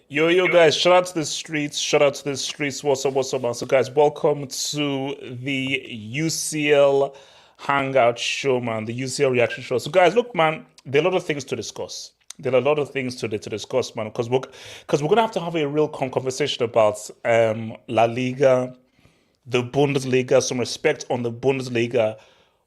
Yo, guys, shout out to the streets. What's up, man? So, guys, welcome to the UCL Hangout Show, man, the UCL Reaction Show. So, guys, look, man, there are a lot of things to discuss. There are a lot of things to discuss, man, because we're going to have a real conversation about La Liga, the Bundesliga, some respect on the Bundesliga.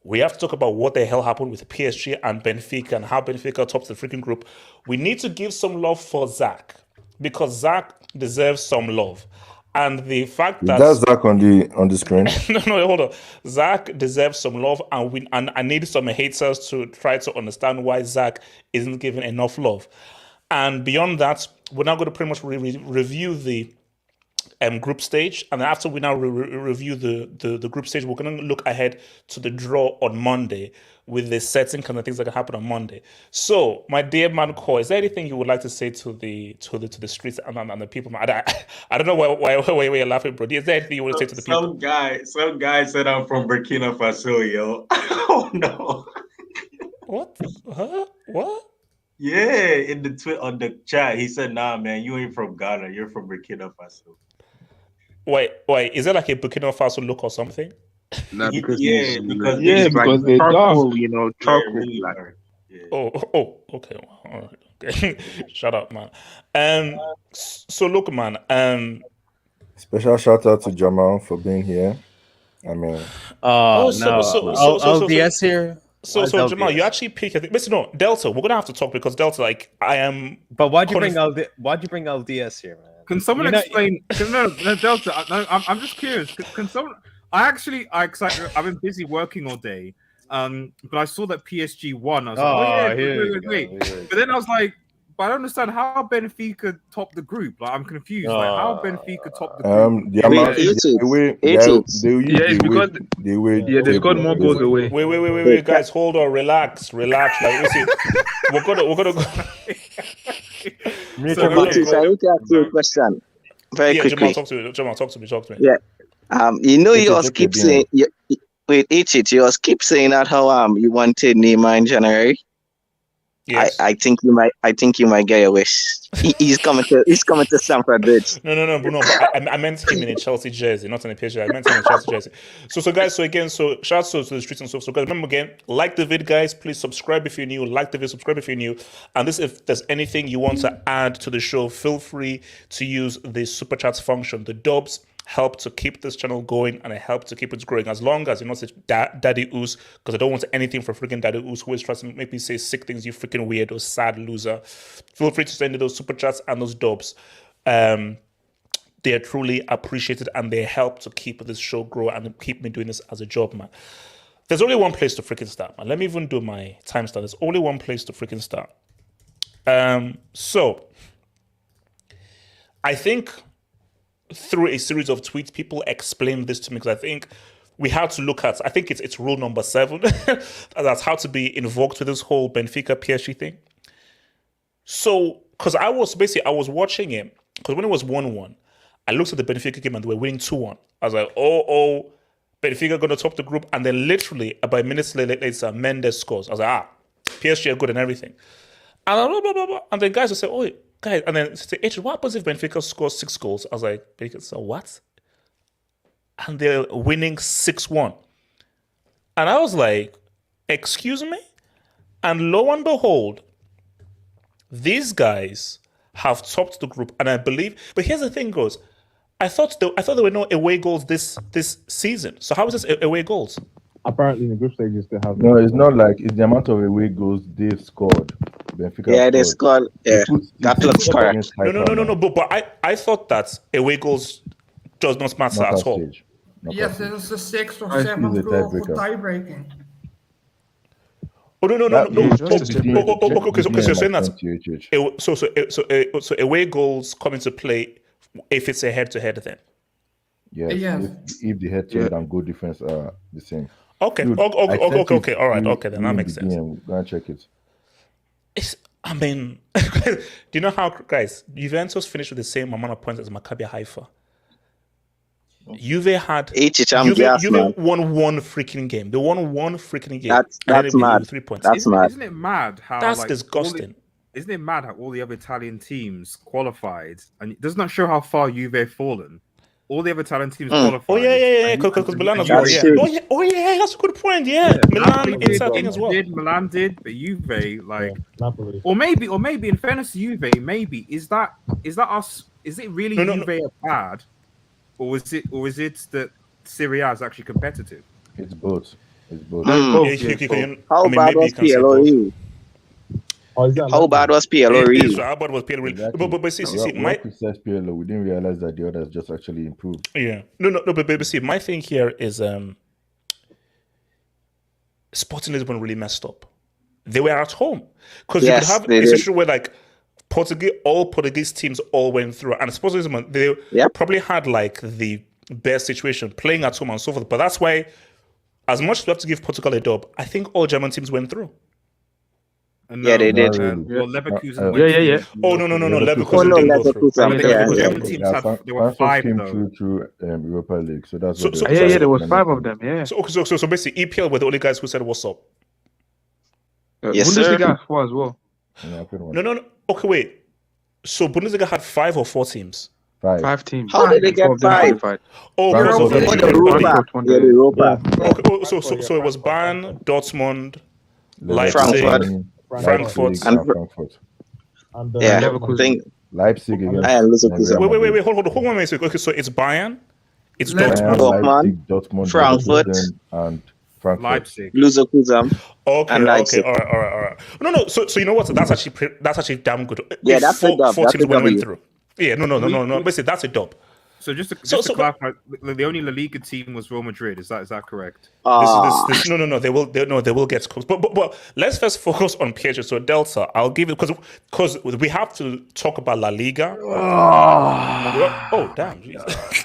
We have to talk about what the hell happened with PSG and Benfica and how Benfica tops the freaking group. We need to give some love for Zach, because Zach deserves some love. And the fact that that's Zach on the screen. no, hold on. Zach deserves some love, and I need some haters to try to understand why Zach isn't given enough love. And beyond that, we're now going to pretty much review the group stage, and after we now review the group stage, we're going to look ahead to the draw on Monday with the setting kind of things that can happen on Monday. So, my dear man, Koi, is there anything you would like to say to the streets and the people? I don't know why you're laughing, bro. Is there anything you want to say to the people? Some guy said I'm from Burkina Faso, yo. Oh no. What? Huh? What? Yeah, on the chat, he said, "Nah, man, you ain't from Ghana. You're from Burkina Faso." Wait, is there like a Burkina Faso look or something? No, because because they're charcoal, dark, charcoal really black. Yeah. Oh, okay. All right, okay. Shut up, man. So look, man. Special shout out to Jamal for being here. I mean, LDS here. So Jamal, you actually picked. Listen, no, Delta. We're gonna have to talk because Delta, like, I am. But why'd you bring LDS here, man? Can someone explain? No, Delta. I'm just curious. Can someone? I've been busy working all day. But I saw that PSG won. I was like, wait. But then I was like, but I don't understand how Benfica topped the group. Like, I'm confused. Like, how Benfica topped the group? They got more goals away. Wait, guys, hold on, relax. Like, listen, we're gonna go. I need to ask you a question very quickly. Jamal, talk to me. Yeah. You all keep saying wait, you all keep saying that how you wanted Neymar in January. Yes. I think you might get your wish. He's coming to Stamford Bridge. No, Bruno. But I meant him in a Chelsea jersey, not in a PSG. I meant him in a Chelsea jersey. So guys, shout out to the streets and stuff. So guys, remember again, like the vid, guys. Please subscribe if you're new. Like the vid, subscribe if you're new. And if there's anything you want to add to the show, feel free to use the super chats function. The dubs help to keep this channel going, and I help to keep it growing. As long as you're not such Daddy Oos, because I don't want anything from freaking Daddy Oos who is trying to make me say sick things, you freaking weird or sad loser. Feel free to send those super chats and those dubs. They are truly appreciated, and they help to keep this show grow and keep me doing this as a job, man. There's only one place to freaking start, man. Let me even do my timestamp. There's only one place to freaking start. So I think through a series of tweets, people explained this to me, because I think we had to look at, I think it's rule number 7, that's how to be invoked with this whole Benfica PSG thing. So, because I was watching it, because when it was 1-1, I looked at the Benfica game and they were winning 2-1. I was like, oh, Benfica going to top the group. And then literally about minutes later, Mendes scores. I was like, PSG are good and everything. And blah, blah, blah, blah. And then guys will say, oh, guys, and then say, what happens if Benfica scores 6 goals? I was like, Benfica, so what? And they're winning 6-1. And I was like, excuse me? And lo and behold, these guys have topped the group, and I believe. But here's the thing, goes. I thought there were no away goals this season. So how is this away goals? Apparently, in the group stages they have. No, it's not like it's the amount of away goals they've scored. Benfica they scored. Yeah, that looks correct. No. But I thought that away goals does not matter at all. Yes, there's a 6th or 7th goal for tie-breaking. Oh no! Okay, so you're saying that so away goals come into play if it's a head-to-head then. Yes. If the head-to-head and goal difference are the same. Okay. Okay. All right. Okay, then that makes sense. Go and check it. Do you know how, guys? Juventus finished with the same amount of points as Maccabi Haifa. Juve won one freaking game. They won one freaking game. That's mad. 3 points. That's mad. Isn't it mad how that's disgusting? Isn't it mad how all the other Italian teams qualified, and it does not show how far Juve have fallen? All the other Italian teams qualified. Oh yeah, because Milan as well. Yeah. Oh yeah, that's a good point. Yeah, Milan, Inter thing as well. Milan did, but Juve, or maybe in fairness to Juve, maybe is that us? Is it really Juve are bad? Or is it that Serie A is actually competitive? It's both. How bad was PLOE? How bad was PLOE? How bad was PLOE? But see, PLO, we didn't realize that the others just actually improved. Yeah. No. But see, my thing here is Sporting Lisbon really messed up. They were at home because you could have a situation where all Portuguese teams all went through, and Sporting Lisbon they probably had the best situation playing at home and so forth. But that's why, as much as we have to give Portugal a dub, I think all German teams went through. They did. Well, Leverkusen yeah. Oh no. Leverkusen didn't go through. German teams there were 5 through Europa League, so that's what there was 5 of them. Yeah. So basically, EPL were the only guys who said what's up. Yes, Bundesliga as well. No. Okay, wait. So Bundesliga had 5 or 4 teams? 5 teams. How did they get 5? Europa. Europa. Okay, so it was Bayern, Dortmund, Leipzig, Frankfurt. And Leipzig again. Wait, hold on a second. Okay, so it's Bayern, it's Dortmund, Frankfurt, and Frankfurt. Leipzig. Leverkusen. Okay, all right. No. So you know what? That's actually damn good. Yeah, that's a dub. 4 teams went through. Yeah, no. Basically, that's a dub. So just to clarify, the only La Liga team was Real Madrid. Is that correct? No. They will get close. But let's first focus on PSG. So Delta, I'll give it because we have to talk about La Liga. Oh damn!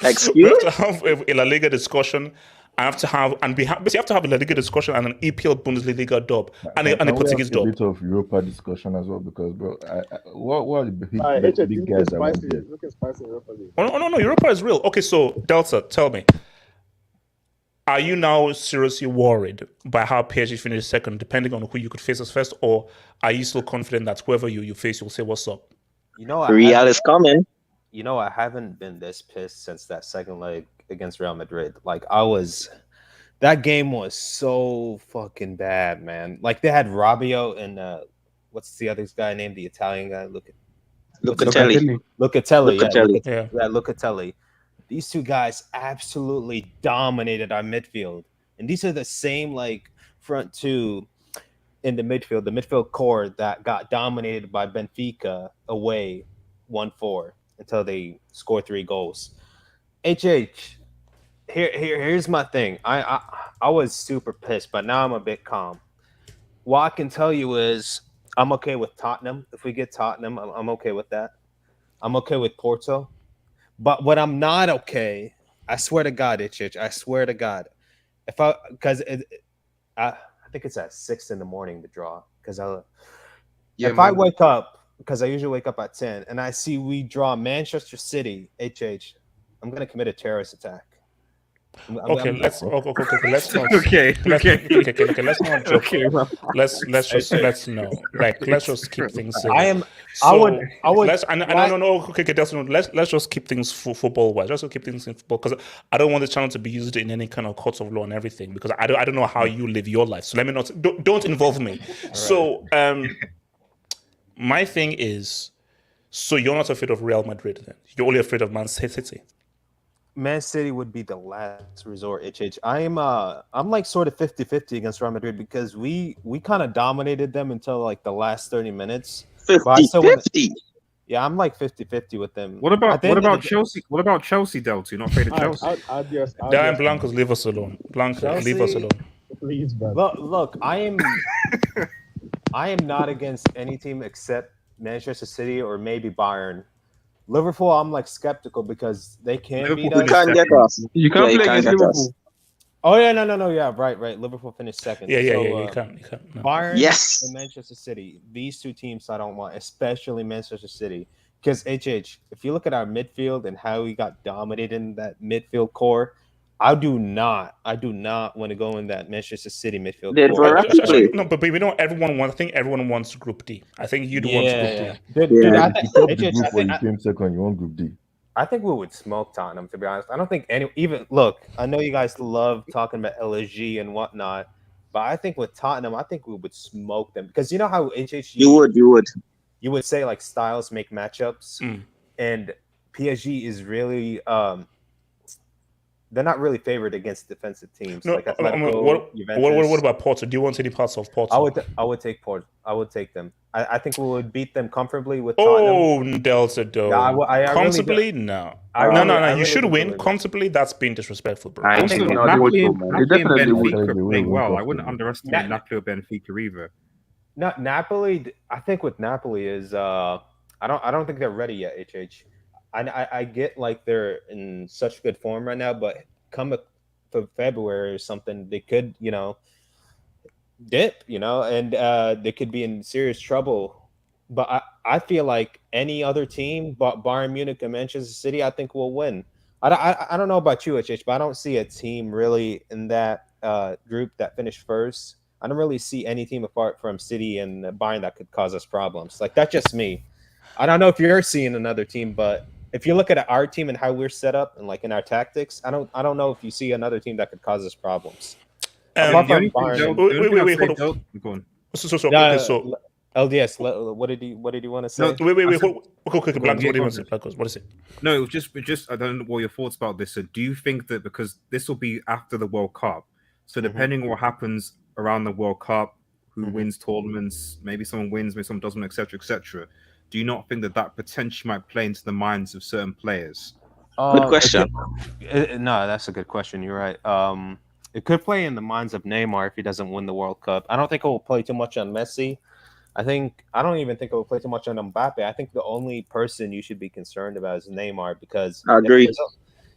Excuse? We have to have a La Liga discussion. We have to have a La Liga discussion and an EPL Bundesliga dub and a Portuguese dub. A bit of Europa discussion as well because, bro, what are the big guys that went there? Looking spicy Europa League. Oh, no, Europa is real. Okay, so Delta, tell me, Are you now seriously worried by how PSG finished second, depending on who you could face as first, or are you still confident that whoever you face, you'll say what's up? Real is coming. I haven't been this pissed since that second leg against Real Madrid. That game was so fucking bad, man. Like they had Rabiot and what's the other guy named, the Italian guy? Locatelli. Locatelli. These two guys absolutely dominated our midfield. And these are the same front two in the midfield core that got dominated by Benfica away 1-4 until they scored 3 goals. Here's my thing. I was super pissed, but now I'm a bit calm. What I can tell you is I'm okay with Tottenham. If we get Tottenham, I'm okay with that. I'm okay with Porto. But what I'm not okay, I swear to God, I swear to God, I think it's at 6 a.m, the draw. Because if I wake up, because I usually wake up at 10, and I see we draw Manchester City, I'm gonna commit a terrorist attack. Let's not joke. Let's just keep things safe. Let's just keep things football wise. Let's just keep things in football, because I don't want this channel to be used in any kind of courts of law and everything, because I don't know how you live your life. So let me don't involve me. Right. So my thing is, so you're not afraid of Real Madrid then? You're only afraid of Man City? Man City would be the last resort, I'm sort of 50-50 against Real Madrid, because we kind of dominated them until the last 30 minutes. 50-50? Yeah, I'm 50-50 with them. What about Chelsea? What about Chelsea, Delta? You're not afraid of Chelsea? Damn, Blancos, leave us alone. Blancos, leave us alone. Please, man. Look, I am not against any team except Manchester City or maybe Bayern. Liverpool, I'm skeptical because they can't beat us. You can't get us. You can't play against Liverpool. Oh yeah, no, yeah, right. Liverpool finished second. Yeah, you can't. No. Bayern yes. and Manchester City. These two teams I don't want, especially Manchester City, because if you look at our midfield and how we got dominated in that midfield core, I do not want to go in that Manchester City midfield. No, but we don't. I think everyone wants Group D. I think you'd want Group D. You came second. You want Group D. I think we would smoke Tottenham, to be honest. I don't think I know you guys love talking about LSG and whatnot, but I think with Tottenham, I think we would smoke them, because you know how you would say styles make matchups, and PSG is really they're not really favored against defensive teams. No, what about Porto? Do you want any parts of Porto? I would take Porto. I would take them. I think we would beat them comfortably with Tottenham. Oh, Delta, though. Yeah, comfortably? Really no. No. You should win. Comfortably, that's being disrespectful, bro. I think Napoli and Benfica are playing well. I wouldn't underestimate Napoli or Benfica either. Napoli, I think with Napoli is I don't think they're ready yet, I get they're in such good form right now, but come for February or something, they could, dip, and they could be in serious trouble. But I feel like any other team, but Bayern Munich and Manchester City, I think will win. I don't know about you, but I don't see a team really in that group that finished first. I don't really see any team apart from City and Bayern that could cause us problems. That's just me. I don't know if you're seeing another team, but if you look at our team and how we're set up and in our tactics, I don't know if you see another team that could cause us problems. Wait, hold on. So LDS, what did you want to say? No, wait. Quick, Blancos, what do you want to say? Blancos, what is it? No, it was just I don't know what your thoughts about this. So do you think that, because this will be after the World Cup, so depending on what happens around the World Cup, who wins tournaments, maybe someone wins, maybe someone doesn't, etc., do you not think that potentially might play into the minds of certain players? Good question. No, that's a good question. You're right. It could play in the minds of Neymar if he doesn't win the World Cup. I don't think it will play too much on Messi. I don't even think it will play too much on Mbappe. I think the only person you should be concerned about is Neymar, because I agree.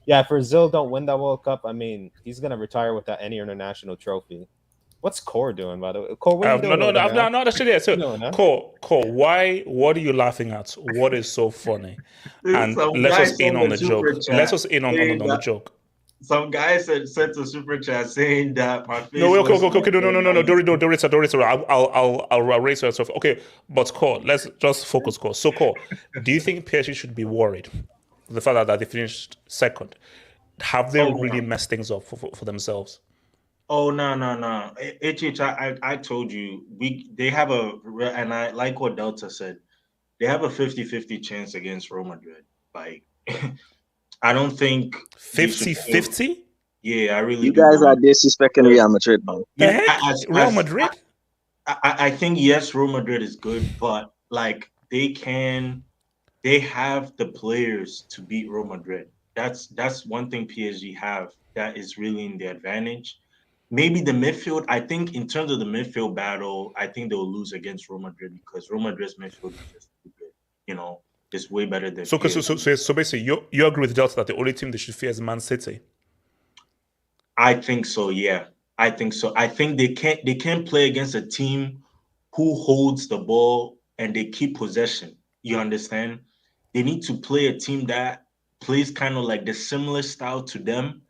If Brazil don't win that World Cup, I mean, he's gonna retire without any international trophy. What's Core doing, by the way? Core, what are you doing? No, that's it. So, Core, why? What are you laughing at? What is so funny? And let us in on the joke. Let us in on the joke. Some guy sent a super chat saying that my face. No, okay, no, Dorito. I'll raise yourself. Okay, but Cole, let's just focus, Cole. So, Cole, do you think PSG should be worried the fact that they finished second? Have they really messed things up for themselves? Oh no. HH, I told you they have and I like what Delta said. They have a 50-50 chance against Real Madrid. Like, I don't think 50-50. Yeah, I really. You guys are disrespecting Real Madrid, man. Real Madrid. I think yes, Real Madrid is good, but like they have the players to beat Real Madrid. That's one thing PSG have that is really in their advantage. Maybe the midfield. I think in terms of the midfield battle, I think they'll lose against Real Madrid because Real Madrid's midfield is just good. It's way better than. So basically, you agree with Delta that the only team they should fear is Man City. I think so. Yeah, I think so. I think they can't play against a team who holds the ball and they keep possession. You understand? They need to play a team that plays kind of like the similar style to them,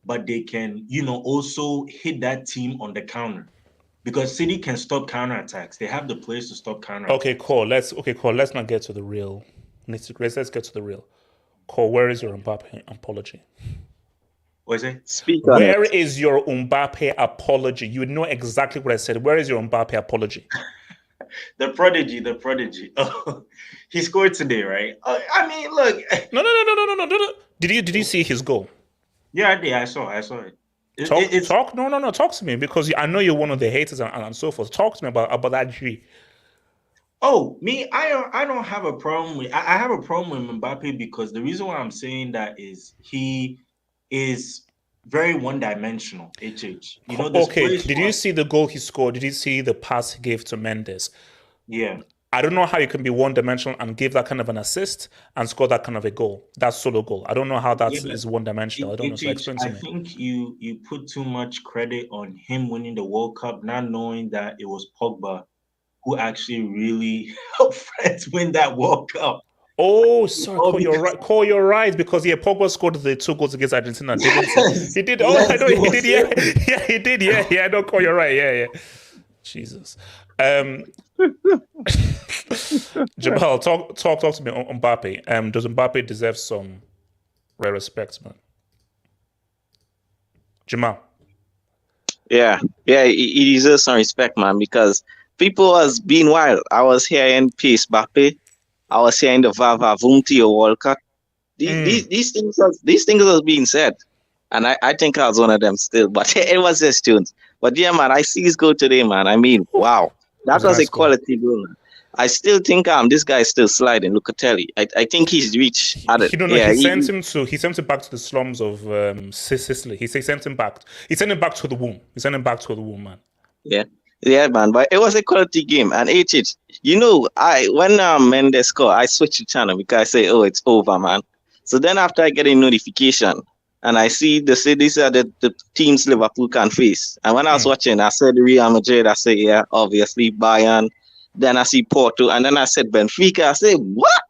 but they can, also hit that team on the counter. Because City can stop counterattacks. They have the players to stop counterattacks. Okay, cool. Let's not get to the real. Let's get to the real. Cole, where is your Mbappe apology? What is it? Speak on Where it. is your Mbappe apology? You know exactly what I said. Where is your Mbappe apology? The prodigy. Oh, he scored today, right? I mean, look. No. Did you see his goal? Yeah, I did. I saw it. Talk. No. Talk to me because I know you're one of the haters and so forth. Talk to me about that G. Oh, me, I don't have a problem with. I have a problem with Mbappe because the reason why I'm saying that is he is very one-dimensional. HH. Okay. Did you see the goal he scored? Did you see the pass he gave to Mendes? Yeah. I don't know how you can be one-dimensional and give that kind of an assist and score that kind of a goal. That solo goal. I don't know how that is one-dimensional. I don't know. So explain to me. I think you put too much credit on him winning the World Cup, not knowing that it was Pogba who actually really helped France win that World Cup. Oh, sorry, Cole, you're right. Because Pogba scored the 2 goals against Argentina, didn't he? He did. Oh, I know he did. Yeah, he did. Yeah. I know, Cole, you're right. Yeah. Jesus. Jabal, talk to me on Mbappe. Does Mbappe deserve some rare respect, man? Jamal. Yeah, he deserves some respect, man, because people was being wild. I was here in Peace Mbappe. I was here in the Vava Vumti or World Cup. These things was being said. And I think I was one of them still, but it was just tunes. But yeah, man, I see his goal today, man. I mean, wow. That was a quality goal, man. I still think this guy is still sliding. Locatelli. I think he's reached. He sent him back to the slums of Sicily. He sent him back. He sent him back to the womb. Man. Yeah, man. But it was a quality game. And when Mendes scored, I switched the channel because I say, oh, it's over, man. So then after I get a notification and I see these are the teams Liverpool can face. And when I was watching, I said Real Madrid. I said, yeah, obviously Bayern. Then I see Porto, and then I said Benfica. I say, what?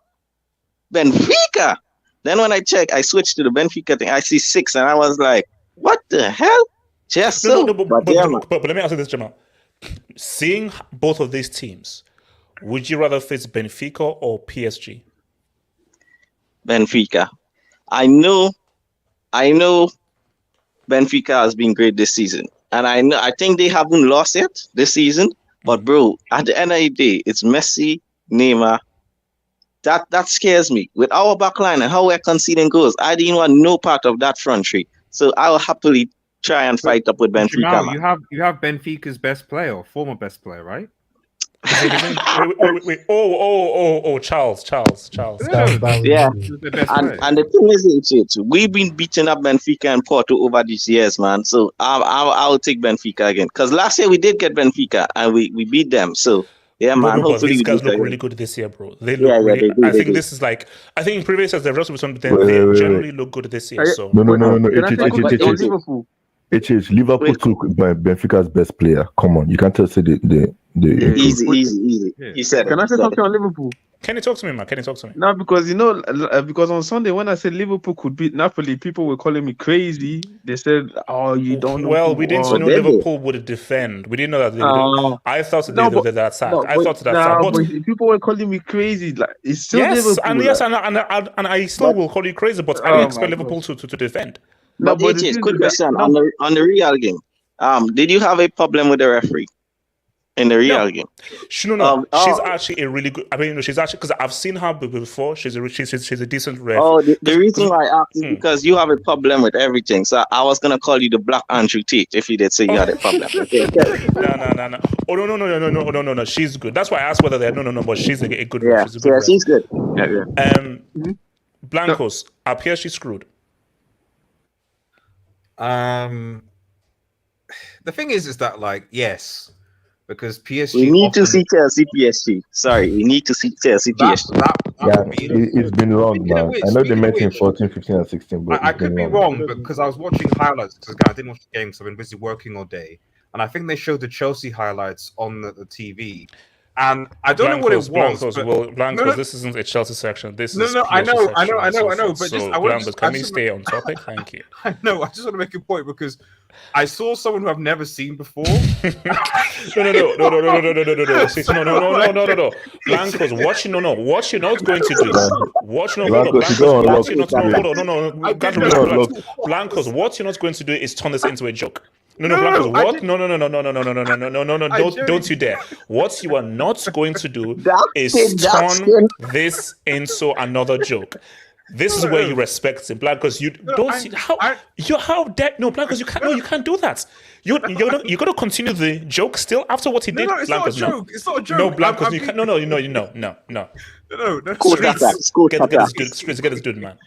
Benfica? Then when I check, I switched to the Benfica thing. I see 6, and I was like, what the hell? But let me ask you this, Jamal. Seeing both of these teams, would you rather face Benfica or PSG? Benfica. I know Benfica has been great this season, and I think they haven't lost yet this season. But bro, at the end of the day, it's Messi, Neymar. That scares me. With our backline and how we're conceding goals, I didn't want no part of that front three. So I'll happily try and fight up with Benfica. Jamal, you have Benfica's best player, or former best player, right? Wait. Oh, Charles. Yeah. And the thing is, we've been beating up Benfica and Porto over these years, man. So I'll take Benfica again. Because last year we did get Benfica and we beat them. So yeah, man. Hopefully these guys look really good this year, bro. They look really. I think this is like. I think in previous years they've just been. They generally look good this year. So no. Liverpool took Benfica's best player. Come on, you can't tell say the easy. Yeah. He said. Can I say something on Liverpool? Can you talk to me, man? Can you talk to me? No, because because on Sunday when I said Liverpool could beat Napoli, people were calling me crazy. They said, "Oh, you don't know." Well, we didn't know Liverpool would defend. We didn't know that they would. I thought they would attack. I thought that attack. But people were calling me crazy. Like it's still Liverpool. And I still will call you crazy. But I didn't expect Liverpool to defend. No, but quick question on the Real game. Did you have a problem with the referee in the Real game? No. She's actually a really good. I mean, she's actually, because I've seen her before. She's a decent ref. Oh, the reason why I asked is because you have a problem with everything. So I was gonna call you the Black Andrew Tate if you did say you had a problem. No. Oh no. She's good. That's why I asked whether they're no. But she's a good ref. She's good. Yeah. Blancos, are PSG screwed? The thing is that like yes, because PSG. We need to see Chelsea PSG. Sorry, we need to see Chelsea PSG. It's been wrong, man. I know they met in 14, 15, and 16, but I could be wrong because I was watching highlights because I didn't watch the game, so I've been busy working all day, and I think they showed the Chelsea highlights on the TV. And I don't know what it was. Blancos, this isn't a Chelsea section. This is I know. But Blancos, can we stay on topic? Thank you. I know. I just want to make a point because I saw someone who I've never seen before. No. Blancos, what you're not going to do. Blancos, what you're not going to do is turn this into a joke. Blancos, what? No. Don't you dare. What you are not going to do is turn this into another joke. This is where you respect him, Blancos. You don't see how dare Blancos, you can't do that. You're gonna continue the joke still after what he did. No, it's Blancos, not a joke. It's not a joke. No, Blancos, you can't. No. Get this dude, man.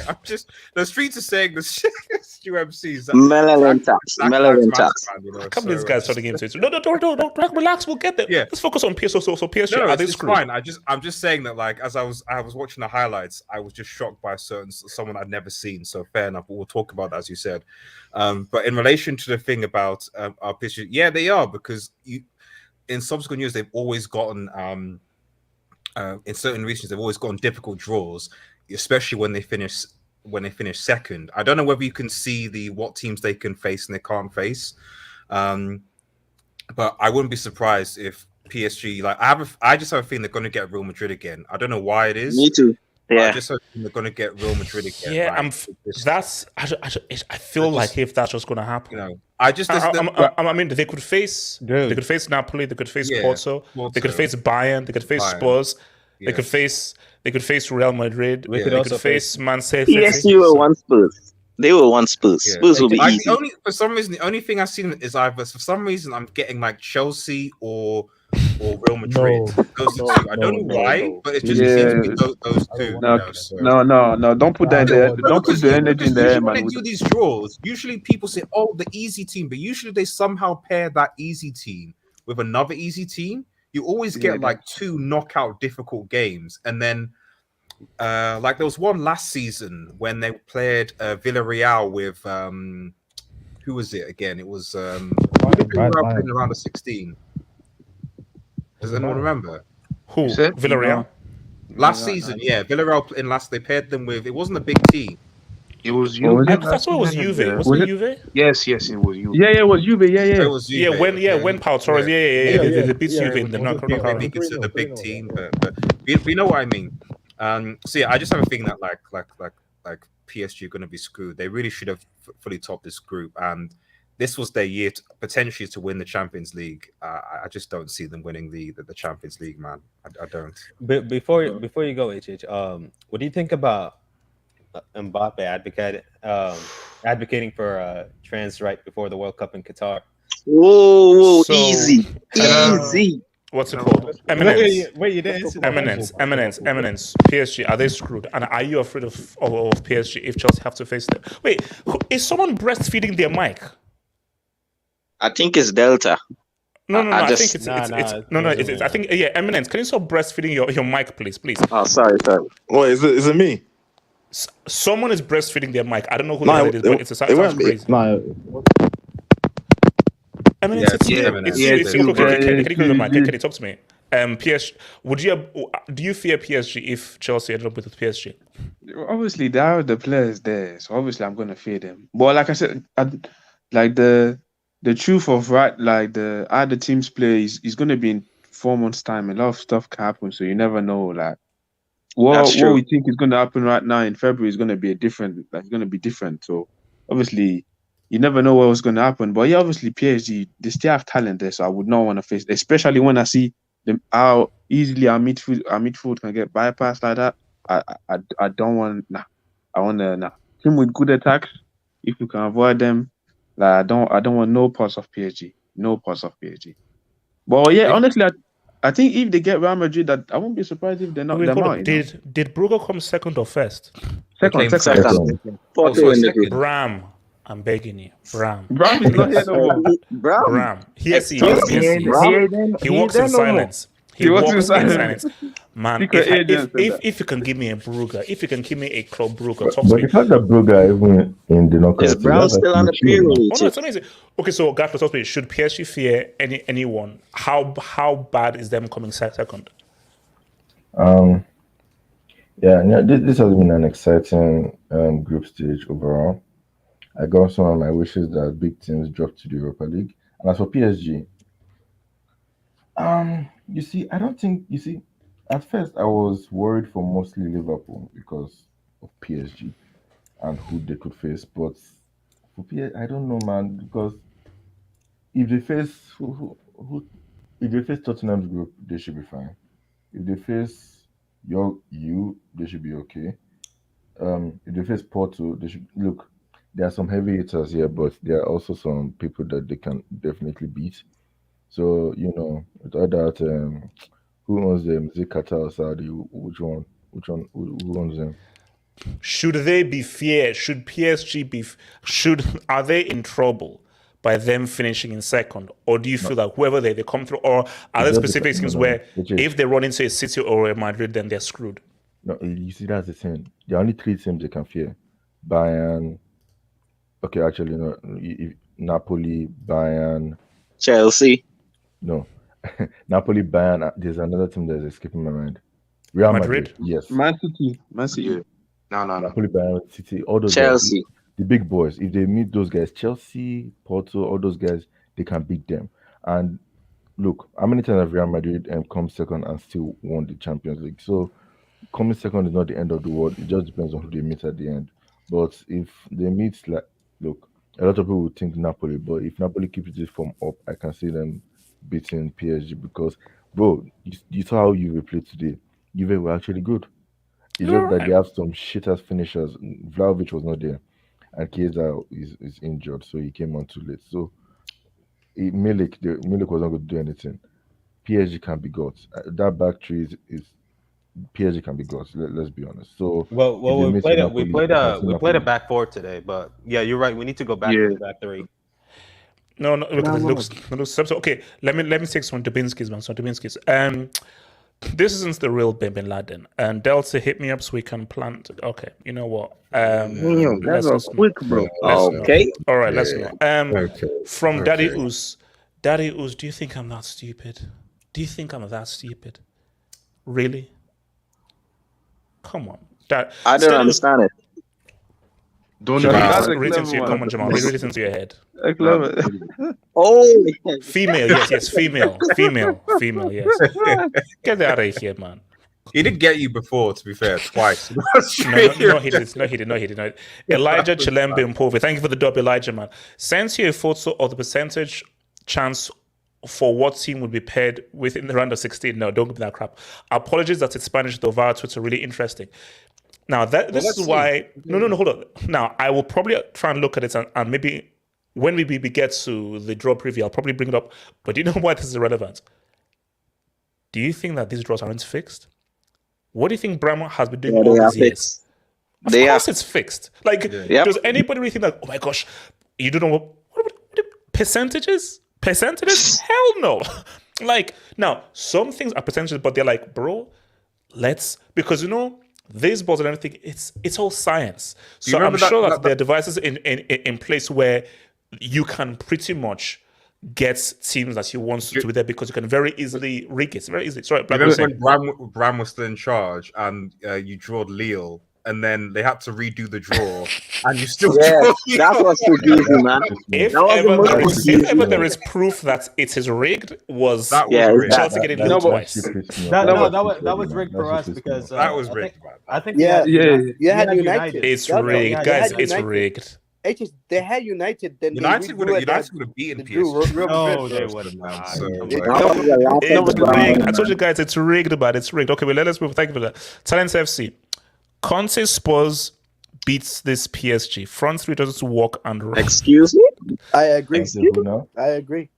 I'm just the streets are saying the UMCs. Melon tax. I can't believe this guy's trying to get into it. No, relax. We'll get there. Yeah. Let's focus on PSG. So PSG, are they screwed? Fine. I'm just saying that like as I was watching the highlights, I was just shocked by someone I'd never seen. So fair enough. We'll talk about that as you said. But in relation to the thing about our PSG, yeah, they are because in subsequent years they've always gotten in certain regions they've always gotten difficult draws. Especially when they finish second. I don't know whether you can see what teams they can face and they can't face, but I wouldn't be surprised if PSG I just have a feeling they're going to get Real Madrid again. I don't know why it is. Me too. Yeah, I just hope they're going to get Real Madrid again. Yeah, I feel like if that's what's going to happen, I mean, they could face Napoli, they could face Porto, they could face Bayern, they could face Spurs, they could face. They could face Real Madrid. They could face Man City. PSG were one Spurs. They were one Spurs. Yeah. Spurs will be easy. For some reason, the only thing I've seen is either for some reason I'm getting like Chelsea or Real Madrid. Those two. I don't know why, but it just seems to be those two. No. Don't put that in there. Don't put the energy in there, man. When they do these draws, usually people say, "Oh, the easy team," but usually they somehow pair that easy team with another easy team. You always get like two knockout difficult games, and then like there was one last season when they played Villarreal with who was it again? It was Villarreal in around the 16. Does anyone remember? Who? Villarreal? Last season, Villarreal in last they paired them with. It wasn't a big team. It was Juve. That's what it was Juve. Wasn't it Juve? Yes, it was Juve. Yeah, it was Juve. Yeah. It was Juve. When Pau Torres, they beat Juve in the knockout. Maybe considered a big team, but you know what I mean. So I just have a feeling that like PSG are going to be screwed. They really should have fully topped this group, and this was their year potentially to win the Champions League. I just don't see them winning the Champions League, man. I don't. But before you go, HH, what do you think about Mbappe advocating for trans right before the World Cup in Qatar? Whoa, easy. What's it called? Eminence. Wait, you didn't. Eminence. PSG, are they screwed? And are you afraid of PSG if Chelsea have to face them? Wait, is someone breastfeeding their mic? I think it's Delta. No. I think it's I think Eminence. Can you stop breastfeeding your mic, please? Oh, sorry. Oh, is it me? Someone is breastfeeding their mic. I don't know who the hell it is, but it sounds crazy. Eminence, it's you. Can you go to the mic? Can you talk to me? PSG. Do you fear PSG if Chelsea ended up with PSG? Obviously, there are the players there, so obviously I'm gonna fear them. But like I said, like the truth of how the teams play is gonna be in 4 months' time. A lot of stuff can happen, so you never know. Like That's what we true. think is gonna happen right now in February is gonna be it's gonna be different. So obviously, you never know what's gonna happen. But yeah, obviously PSG they still have talent there, so I would not want to face, especially when I see them how easily our midfield can get bypassed like that. I don't want I want a team with good attacks. If we can avoid them, like I don't want no parts of PSG. No parts of PSG. But yeah, honestly, I think if they get Real Madrid, that I won't be surprised if they're not. Wait, They're hold not. on. Did Brugge come second or first? Second. Second. Porto in the group. Bram, I'm begging you. Bram. Bram is not here no more. Bram. Yes, he Excuse is. me, Yes, he is. Bram? He walks in silence. He walks in silence. Man, Secret agent said that. if you can give me a Brugge, if you can give me a club Brugge, talk But to me. the fact that Brugge are even in the knockout Is Brown still on the payroll? Oh, no, it's amazing. Okay, so Gatto, talk to me. Should PSG fear anyone? How bad is them coming second? This has been an exciting group stage overall. I got some of my wishes that big teams drop to the Europa League. And as for PSG, at first I was worried for mostly Liverpool because of PSG and who they could face. But for PSG, I don't know, man, because if they face if they face Tottenham's group, they should be fine. If they face they should be okay. If they face Porto, they should look. There are some heavy hitters here, but there are also some people that they can definitely beat. So without that, who owns them? Is it Qatar or Saudi? Which one? Who owns them? Should they be fear? Should PSG be? Are they in trouble by them finishing in second, or do you feel like whoever they come through, or are there specific things where if they run into a City or a Madrid, then they're screwed? No, you see, that's the thing. There are only 3 teams they can fear: Bayern. Okay, actually, no. Napoli, Bayern, Chelsea. No, Napoli, Bayern. There's another team that's escaping my mind. Real Madrid. Yes. Man City. No. Napoli, Bayern, City. All those Chelsea. guys, the big boys. If they meet those guys, Chelsea, Porto, all those guys, they can beat them. And look, how many times have Real Madrid come second and still won the Champions League? So coming second is not the end of the world. It just depends on who they meet at the end. But if they meet, look, a lot of people would think Napoli, but if Napoli keeps this form up, I can see them beating PSG because, bro, you saw how Juve played today. Juve were actually good. It's just that they have some shit-ass finishers. Vlahovic was not there, and Chiesa is injured, so he came on too late. So Milik was not going to do anything. PSG can be got. That back three is PSG can be got. Let's be honest. So we played a back 4 today, but yeah, you're right. We need to go back to the back 3. No, because it looks okay. Let me take some Dubinsky's, man. Some Dubinsky's. This isn't the real Bin Laden. And Delta hit me up so we can plant. Okay, you know what? That's quick, bro. Okay. All right, let's go. From Daddy Oos. Daddy Oos, do you think I'm that stupid? Do you think I'm that stupid? Really? Come on. I don't understand it. Don't read into your comment, Jamal. Read it into your head. Oh, female, yes, female, yes. Get out of here, man. He did get you before, to be fair, twice. No, he did not. Elijah Chilembe Mpove. Thank you for the dub, Elijah, man. Sends you a photo of the percentage chance for what team would be paired with in the round of 16. No, don't give me that crap. Apologies that it's Spanish, though, via Twitter. Really interesting. Now, this is why... No, hold on. Now, I will probably try and look at it and maybe when we get to the draw preview, I'll probably bring it up. But do you know why this is irrelevant? Do you think that these draws aren't fixed? What do you think Brahma has been doing all these years? Of course it's fixed. Does anybody really think that, oh my gosh, you don't know what percentages? Percentages? Hell no. Now, some things are percentages, but they're like, bro, because these balls and everything, it's all science. So I'm sure that there are devices in place where you can pretty much gets teams that he wants to be there because you can very easily rig it. Very easily. Sorry, You remember when Bram was still in charge and you drawed Lille, and then they had to redo the draw, and you still draw Lille. That was too easy, man. If ever there is proof that it is rigged, was Chelsea getting Lille twice. That was rigged for us because that was rigged. I think you had United. It's rigged, guys. It's rigged. They had United. Then United would have beaten PSG. No, they would have not. It's rigged. I told you guys, it's rigged, but it's rigged. Okay, well, let's move. Thank you for that. Talents FC. Conte Spurs beats this PSG. Front three doesn't walk and run. Excuse me? I agree. I agree.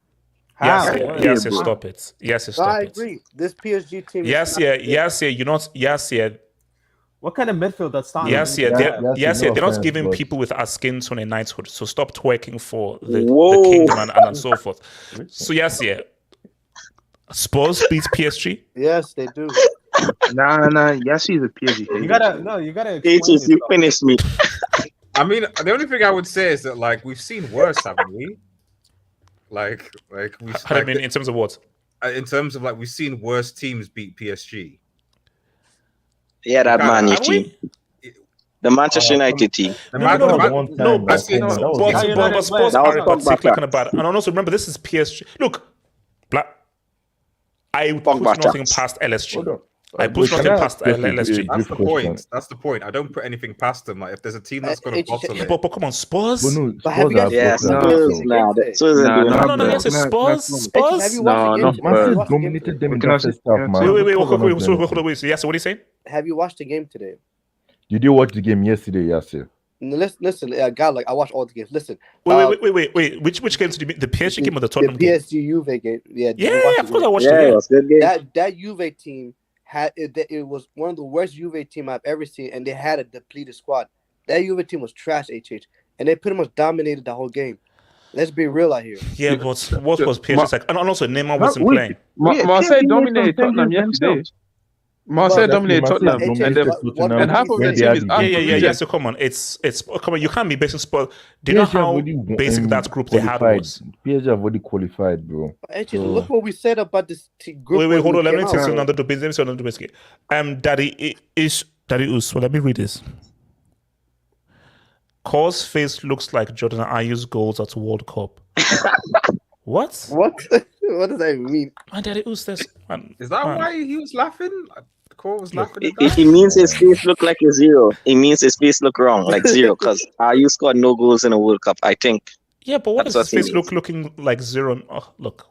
Yes, stop it. Yes, stop it. I agree. This PSG team. Yes, you're not. Yes, yeah. What kind of midfield that's starting? Yes, they're not giving people with our skin tone a knighthood. So stop twerking for the kingdom and so forth. So yes, Spurs beats PSG. Yes, they do. Nah. Yes, he's a PSG. You gotta. You finished me. I mean, the only thing I would say is that like we've seen worse, haven't we? Like we. I mean, in terms of what? In terms of like we've seen worse teams beat PSG. Yeah, that Man U team. The Manchester United team. But Spurs are particularly kind of bad. And also remember, this is PSG. Look, I put nothing past LSG. I put nothing past LSG. That's the point. I don't put anything past them. Like if there's a team that's going to bottle it. But come on, Spurs. Spurs. Yes, Spurs. Man dominated them in the first half, man. Wait. Yes, what are you saying? Have you watched the game today? Did you watch the game yesterday, Yasser? Listen, guy, like I watched all the games. Listen. Wait. Which games did you mean? The PSG game or the Tottenham game? The PSG Juve game. Yeah, of course I watched the game. That Juve team had it was one of the worst Juve team I've ever seen, and they had a depleted squad. That Juve team was trash, and they pretty much dominated the whole game. Let's be real out here. Yeah, but what was PSG's like? And also Neymar wasn't playing. Marseille dominated Tottenham yesterday. Marseille dominated Tottenham, and half of the team is yeah. So come on, it's come on. You can't be basing Spurs. Do you know how basic that group they had was? PSG have already qualified, bro. Look what we said about this group. Wait, hold on. Let me say another basic. Daddy Us. So let me read this. Cole's face looks like Jordan Ayew's goals at World Cup. What? What does that mean? My Daddy Us, is that why he was laughing? Cole was laughing. It means his face look like a zero. It means his face look wrong, like zero, because Ayew scored no goals in a World Cup, I think. Yeah, but what does his face looking like zero? Oh, look,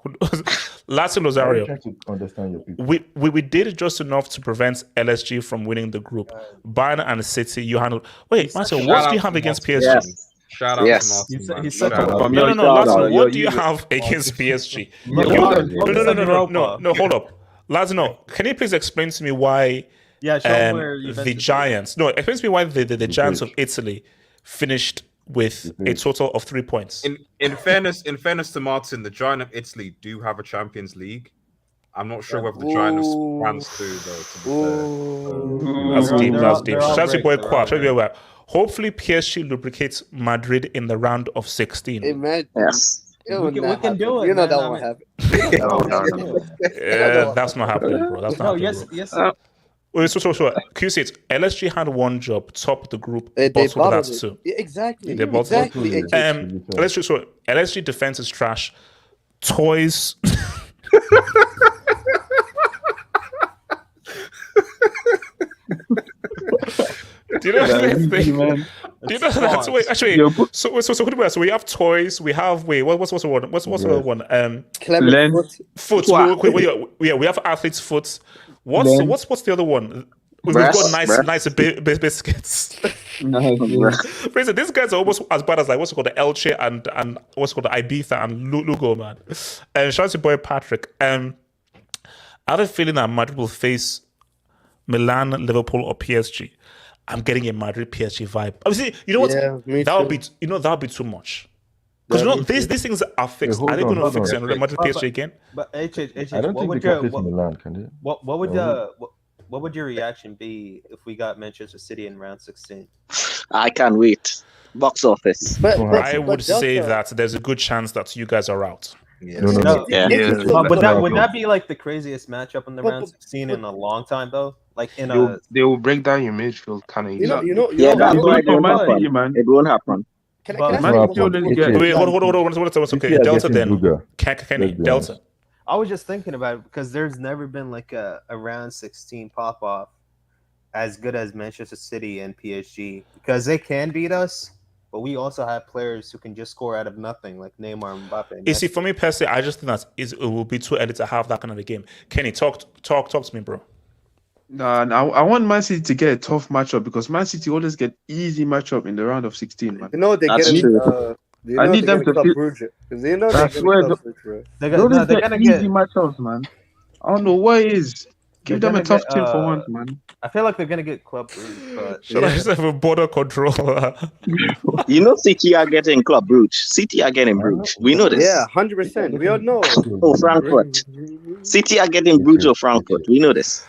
Lazio Rosario. I'm trying to understand your people. We did just enough to prevent LSG from winning the group. Bayern and City, you handled. Wait, Marcel, what do you have against PSG? Yes. Shout out to Martin. He said, no, Lazio, what do you have against PSG? No, hold up. Lazio, can you please explain to me why the Giants... No, explain to me why the Giants of Italy finished with a total of 3 points. In fairness to Martin, the Giant of Italy do have a Champions League. I'm not sure whether the Giant of France do, though. That's deep. Chelsea boy, hopefully PSG lubricates Madrid in the round of 16. Yes. We can do it. You know that won't happen. That's not happening, bro. That's not happening. Yes. So. QC, LSG had one job, top the group, bottled that too. Exactly. They bottled LSG defense is trash. Toys. Do you know that? Wait, actually, so we have toys. We have what's the one? What's the other one? Foot. We have athlete's foot. What's the other one? We've got nice biscuits. For instance, these guys are almost as bad as like what's called the Elche and what's called the Ibiza and Lugo, man. And shout out to boy Patrick. I have a feeling that Madrid will face Milan, Liverpool, or PSG. I'm getting a Madrid PSG vibe. Obviously, you know what? That would be too much. Because these things are fixed. Are they going to fix it? Madrid PSG again? But I don't think they can face Milan, can they? What would your reaction be if we got Manchester City in round 16? I can't wait. Box office. I would say that there's a good chance that you guys are out. Yes. No. But would that be like the craziest matchup in the round 16 in a long time though? Like in a They will break down your midfield kind of easy. Yeah, that's why it for won't Man happen. City, man. It won't happen. Can I Man say City one more always thing? get. Wait, hold on. Okay, City are Delta getting then. bigger. Kenny, Let's be Delta. I was just thinking about it because there's never been like a round 16 pop off as good as Manchester City and PSG because they can beat us, but we also have players who can just score out of nothing, like Neymar and Mbappe. You see, for me personally, I just think that it will be too early to have that kind of a game. Kenny, talk to me, bro. I want Man City to get a tough matchup because Man City always get easy matchup in the round of 16, man. You know they're That's getting. true. You I know need they're them getting to Club feel- Brugge. Because they know I they're swear, getting Club Brugge. They always get easy matchups, man. I don't know what it is. Give them a tough team for once, man. I feel like they're gonna get Club Brugge, but Should I just have a border controller? You know, City are getting Club Brugge. City are getting Brugge. We know this. Yeah, 100%. We all know. Oh, Frankfurt. City are getting Brugge or Frankfurt. We know this.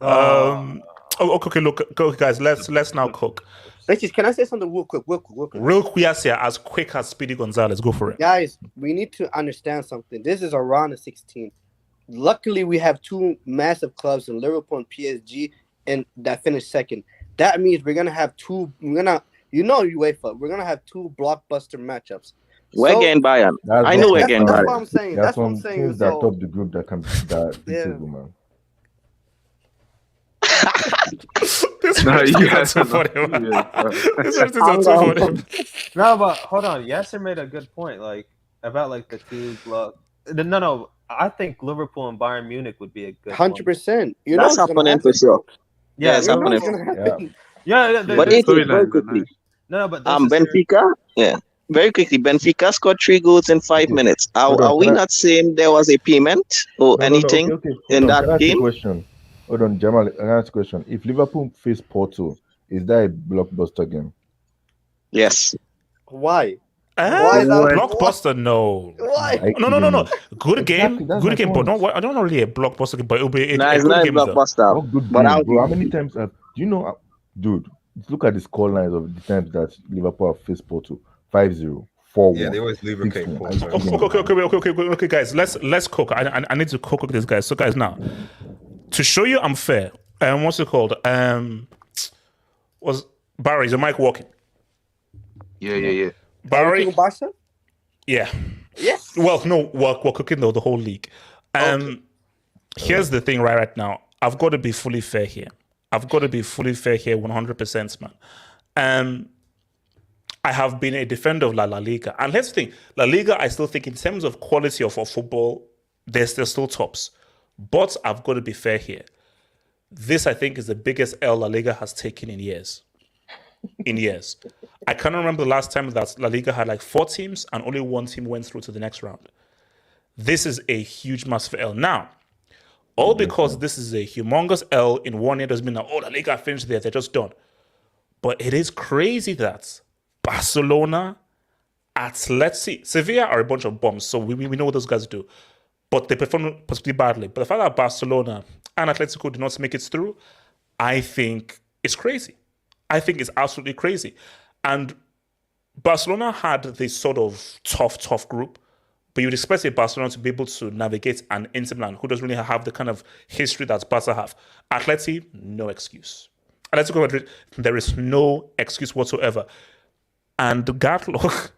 Okay, look, go guys. Let's now cook. Can I say something real quick? Real quick, as quick as Speedy Gonzalez. Go for it. Guys, we need to understand something. This is a round of 16. Luckily, we have two massive clubs in Liverpool and PSG, and that finished second. That means we're gonna have UEFA. We're gonna have two blockbuster matchups. We're getting Bayern. I know we're getting That's Bayern. what I'm saying. That's what I'm saying. Teams that top the group that can that man. This No, is you guys too are funny. not Man. serious, This is too funny. no, but hold on. Yasser made a good point, like about like the two block. No. I think Liverpool and Bayern Munich would be a good 100%. You know That's it's gonna happening for sure. Yeah, it's You know happening. it's gonna happen. Yeah, But it is very quickly. No, but Benfica, very quickly. Benfica scored 3 goals in 5 minutes. Are we not saying there was a payment or anything in that game? Hold on, Jamal. Another question: if Liverpool face Porto, is that a blockbuster game? Yes. Why? Why is that blockbuster? No. Why? No. Good game, but no. I don't know really a blockbuster game, but it'll be a it's good not game. a blockbuster. But bro, how many times do you know, dude? Look at the score lines of the times that Liverpool have faced Porto: 5-0, 4-1. Yeah, they always lubricate Porto. Okay, guys. Let's cook. I need to cook this, guys. So, guys, now to show you I'm fair. What's it called? Was Barry? Is the mic working? Yeah. Barry. Barca? Yeah. Yes. Well, no, we're cooking the whole league. Here's the thing right now. I've got to be fully fair here. 100%, man. I have been a defender of La Liga. And let's think, La Liga, I still think in terms of quality of football, they're still tops. But I've got to be fair here. This, I think, is the biggest L La Liga has taken in years. I can't remember the last time that La Liga had like 4 teams and only 1 team went through to the next round. This is a huge, massive L. Now, all because this is a humongous L in 1 year doesn't mean that, La Liga finished there, they're just done. But it is crazy that Barcelona, Atleti, Sevilla are a bunch of bums, so we know what those guys do. But they perform particularly badly. But the fact that Barcelona and Atletico did not make it through, I think it's crazy. I think it's absolutely crazy. And Barcelona had this sort of tough group, but you'd expect a Barcelona to be able to navigate an Inter Milan who doesn't really have the kind of history that Barca have. Atleti, no excuse. Atletico Madrid, there is no excuse whatsoever. And Gatlock,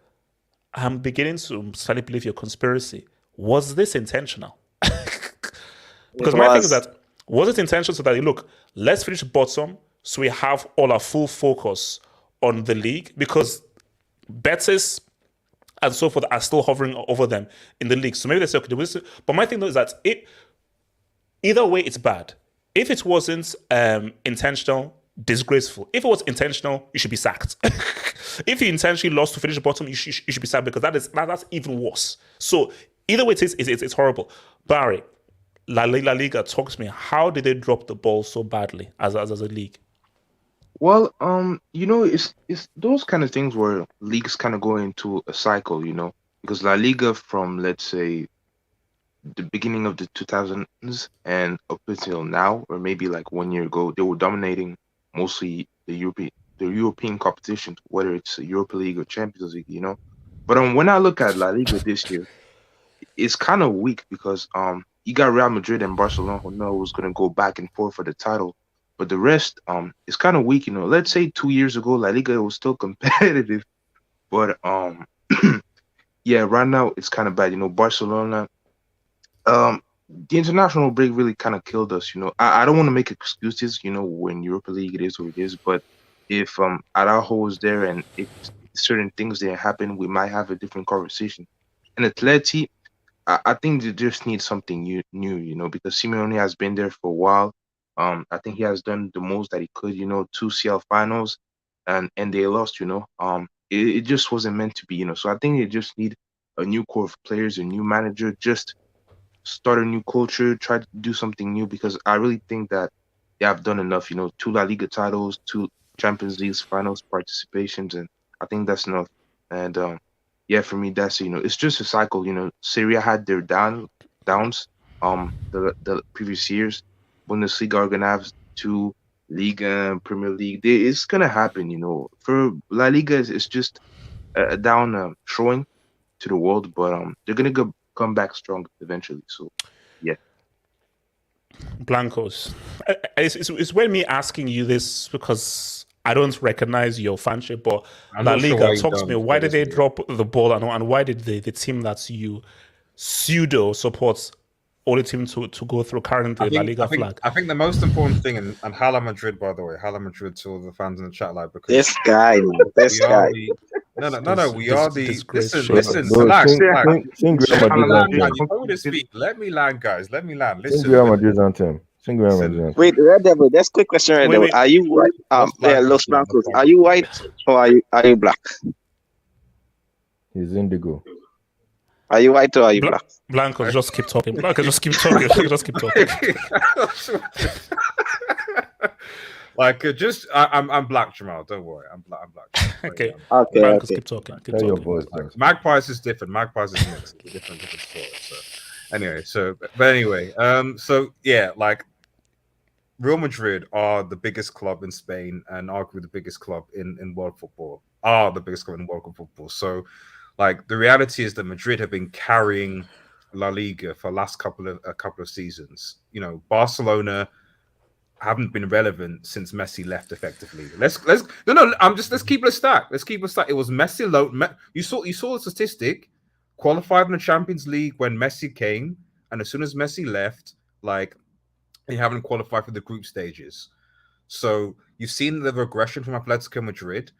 I'm beginning to slightly believe your conspiracy. Was this intentional? Because my thing is that, was it intentional so that, look, let's finish bottom so we have all our full focus on the league? Because Betis and so forth are still hovering over them in the league. So maybe they say, okay, but my thing though is that either way, it's bad. If it wasn't intentional, disgraceful. If it was intentional, you should be sacked. If you intentionally lost to finish bottom, you should be sacked because that's even worse. So either way, it's horrible. Barry, La Liga, talk to me. How did they drop the ball so badly as a league? Well, it's those kind of things where leagues kind of go into a cycle, because La Liga from, let's say, the beginning of the 2000s and up until now, or maybe like 1 year ago, they were dominating mostly the European competition, whether it's a Europa League or Champions League, But when I look at La Liga this year, it's kind of weak because you got Real Madrid and Barcelona who know who's gonna go back and forth for the title, but the rest is kind of weak. Let's say 2 years ago La Liga was still competitive, but yeah, right now it's kind of bad. Barcelona, the international break really kind of killed us. I don't want to make excuses. When Europa League it is what it is, but if Araujo was there and if certain things didn't happen, we might have a different conversation. And Atleti, I think they just need something new, because Simeone has been there for a while. I think he has done the most that he could, 2 CL finals, and they lost, it just wasn't meant to be, So I think they just need a new core of players, a new manager, just start a new culture, try to do something new, because I really think that they have done enough, 2 La Liga titles, 2 Champions League finals participations, and I think that's enough. And yeah, for me, that's it's just a cycle. Serie had their downs, the previous years. Bundesliga are gonna have 2, Liga and Premier League. It's gonna happen. For La Liga, it's just a down showing to the world, but they're gonna come back strong eventually. So yeah. Blancos, it's when me asking you this because I don't recognize your fanship, but La Liga, talk to me. Why did they drop the ball, and why did the team that you pseudo supports only team to go through currently La Liga flag? I think the most important thing, and Hala Madrid, by the way, Hala Madrid to all the fans in the chat, like, because this guy, man, this guy. No, we are the. Listen, relax. Let me land, guys. Let me land. Listen. Sing Real Madrid's anthem. Sing Real Madrid's anthem. Wait, Red Devil. That's a quick question, Red Devil. Are you white? Los Blancos. Are you white or are you black? He's indigo. Are you white or are you black? Blancos, just keep talking. Blancos, just keep talking. Just keep talking. Like, I'm black, Jamal. Don't worry, I'm black. Okay. Okay. Blancos, keep talking. Keep talking. Your voice, Magpies is different. Magpies is mixed. different story. So anyway, so yeah, like Real Madrid are the biggest club in Spain and arguably the biggest club in world football. Are the biggest club in world football. So, like, the reality is that Madrid have been carrying La Liga for the last couple of seasons. Barcelona haven't been relevant since Messi left. Effectively, let's keep it a stack. Let's keep it a stack. It was Messi alone. You saw the statistic. Qualified in the Champions League when Messi came, and as soon as Messi left, like, they haven't qualified for the group stages. So you've seen the regression from Atletico Madrid.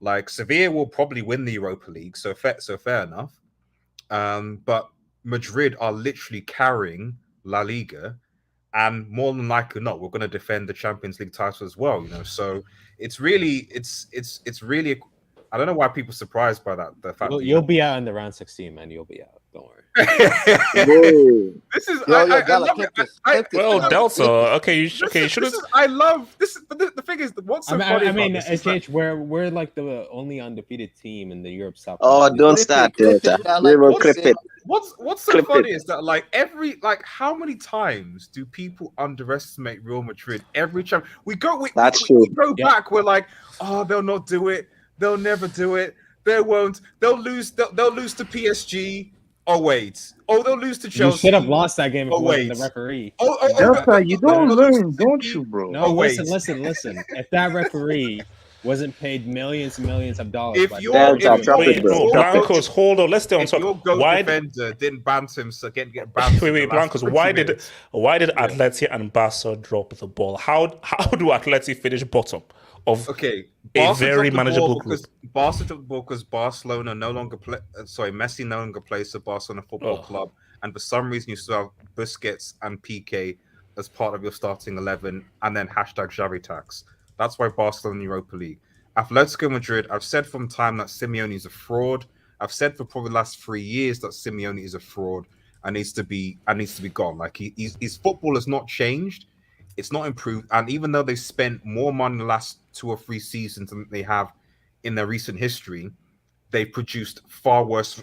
Like, Sevilla will probably win the Europa League, so fair enough. But Madrid are literally carrying La Liga, and more than likely not, we're going to defend the Champions League title as well. So it's really. I don't know why people are surprised by that. The fact you'll be out in the round 16, man. You'll be out. Don't worry. This is Delta. Okay, you shouldn't. I love this. But the thing is, what's so funny? I mean, SH, we're like the only undefeated team in the Europe South. Oh, don't start, Delta. We will clip it. What's so funny is that, like, how many times do people underestimate Real Madrid? Every time we go back, we're like, oh, they'll not do it. They'll never do it. They won't. They'll lose. They'll lose to PSG. Oh wait. Oh, they'll lose to Chelsea. You should have lost that game if it wasn't the referee. Delta, you don't learn, don't you, bro? No, listen. If that referee wasn't paid millions and millions of dollars, Blancos, hold on. Let's stay on top. Why defender didn't bant him? So get banned. Wait, Blancos. Why did Atleti and Barca drop the ball? How do Atleti finish bottom of a very manageable group? Barca dropped the ball because Barcelona no longer Messi no longer plays for Barcelona Football Club, and for some reason you still have Busquets and PK as part of your starting 11, and then #Xavi tax. That's why Barcelona in the Europa League. Atletico Madrid, I've said from time that Simeone is a fraud. I've said for probably the last 3 years that Simeone is a fraud and needs to be gone. Like, his football has not changed. It's not improved. And even though they spent more money in the last 2 or 3 seasons than they have in their recent history, they've produced far worse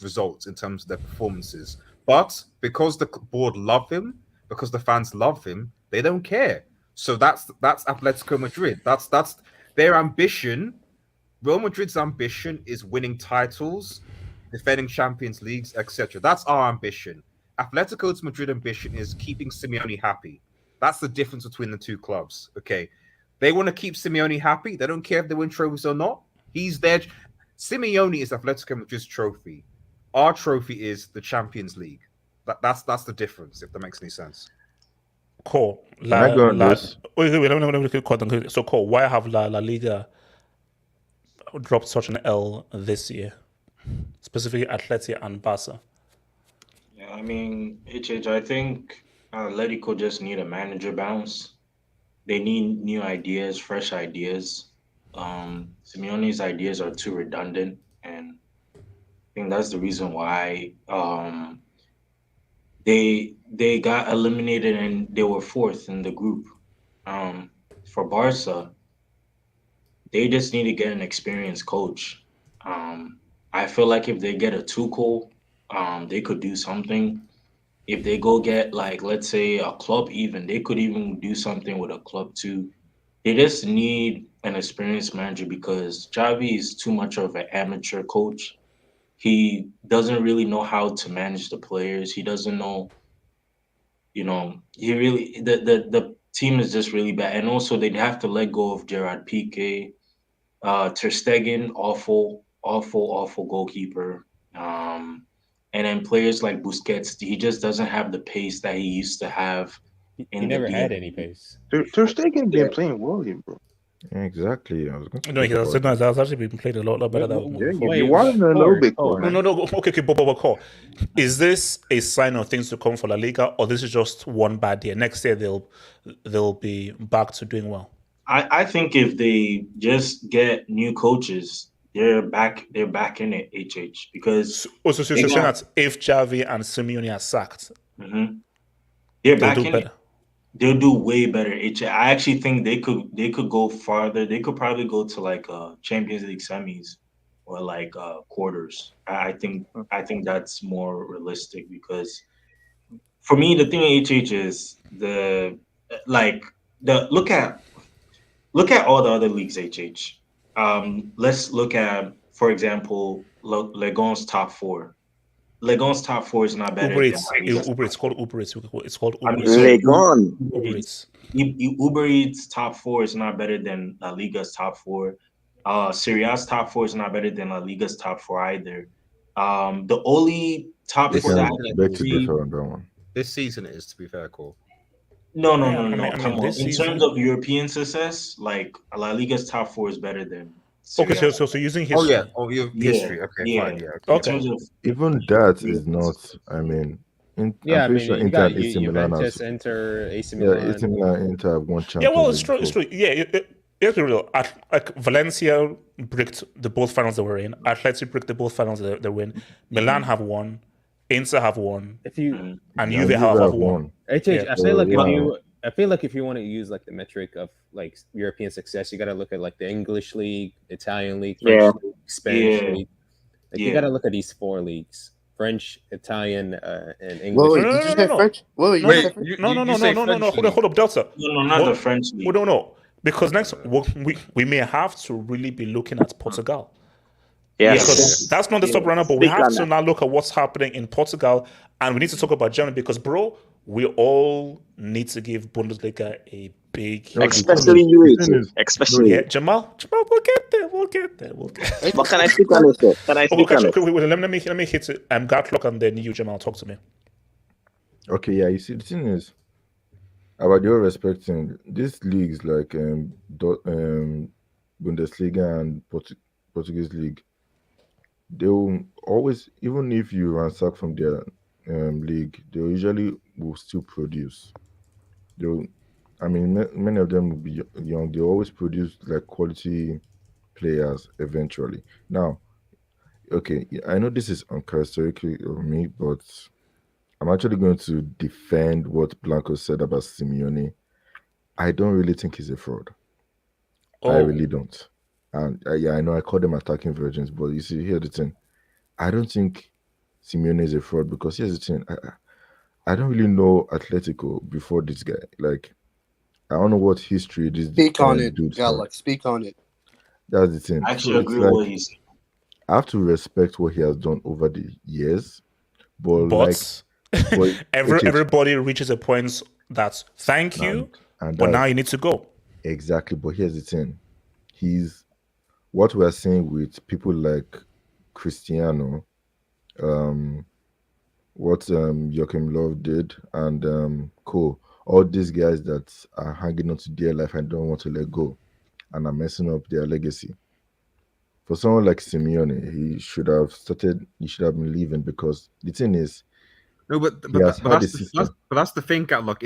results in terms of their performances. But because the board love him, because the fans love him, they don't care. So that's Atletico Madrid. That's their ambition. Real Madrid's ambition is winning titles defending Champions Leagues, etc. That's our ambition. Atletico's Madrid ambition is keeping Simeone happy. That's the difference between the two clubs. Okay, they want to keep Simeone happy. They don't care if they win trophies or not. He's there. Simeone is Atletico Madrid's trophy. Our trophy is the Champions League. That's the difference. If that makes any sense. Cool. Can I go on this? Wait, let me so cool. Why have La Liga dropped such an L this year, specifically Atleti and Barca? Yeah, I mean, I think Atletico just need a manager bounce. They need new ideas, fresh ideas. Simeone's ideas are too redundant, and I think that's the reason why they got eliminated and they were fourth in the group. For Barca, they just need to get an experienced coach. I feel like if they get a Tuchel, they could do something. If they go get, like, let's say a club, even they could even do something with a club too. They just need an experienced manager because Xavi is too much of an amateur coach. He doesn't really know how to manage the players. He doesn't know, the team is just really bad. And also they'd have to let go of Gerard Piqué. Ter Stegen, awful goalkeeper. And then players like Busquets, he just doesn't have the pace that he used to have. He never had any pace. Ter Stegen been playing well, bro. Exactly. I was going to No, that's actually been played a lot better than before. You want a little bit cool. No. Okay, Bob. Is this a sign of things to come for La Liga, or this is just one bad year? Next year they'll be back to doing well. I think if they just get new coaches, they're back in it, HH, because you're saying that if Xavi and Simeone are sacked, they're back in it. They'll do way better. I actually think they could go farther. They could probably go to like Champions League semis or like quarters. I think that's more realistic because for me the thing with HH is look at all the other leagues, HH. Let's look at, for example, Legon's top four. Legon's top four is not better than Uber. It's called Uber Eats. It's called Uber Eats. Legon. Uber Eats top four is not better than La Liga's top four. Serie's top four is not better than La Liga's top four either. The only top four that this season is, to be fair, cool. No. Come on. In terms of European success, like La Liga's top four is better than. Okay, so using history. History. Okay, fine. Yeah. Okay. Even that is not. I mean, I'm pretty sure Inter and AC Milan Juventus, Inter, AC Milan. Yeah, AC Milan, Inter have won Champions. Yeah, well, it's true. Yeah, it's real. Like Valencia bricked the both finals they were in. Atleti bricked the both finals they were in. Milan have won. Inter have won. And Juve have won. I feel like if you want to use like the metric of like European success, you got to look at like the English league, Italian league, French league, Spanish league. Like you got to look at these four leagues: French, Italian, and English. Did you say French? No. Hold up, Delta. No, not the French league. We don't know because next we may have to really be looking at Portugal. Yes. Because that's not the top runner, but we have to now look at what's happening in Portugal, and we need to talk about Germany because, bro, we all need to give Bundesliga a big, especially you, especially Jamal. We'll get there. But can I speak on it? Let me hit it. Gatlock and then you, Jamal, talk to me. Okay, yeah. You see, the thing is about your respecting these leagues like Bundesliga and Portuguese league. They will always, even if you ransack from their league, they usually will still produce. Many of them will be young. They always produce like quality players eventually. Now, okay, I know this is uncharacteristic of me, but I'm actually going to defend what Blanco said about Simeone. I don't really think he's a fraud. I really don't. And I know I call them attacking virgins, but you see, here's the thing. I don't think Simeone is a fraud because here's the thing. I don't really know Atletico before this guy. Like, I don't know what history this Speak on it, Galak. Speak on it. That's the thing. I actually agree with what he's saying. I have to respect what he has done over the years, but everybody reaches a point that thank you, but now you need to go. Exactly, but here's the thing: he's what we're seeing with people like Cristiano, what Joachim Löw did, and all these guys that are hanging on to their life and don't want to let go, and are messing up their legacy. For someone like Simeone, he should have been leaving, because the thing is, no, but that's the thing, Catlock.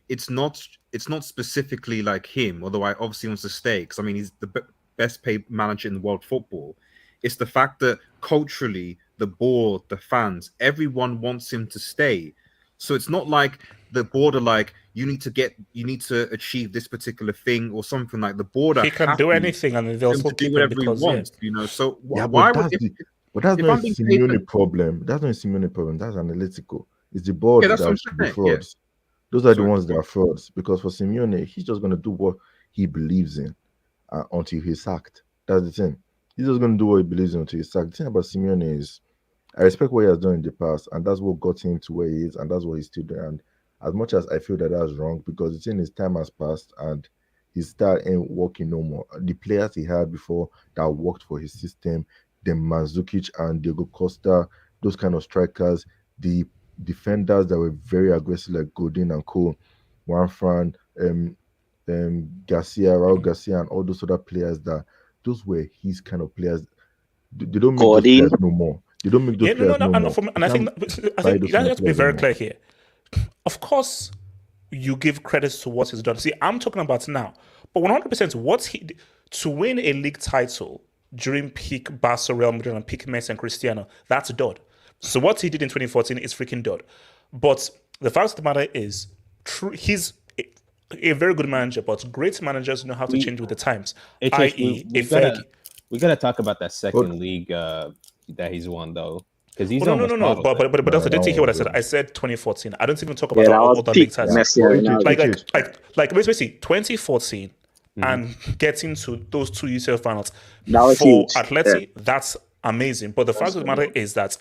It's not specifically like him, although I obviously wants to stay, because I mean he's the best paid manager in world football. It's the fact that culturally, the board, the fans, everyone wants him to stay. So it's not like the board are like, you need to achieve this particular thing or something. Like the board, he can do anything and they'll still do whatever he wants. You know, so yeah, why but that's not a Simeone problem. That's not a Simeone problem. That's analytical. It's the board that should be frauds. Yeah. Those are the ones that are frauds. Because for Simeone, he's just going to do what he believes in until he's sacked. That's the thing. He's just going to do what he believes in until he's sacked. The thing about Simeone is, I respect what he has done in the past, and that's what got him to where he is, and that's what he's still doing. And as much as I feel that that's wrong, because the thing is, time has passed, and his style ain't working no more. The players he had before that worked for his system, the Mandzukic and Diego Costa, those kind of strikers, the defenders that were very aggressive like Godin and Co, Juanfran, Garcia, Raul Garcia, and all those other players, those were his kind of players. They don't make those players no more. They don't make those players no more. And I think you have to be very clear here. Of course, you give credit to what he's done. See, I'm talking about now, but 100% what he to win a league title during peak Barca, Real Madrid, and peak Messi and Cristiano, that's dud. So what he did in 2014 is freaking dud. But the fact of the matter is, he's a very good manager, but great managers know how to change with the times. I.e., we gotta talk about that second league that he's won though, because he's no. But that's didn't hear what I said. I said 2014. I don't even talk about all the league titles. Like basically 2014 and getting to those two UCL finals for Atleti. That's amazing. But the fact of the matter is that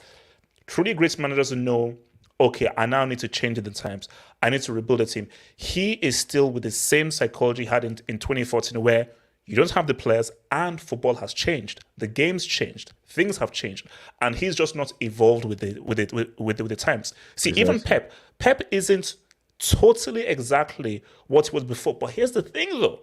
truly great managers know, okay, I now need to change the times. I need to rebuild a team. He is still with the same psychology he had in 2014, where you don't have the players and football has changed. The game's changed. Things have changed. And he's just not evolved with the times. See, even Pep isn't totally exactly what he was before. But here's the thing, though.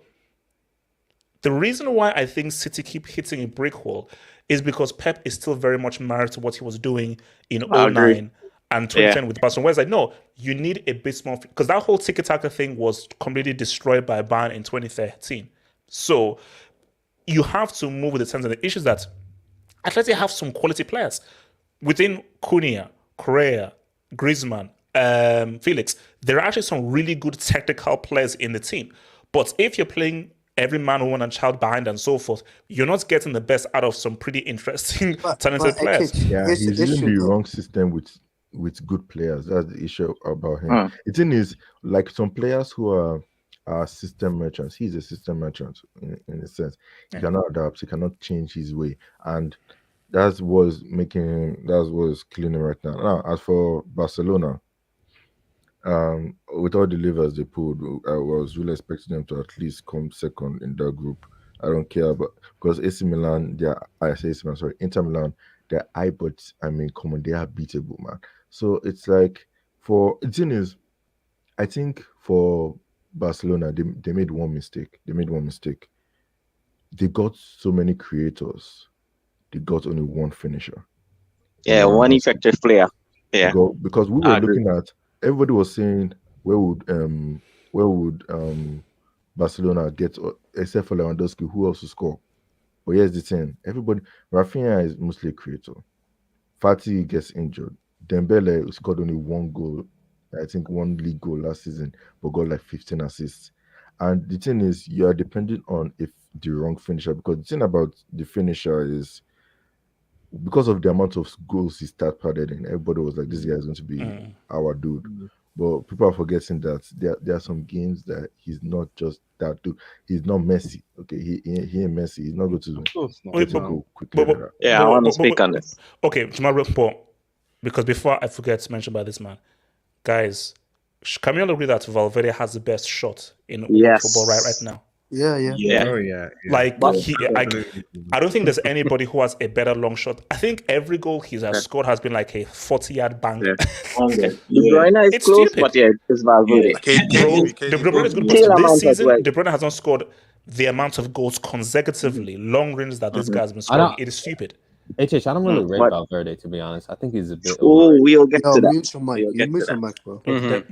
The reason why I think City keep hitting a brick wall is because Pep is still very much married to what he was doing in 2009 and 2010 with Barcelona. Whereas no, you need a bit more, because that whole tiki-taka thing was completely destroyed by Bayern in 2013. So you have to move with the times. And the issue is that Atleti have some quality players. Within Cunha, Correa, Griezmann, Felix, there are actually some really good technical players in the team. But if you're playing every man, woman, and child behind and so forth, you're not getting the best out of some pretty interesting, talented players. Yeah, he's using the wrong system with good players. That's the issue about him. The thing is, like some players who are system merchants, he's a system merchant in a sense. He cannot adapt, he cannot change his way. And that's what's killing him right now. Now, as for Barcelona, with all the levers they pulled, I was really expecting them to at least come second in that group. I don't care, but because Inter Milan, they're but I mean, come on, they are beatable, man. So it's like, the thing is, I think for Barcelona, they made one mistake. They got so many creators. They got only one finisher. Yeah, one effective player. Yeah. Because we were looking at, everybody was saying, where would Barcelona get, except for Lewandowski, who else to score? But here's the thing. Rafinha is mostly a creator. Fati gets injured. Dembele scored only one goal, I think one league goal last season, but got like 15 assists. And the thing is, you are dependent on the wrong finisher, because the thing about the finisher is, because of the amount of goals he started padded in, everybody was like, this guy is going to be our dude. But people are forgetting that there are some games that he's not just that dude. He's not Messi. Okay, he ain't Messi. He's not going to get a goal quickly. I want to speak on this. Okay, Jamal report. Because before I forget to mention about this man, guys, can we all agree that Valverde has the best shot in world football right now? Yeah. Oh yeah. Like I don't think there's anybody who has a better long shot. I think every goal he has scored has been like a 40-yard bang. De Bruyne is It's close, stupid. but it's Valverde. De Bruyne is good, but this season De Bruyne has not scored the amount of goals consecutively, long range that this guy's been scoring. It is stupid. I don't really rate Valverde, to be honest. I think he's a bit. We'll get to that. Mute your mic, bro.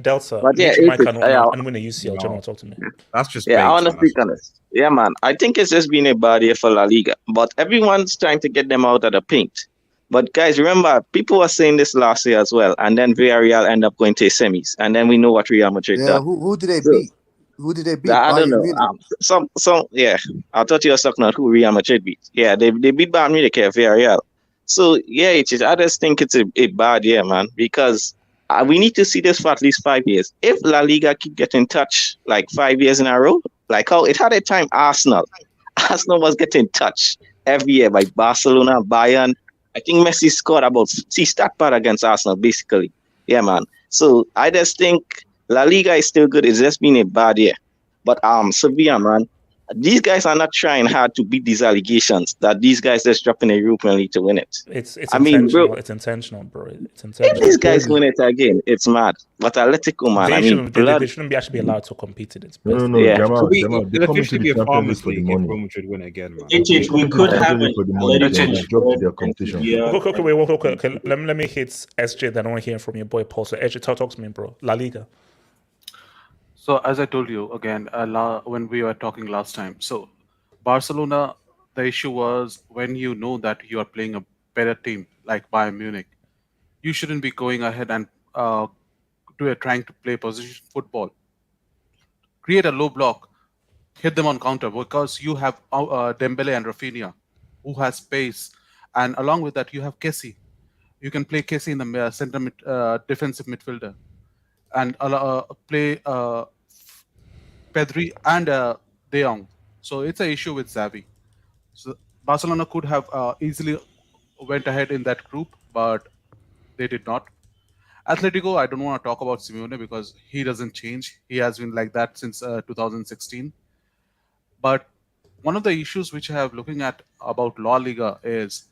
Delta, but mute your mic and win a UCL. General, talk to me. That's just I want to speak on this. Yeah, man. I think it's just been a bad year for La Liga, but everyone's trying to get them out of the paint. But guys, remember, people were saying this last year as well, and then Villarreal end up going to semis, and then we know what Real Madrid done. Who did they beat? Who did they beat? I don't know. I thought you were talking about who Real Madrid beat. Yeah, they beat Bayern Munich at Villarreal. So yeah, I just think it's a bad year, man, because we need to see this for at least 5 years. If La Liga keep getting touched like 5 years in a row, like how it had a time Arsenal was getting touched every year by Barcelona, Bayern. I think Messi scored stat pad against Arsenal, basically. Yeah, man. So I just think La Liga is still good. It's just been a bad year. But Sevilla, man, these guys are not trying hard to beat these allegations that these guys just dropping a European League to win it. It's intentional. Bro, it's intentional, bro. It's intentional. If these guys win it again, it's mad. But Atletico, man, they shouldn't actually be allowed to compete in it. No. Yeah. They'll officially be a Farmers League if Roma should win again, man. We could have it. Okay. Let me hit SJ. Then I want to hear from your boy Paul. So SJ, talk to me, bro. La Liga. So as I told you again, when we were talking last time, so Barcelona, the issue was when you know that you are playing a better team like Bayern Munich, you shouldn't be going ahead and trying to play position football. Create a low block, hit them on counter, because you have Dembele and Rafinha, who has space, and along with that you have Kessie. You can play Kessie in the center defensive midfielder, and play Pedri and De Jong. So it's an issue with Xavi. So Barcelona could have easily went ahead in that group, but they did not. Atletico, I don't want to talk about Simeone because he doesn't change. He has been like that since 2016. But one of the issues which I have looking at about La Liga is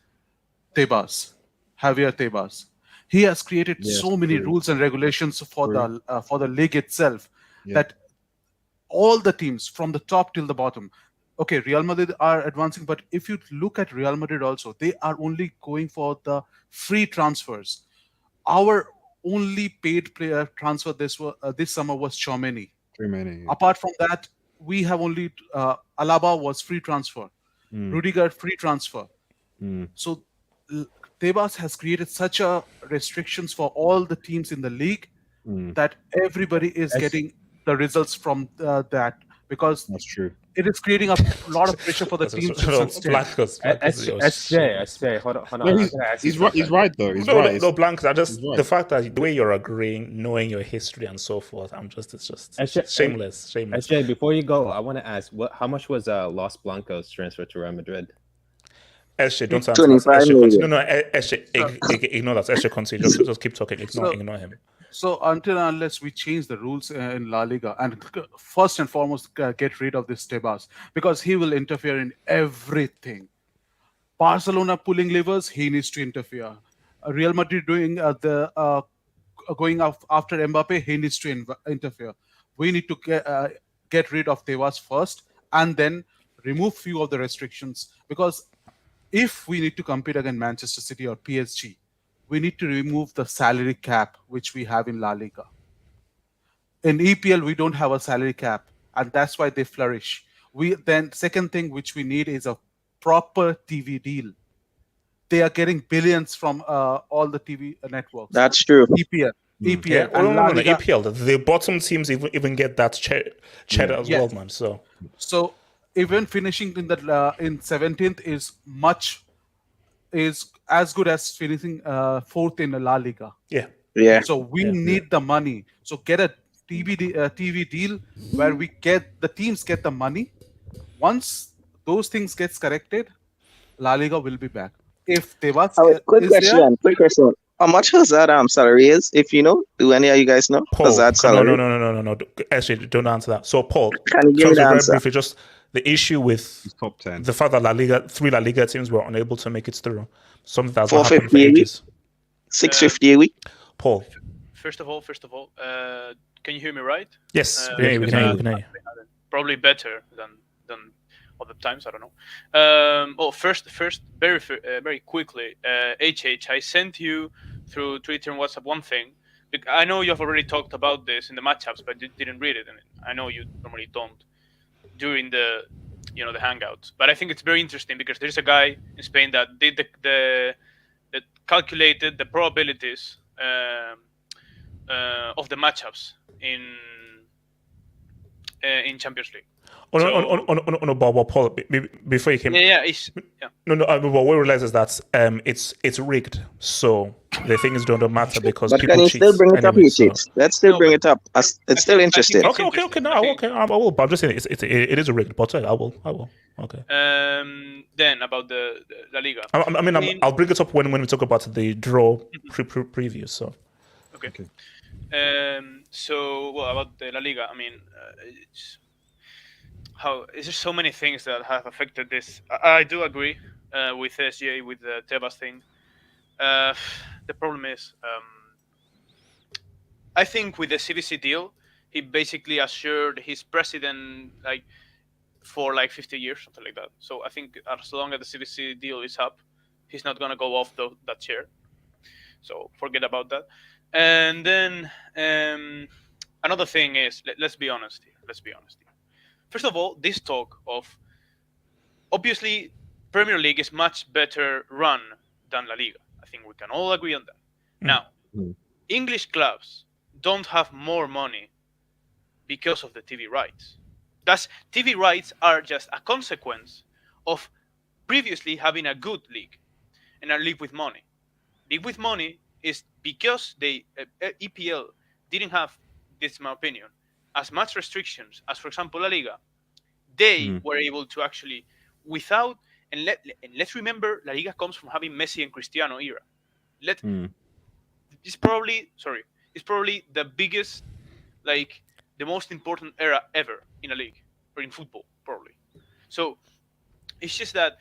Tebas, Javier Tebas. He has created so many rules and regulations for the league itself that all the teams from the top till the bottom. Okay, Real Madrid are advancing, but if you look at Real Madrid also, they are only going for the free transfers. Our only paid player transfer this summer was Tchouaméni. Apart from that, we have only Alaba was free transfer, Rudiger free transfer. So Tebas has created such a restrictions for all the teams in the league that everybody is getting the results from that, because that's true. It is creating a lot of pressure for the teams to sustain. SJ, hold on. He's right though. No, Blancos. The fact that the way you're agreeing, knowing your history and so forth, it's just shameless. SJ, before you go, I want to ask, how much was Los Blancos transfer to Real Madrid? SJ, don't answer. SJ, ignore that. SJ, continue. Just keep talking. Ignore him. So unless we change the rules in La Liga, and first and foremost get rid of this Tebas, because he will interfere in everything. Barcelona pulling levers, he needs to interfere. Real Madrid doing going after Mbappe, he needs to interfere. We need to get rid of Tebas first, and then remove few of the restrictions, because if we need to compete against Manchester City or PSG, we need to remove the salary cap which we have in La Liga. In EPL, we don't have a salary cap, and that's why they flourish. Second thing which we need is a proper TV deal. They are getting billions from all the TV networks. That's true. EPL. And La Liga, EPL. The bottom teams even get that cheddar as well, man. So even finishing in 17th is as good as finishing fourth in La Liga. Yeah. Yeah. So we Yeah. need the money. So get a TV deal where we get the teams get the money. Once those things gets corrected, La Liga will be back. If Tebas Oh, quick is there, question. Quick question. How much Hazard salary is? If you know, do any of you guys know Paul, Hazard no, salary? no. Actually, don't answer that. So, Paul, Can you give me the very answer? briefly, just the issue with He's top 10. the fact that three La Liga teams were unable to make it through. Something that's not happened for 450 a week, ages. 650 a week. Paul, First of all, can you hear me right? yes, we can hear you. Probably better than other times. I don't know. First, very quickly, HH, I sent you through Twitter and WhatsApp one thing. I know you have already talked about this in the matchups, but you didn't read it, and I know you normally don't during the hangouts. But I think it's very interesting because there's a guy in Spain that did that calculated the probabilities of the matchups in Champions League. No, but Paul, before you came, no. What we realize is that it's rigged. So the things don't matter because but people can you cheat. still bring it anyway, up, so. Let's still bring it up. It's still interesting. Okay. No, okay. I will. But I'm just saying it is rigged. But I will. Okay. Then about the La Liga. I'll bring it up when we talk about the draw preview. So. Okay. So about the La Liga, is there so many things that have affected this? I do agree with SGA with the Tebas thing. The problem is, I think with the CVC deal, he basically assured his president for 50 years, something like that. So I think as long as the CVC deal is up, he's not gonna go off that chair. So forget about that. And then another thing is, let's be honest here. First of all, this talk of obviously Premier League is much better run than La Liga. I think we can all agree on that. Now, English clubs don't have more money because of the TV rights. Thus, TV rights are just a consequence of previously having a good league and a league with money. League with money is because the EPL didn't have, this is my opinion, as much restrictions as, for example, La Liga. They were able to actually, without, and let's remember, La Liga comes from having Messi and Cristiano era. It's probably the biggest, the most important era ever in a league or in football, probably. So it's just that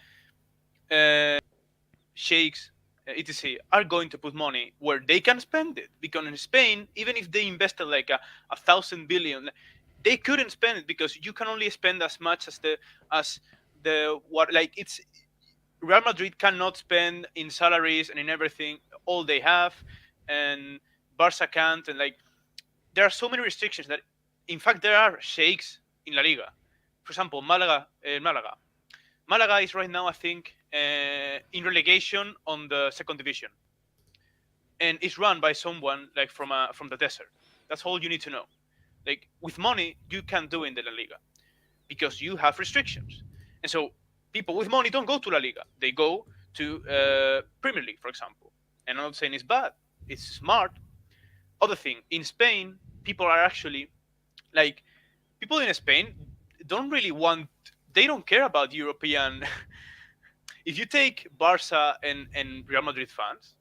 sheikhs, etc., are going to put money where they can spend it, because in Spain, even if they invested 1,000 billion, they couldn't spend it because you can only spend as much as it's Real Madrid cannot spend in salaries and in everything all they have, and Barca can't, and there are so many restrictions that, in fact, there are sheikhs in La Liga. For example, Malaga is right now, I think, in relegation on the second division, and it's run by someone from the desert. That's all you need to know. With money, you can do in the La Liga because you have restrictions, and so people with money don't go to La Liga. They go to Premier League, for example. And I'm not saying it's bad; it's smart. Other thing, in Spain, people are actually people in Spain don't really want. They don't care about European. If you take Barca and Real Madrid fans,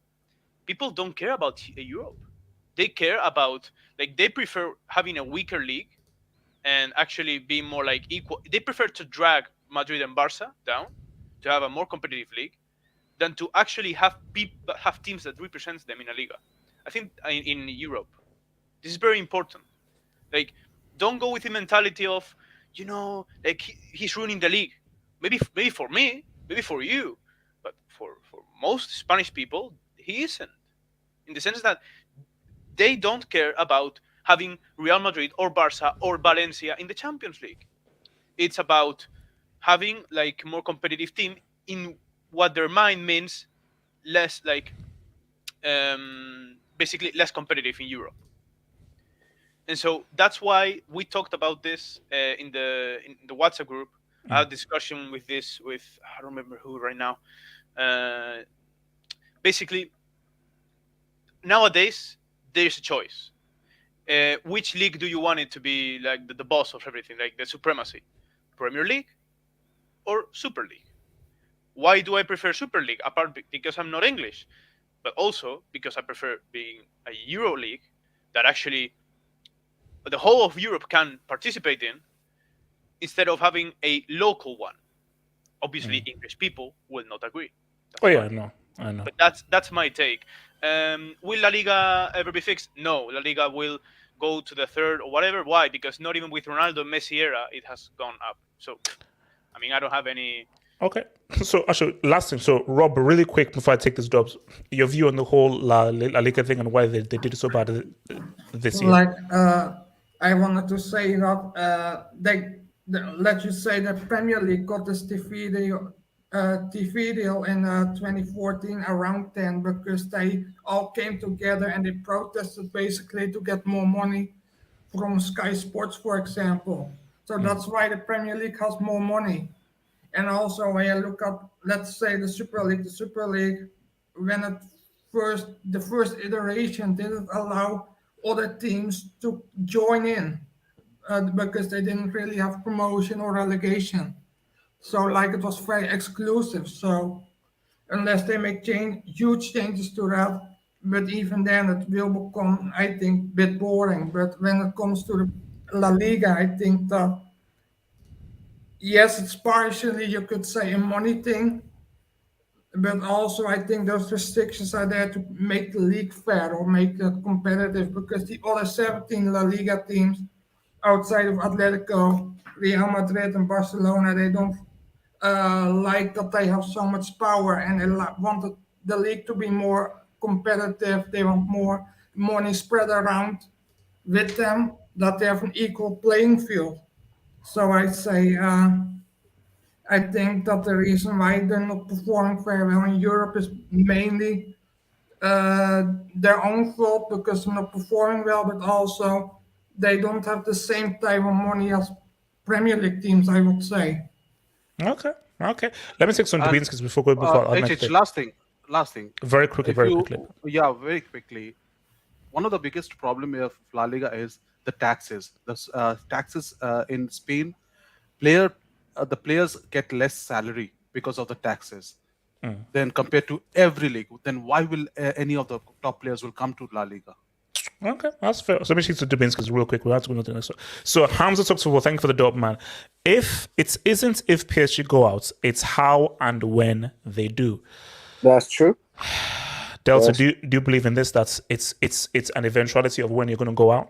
people don't care about Europe. They care about they prefer having a weaker league and actually being more equal. They prefer to drag Madrid and Barca down to have a more competitive league than to actually have teams that represents them in a Liga. I think in Europe, this is very important. Don't go with the mentality of he's ruining the league. Maybe for me, maybe for you, but for most Spanish people, he isn't. In the sense that they don't care about having Real Madrid or Barca or Valencia in the Champions League. It's about having more competitive team in what their mind means less basically less competitive in Europe. And so that's why we talked about this in the WhatsApp group. I had a discussion with I don't remember who right now. Basically, nowadays there's a choice. Which league do you want it to be like the boss of everything, like the supremacy? Premier League or Super League? Why do I prefer Super League? Apart because I'm not English, but also because I prefer being a Euro League that actually the whole of Europe can participate in, instead of having a local one. Obviously, English people will not agree. I know. But that's my take. Will La Liga ever be fixed? No, La Liga will go to the third or whatever. Why? Because not even with Ronaldo Messi era, it has gone up. So, I mean, I don't have any. Okay. So, actually, last thing. So, Rob, really quick before I take this job, your view on the whole La Liga thing and why they did it so bad this year. Like, I wanted to say that let's just say that Premier League got this TV deal in 2014 around 10 because they all came together and they protested basically to get more money from Sky Sports, for example. So that's why the Premier League has more money. And also when you look at, let's say, the Super League, when the first iteration didn't allow other teams to join in because they didn't really have promotion or relegation. So like it was very exclusive. So unless they make huge changes to that, but even then it will become, I think, a bit boring. But when it comes to the La Liga, I think that, yes, it's partially, you could say, a money thing, but also I think those restrictions are there to make the league fair or make it competitive, because the other 17 La Liga teams outside of Atletico, Real Madrid and Barcelona, they don't like that they have so much power, and they wanted the league to be more competitive. They want more money spread around with them, that they have an equal playing field. So I say, I think that the reason why they're not performing very well in Europe is mainly their own fault, because they're not performing well, but also they don't have the same type of money as Premier League teams, I would say. Okay. Let me take some Dubinsky's before going before our next last thing. Very quickly. Yeah, very quickly. One of the biggest problem of La Liga is the taxes. The taxes in Spain, the players get less salary because of the taxes than compared to every league. Then why will any of the top players will come to La Liga? Okay, that's fair. So let me speak to Dubinsky's real quick. We have to go to the next one. So Hamza talks football. Thank you for the dope, man. If it isn't if PSG go out, it's how and when they do. That's true. Delta, do you believe in this? That it's an eventuality of when you're going to go out?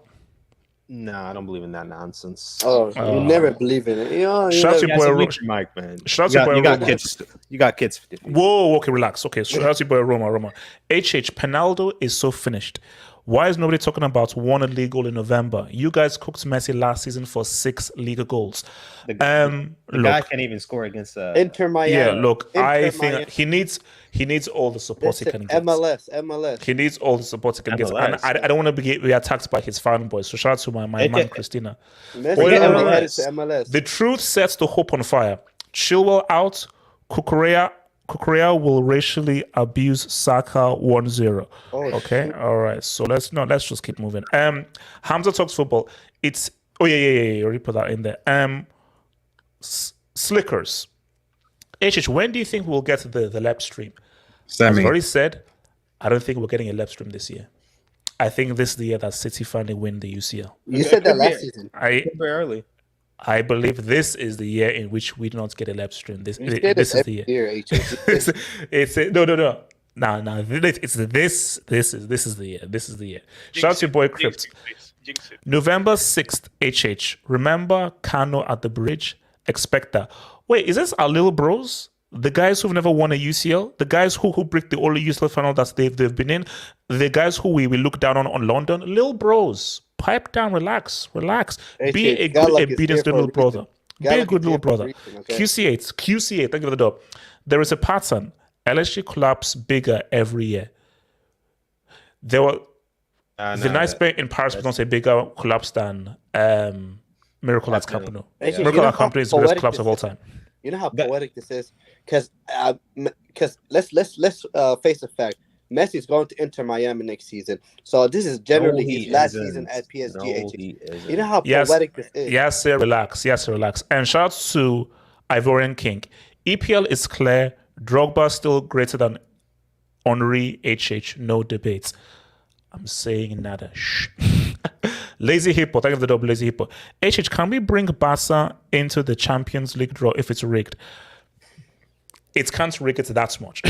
No, I don't believe in that nonsense. Oh, you never believe in it. Shout out to your boy, Mike, man. Shout out to you got Roma. kids. You got kids. Whoa, okay, relax. Okay, shout out to your boy Roma. Penaldo is so finished. Why is nobody talking about one league goal in November? You guys cooked Messi last season for 6 Liga goals. The guy can't even score against Inter Miami. Yeah, look, I think Miami. he needs all the support he can get. MLS. He needs all the support he can get. And I don't want to be attacked by his fan boys. So shout out to my man Christina. Messi only headed to MLS. The truth sets the hope on fire. Chilwell out. Kukurea will racially abuse Saka 1-0. Okay, all right. So let's just keep moving. Hamza talks football. It's you already put that in there. Slickers. When do you think we'll get the live stream? As I've already said, I don't think we're getting a live stream this year. I think this is the year that City finally win the UCL. You said that last season. Very early. I believe this is the year in which we do not get a live stream. This is the year. It's no. No. This is the year. This is the year. Shout out to your boy Crypt. November 6th, HH. Remember Kano at the bridge? Expect that. Wait, is this our little bros? The guys who've never won a UCL? The guys who break the only UCL final that they've been in? The guys who we look down on London? Little bros. Pipe down, relax. Be a good obedient little brother. Be a good little brother. Okay. QC8, thank you for the dub. There is a pattern. LSG collapse bigger every year. There were the nice player in Paris was not a bigger collapse than Miracle at Camp Nou. Miracle at Camp Nou is the best collapse of all time. You know how poetic this is, because let's face the fact. Messi is going to Inter Miami next season. So this is generally his last season at PSG. No, he isn't. You know how Yes, poetic this is. yes, sir, relax. Yes, sir, relax. And shout out to Ivorian King. EPL is clear. Drogba still greater than Henry HH. No debates. I'm saying nada. Shh. Lazy Hippo. Thank you for the double, Lazy Hippo. HH, can we bring Barca into the Champions League draw if it's rigged? It can't rig it that much.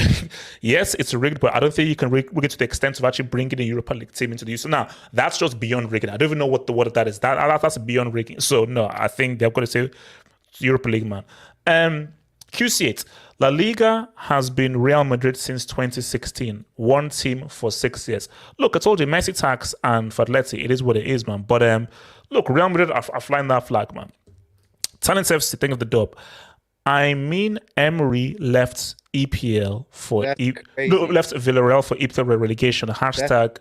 Yes, it's rigged, but I don't think you can rig it to the extent of actually bringing the Europa League team into the UCL. Now, that's just beyond rigging. I don't even know what that is. That's beyond rigging. So, no, I think they're going to say Europa League, man. QC8. La Liga has been Real Madrid since 2016. One team for 6 years. Look, I told you, Messi tax and for Atleti, it is what it is, man. But look, Real Madrid are flying that flag, man. Talent FC, think of the dub. I mean, Emery left EPL for left Villarreal for EPL relegation. Hashtag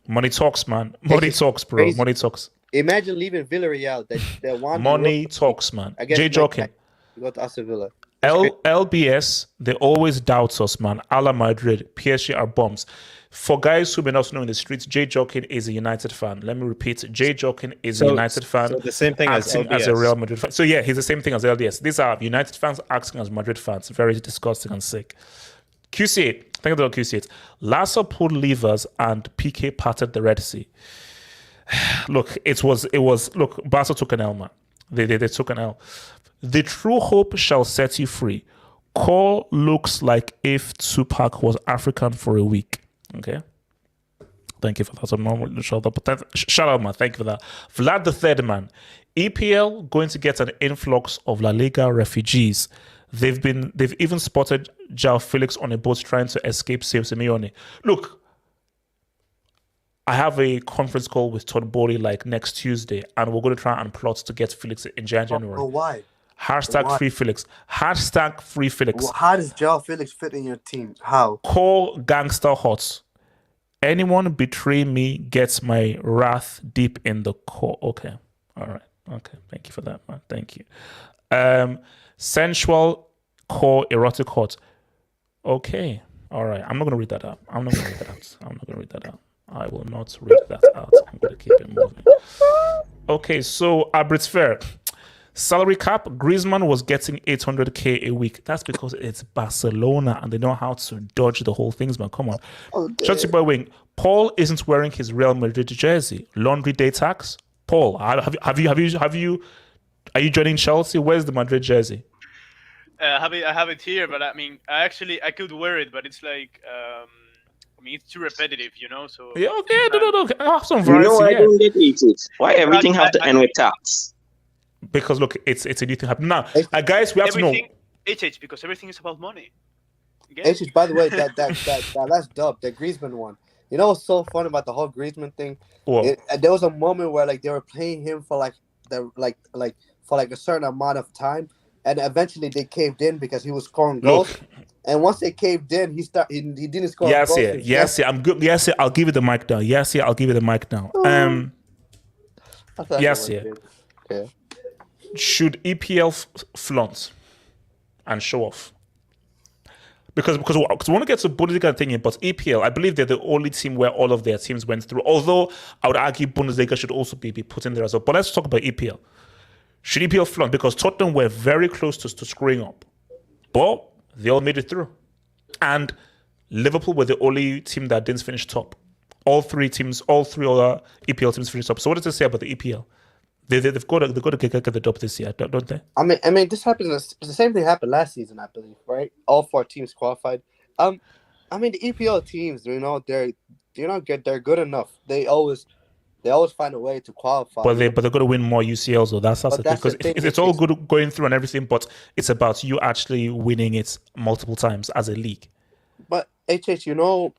money talks, man. Money talks, bro. Crazy. Money talks. Imagine leaving Villarreal. They want money talks, man. J Joking. You go to Aston Villa. LBS, they always doubt us, man. A la Madrid, PSG are bombs. For guys who may not know in the streets, J Joking is a United fan. Let me repeat, J Joking is a United fan. So the same thing as LBS. As a Real Madrid fan. So yeah, he's the same thing as LDS. These are United fans acting as Madrid fans. Very disgusting and sick. QC8, think about QC8. Lasso pulled levers and PK parted the Red Sea. Look, it was look, Barca took an L, man. They took an L. The true hope shall set you free. Call looks like if Tupac was African for a week. Okay. Thank you for that. Shout out, man. Thank you for that. Vlad the Third, man. EPL going to get an influx of La Liga refugees. They've even spotted João Felix on a boat trying to escape Simeone. Look, I have a conference call with Todd Bowley like next Tuesday, and we're going to try and plot to get Felix in January. Oh, why? Hashtag free Felix. Hashtag free Felix. Well, how does João Felix fit in your team? How? Call gangster hot. Anyone betray me gets my wrath deep in the core. Okay. All right. Okay. Thank you for that, man. Thank you. Sensual core erotic hot. Okay. All right. I'm not going to read that out. I will not read that out. I'm going to keep it moving. Okay. So, Abrit's Fair. Salary cap, Griezmann was getting 800k a week. That's because it's Barcelona and they know how to dodge the whole things, man. Come on. Chelsea boy wing. Paul isn't wearing his Real Madrid jersey. Laundry day tax. Paul, are you joining Chelsea? Where's the Madrid jersey? I have it here, but I mean, I could wear it, but it's like, I mean, it's too repetitive, you know. So yeah, okay, no. I have some variety. You know, I don't get it. Why everything have to end with tax? Because look, it's a new thing happening now. Guys, we have to know. HH, because everything is about money. HH, by the way, that last dub, the Griezmann one. You know what's so fun about the whole Griezmann thing? There was a moment where like they were playing him for like a certain amount of time, and eventually they caved in because he was scoring goals. And once they caved in, he didn't score. Yes, I'm good. Yes, I'll give you the mic now. I'll give you the mic now. Okay. Should EPL flaunt and show off? Because we want to get to Bundesliga and thinking, but EPL, I believe they're the only team where all of their teams went through. Although I would argue Bundesliga should also be put in there as well. But let's talk about EPL. Should EPL flaunt? Because Tottenham were very close to screwing up, but they all made it through. And Liverpool were the only team that didn't finish top. All three other EPL teams finished top. So what does it say about the EPL? They've got to get the dub this year, don't they? I mean, this happened. The same thing happened last season, I believe, right? All 4 teams qualified. I mean, the EPL teams, you know, they're good enough. They always find a way to qualify. But they're going to win more UCLs, though. That's the thing. Because it's all good going through and everything, but it's about you actually winning it multiple times as a league. But HH, you know,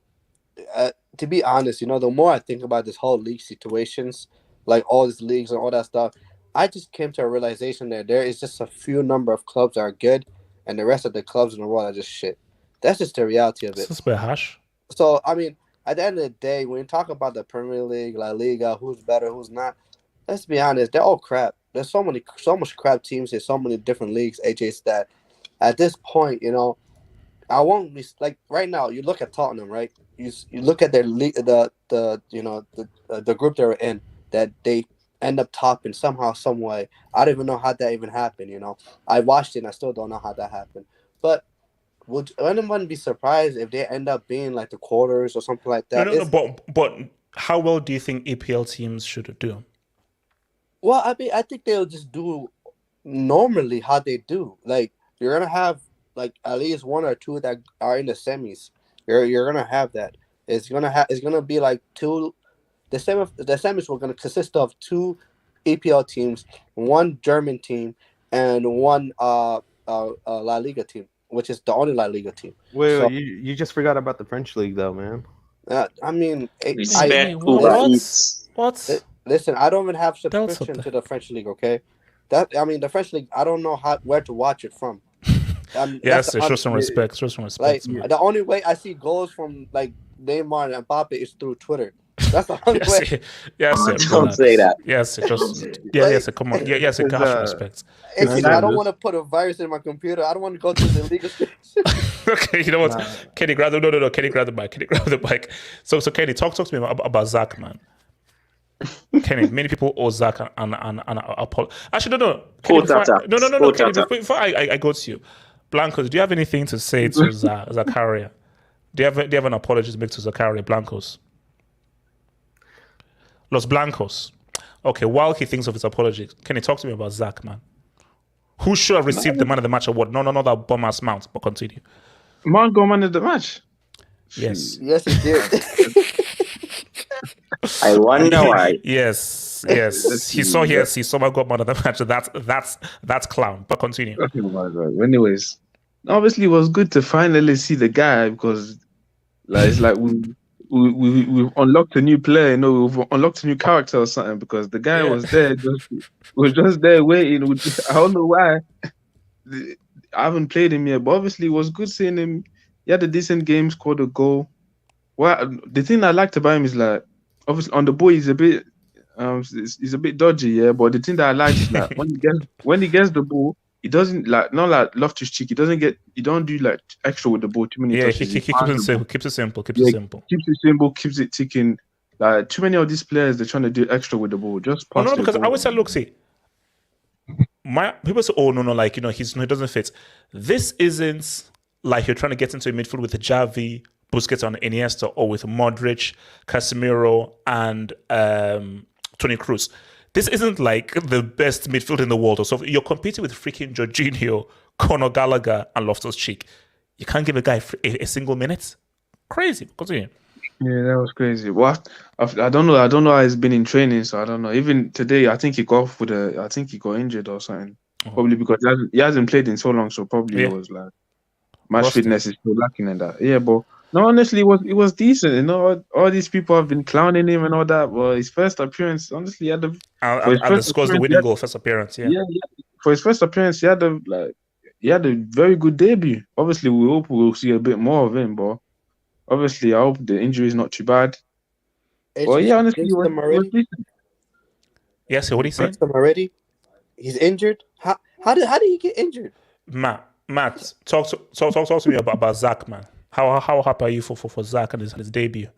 to be honest, you know, the more I think about this whole league situations, like all these leagues and all that stuff, I just came to a realization that there is just a few number of clubs that are good, and the rest of the clubs in the world are just shit. That's just the reality of it. This is a bit harsh. So, I mean, at the end of the day, when you talk about the Premier League, La Liga, who's better, who's not, let's be honest, they're all crap. There's so much crap teams. There's so many different leagues, HH, that at this point, you know, I won't be like right now. You look at Tottenham, right? You look at their league, the group they were in, that they end up topping somehow, some way. I don't even know how that even happened. I watched it and I still don't know how that happened. But would anyone be surprised if they end up being like the quarters or something like that? No. But how well do you think EPL teams should do? Well, I think they'll just do normally how they do. Like you're gonna have like at least one or two that are in the semis. You're gonna have that. It's gonna be like two. The semis were gonna consist of two EPL teams, one German team, and one La Liga team, which is the only La Liga team. Wait, you just forgot about the French league though, man. I mean, what? Listen, I don't even have subscription to the French league. Okay, the French league. I don't know where to watch it from. Yes, show some respect. Like the only way I see goals from like Neymar and Mbappe is through Twitter. That's the only way. Don't say that. Yes, come on. Yes, got some respect. I don't want to put a virus in my computer. I don't want to go to the legal station. Okay, you know what? Kenny, grab the Kenny, grab the mic. So Kenny, talk to me about Zach, man. Kenny, many people owe Zach an apology. Actually, no. Kenny, before I go to you, Blancos, do you have anything to say to Zakaria? Do you have an apology to make to Zakaria, Blancos? Los Blancos. Okay, while he thinks of his apology, can you talk to me about Zach, man? Who should have received the man of the match award? No, that bum-ass mount, but continue. Mount got man of the match. Yes. Yes, he did. I wonder why. Yes. He saw man got man of the match. That's clown. But continue. Okay, my God. Anyways, obviously it was good to finally see the guy because it's like we've unlocked a new player, we've unlocked a new character or something because the guy was there, was just there waiting. I don't know why. I haven't played him yet, but obviously it was good seeing him. He had a decent game, scored a goal. Well, the thing I liked about him is like, obviously on the ball he's a bit dodgy, yeah. But the thing that I like is like when he gets the ball, he doesn't not like Loftus-Cheek. He don't do like extra with the ball too many touches. He keeps it simple. Keeps it ticking. Like too many of these players, they're trying to do extra with the ball. Just pass. No, because I always say, look, see, people say, oh no, like he doesn't fit. This isn't like you're trying to get into a midfield with Javi, Busquets, and Iniesta, or with Modric, Casemiro, and Toni Kroos. This isn't like the best midfield in the world. So you're competing with freaking Jorginho, Conor Gallagher, and Loftus-Cheek. You can't give a guy a single minute. Crazy. Continue. Yeah, that was crazy. What? I don't know. I don't know how he's been in training, so I don't know. Even today, I think he got off I think he got injured or something. Oh. Probably because he hasn't played in so long, so probably it was like match fitness is still lacking in that. Yeah, but no, honestly, it was decent. All these people have been clowning him and all that. Well, his first appearance, honestly, he had and scores the winning goal first appearance. Yeah. For his first appearance, he had a very good debut. Obviously, we hope we'll see a bit more of him, but obviously, I hope the injury is not too bad. Well, yeah, honestly, it was decent. Yes, what do you say? Already, he's injured. How did he get injured? Matt, talk to me about Zach, man. How happy are you for Zach and his debut?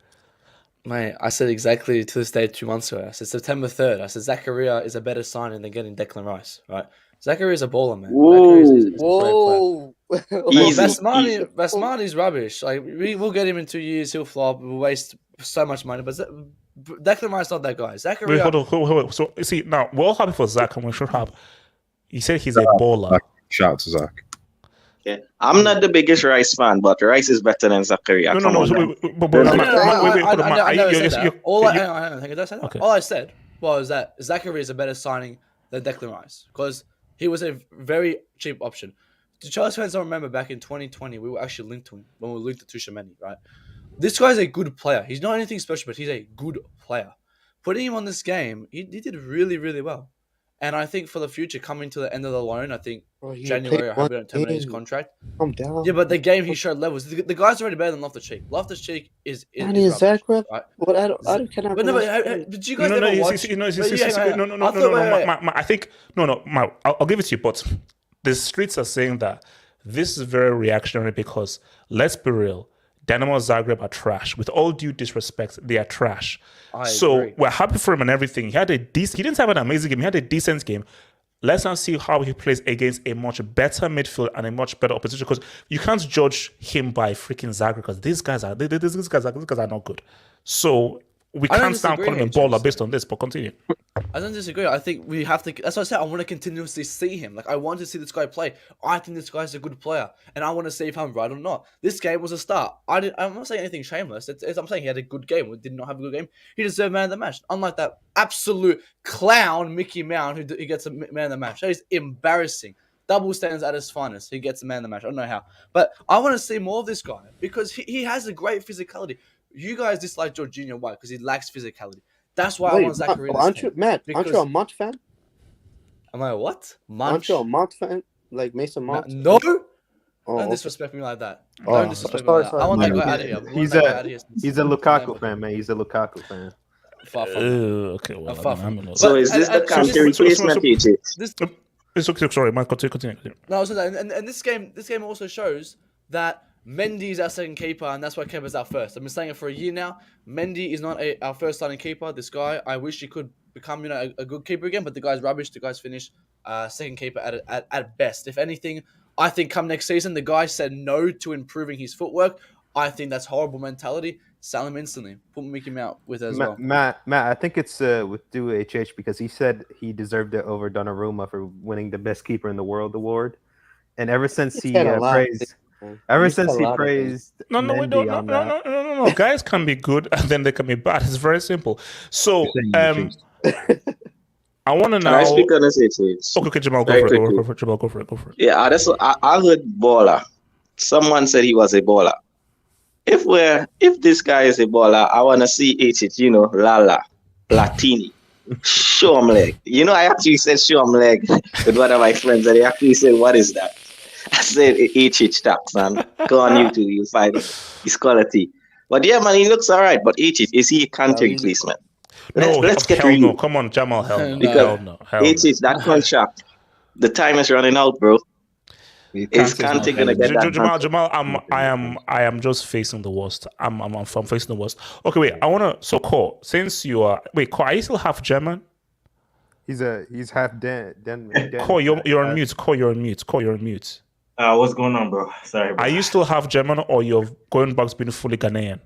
Mate, I said exactly to this day 2 months ago. I said September 3rd. I said Zakaria is a better signing than getting Declan Rice, right? Zakaria is a baller, man. Whoa. Basmani's rubbish. Like we'll get him in 2 years. He'll flop. We'll waste so much money. But Declan Rice not that guy. Zakaria. Wait, hold on. So you see, now we're all happy for Zach, and we should have. He said he's a baller. Shout out to Zach. Yeah. I'm not the biggest Rice fan, but Rice is better than Zakaria. All I said was that Zakaria is a better signing than Declan Rice because he was a very cheap option. The Chelsea fans don't remember back in 2020, we were actually linked to him when we were linked to Tuchemani, right? This guy's a good player. He's not anything special, but he's a good player. Putting him on this game, he did really, really well. And I think for the future, coming to the end of the loan, I think January, I hope we don't terminate his contract. Calm down. Yeah, but the game he showed levels. The guy's already better than Loftus-Cheek. Loftus-Cheek is Zagreb? Right? But did you guys ever watch? I think I'll give it to you, but the streets are saying that this is very reactionary because, let's be real, Dinamo Zagreb are trash. With all due disrespect, they are trash. So agree. we're happy for him and everything. He didn't have an amazing game. He had a decent game. Let's now see how he plays against a much better midfield and a much better opposition. Because you can't judge him by freaking Zagreb because these guys are not good. So we can't now call him a baller based on this. But continue. I don't disagree. I think we have to. That's what I said. I want to continuously see him. Like I want to see this guy play. I think this guy's a good player, and I want to see if I'm right or not. This game was a start. I'm not saying anything shameless. I'm saying he had a good game. We did not have a good game. He deserved man of the match. Unlike that absolute clown Mickey Mouse who gets a man of the match. That is embarrassing. Double standards at his finest. He gets a man of the match. I don't know how, but I want to see more of this guy because he has a great physicality. You guys dislike Jorginho. Why? Because he lacks physicality. That's why I want Zakaria. Aren't you, Matt? Aren't you a Mont fan? Am I a what? Aren't you a Mont fan? Like Mason Mount? No. Oh, Don't disrespect me like that. Oh, Don't disrespect me like that. I want that guy out of here. He's a Lukaku fan, man. He's a Lukaku fan. Far from Okay, well, so is this the Kante replacement, AJ? It's okay. Sorry, Mike. Continue. No, I was saying that, and this game also shows that Mendy is our second keeper, and that's why Kepa's our first. I've been saying it for a year now. Mendy is not our first starting keeper. This guy, I wish he could become, a good keeper again, but the guy's rubbish. The guy's finished second keeper at best. If anything, I think come next season, the guy said no to improving his footwork. I think that's horrible mentality. Sell him instantly. Put Mickey Mouse with it as well. Matt, I think it's with due HH because he said he deserved it over Donnarumma for winning the best keeper in the world award. And ever since he praised... No. Guys can be good and then they can be bad. It's very simple. So, I want to know. Can I speak on this? Okay, Jamal, go for it. Yeah, that's what I heard. Baller. Someone said he was a baller. If this guy is a baller, I want to see it. Lala, Latini, show him leg. I actually said show him leg with one of my friends, and they actually said, "What is that?" I said, H tax, man. Go on YouTube, you'll find it. His quality. But yeah, man, he looks all right. But H, is he a Kante replacement? Let's get real. No. Come on, Jamal, hell no. H, that contract, the time is running out, bro. Is Kante going to get that? Jamal, I am just facing the worst. I'm facing the worst. Okay, wait, I want to, so Cole, since you are, Cole, are you still half German? He's half Den. Cole, you're on mute. Cole, you're on mute. What's going on, bro? Sorry, bro. Are you still half German or you're going back to being fully Ghanaian?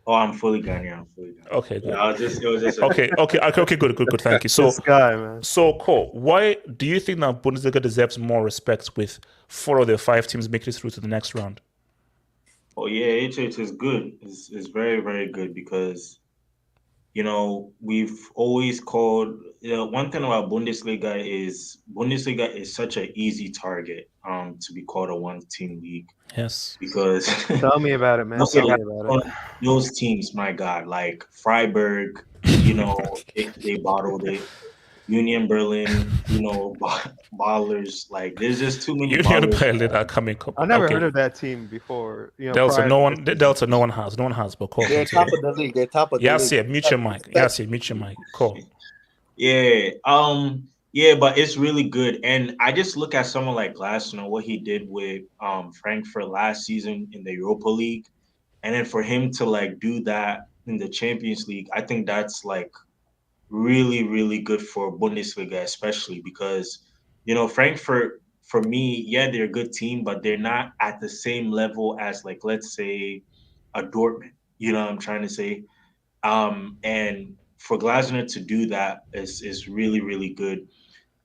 Oh, I'm fully Ghanaian. Okay, good. Yeah, it was just okay, good. Thank you. So, this guy, man. So, Cole, why do you think that Bundesliga deserves more respect with 4 of the 5 teams making it through to the next round? Oh yeah, HH is good. It's very, very good because we've always called. One thing about Bundesliga is such an easy target to be called a one-team league. Yes. Because tell me about it, man. Those teams, my God, like Freiburg, they bottled it. Union Berlin, ballers. Like there's just too many. Union Berlin are coming up. I never heard of that team before. Delta, no one has. But Cole, they're top of the league. They're top of the league. Yeah, mute your mic. Cole. Yeah. But it's really good. And I just look at someone like Glasner, what he did with Frankfurt last season in the Europa League. And then for him to do that in the Champions League, I think that's really, really good for Bundesliga, especially because, Frankfurt, for me, they're a good team, but they're not at the same level as let's say a Dortmund, you know what I'm trying to say? And for Glasner to do that is really, really good.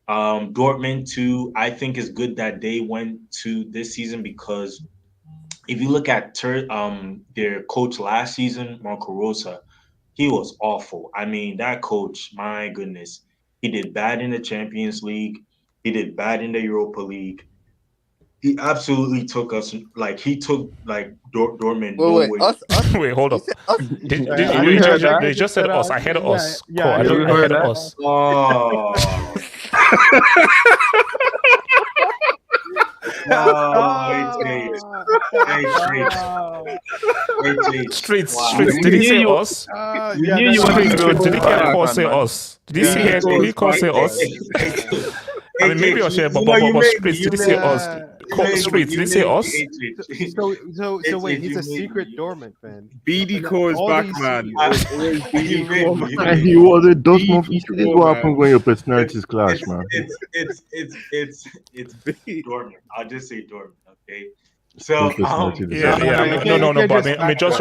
Dortmund too, I think is good that they went to this season because if you look at their coach last season, Marco Rosa, he was awful. I mean, that coach, my goodness, he did bad in the Champions League. He did bad in the Europa League. He absolutely took us Dortmund. Wait, hold up. They just said us. I heard us. Yeah, I heard us. Oh. Streets. Did he say us? Did he hear Cole say us? Did he hear Cole say us? I mean, maybe I'll share, but Streets, did he say us? Streets, did he say us? So wait, he's a secret Dortmund fan. BD Core is back, man. And he was a Dortmund. This is what happens when your personalities clash, man. It's Dortmund. I'll just say Dortmund. Okay. So yeah. No. But I mean, just.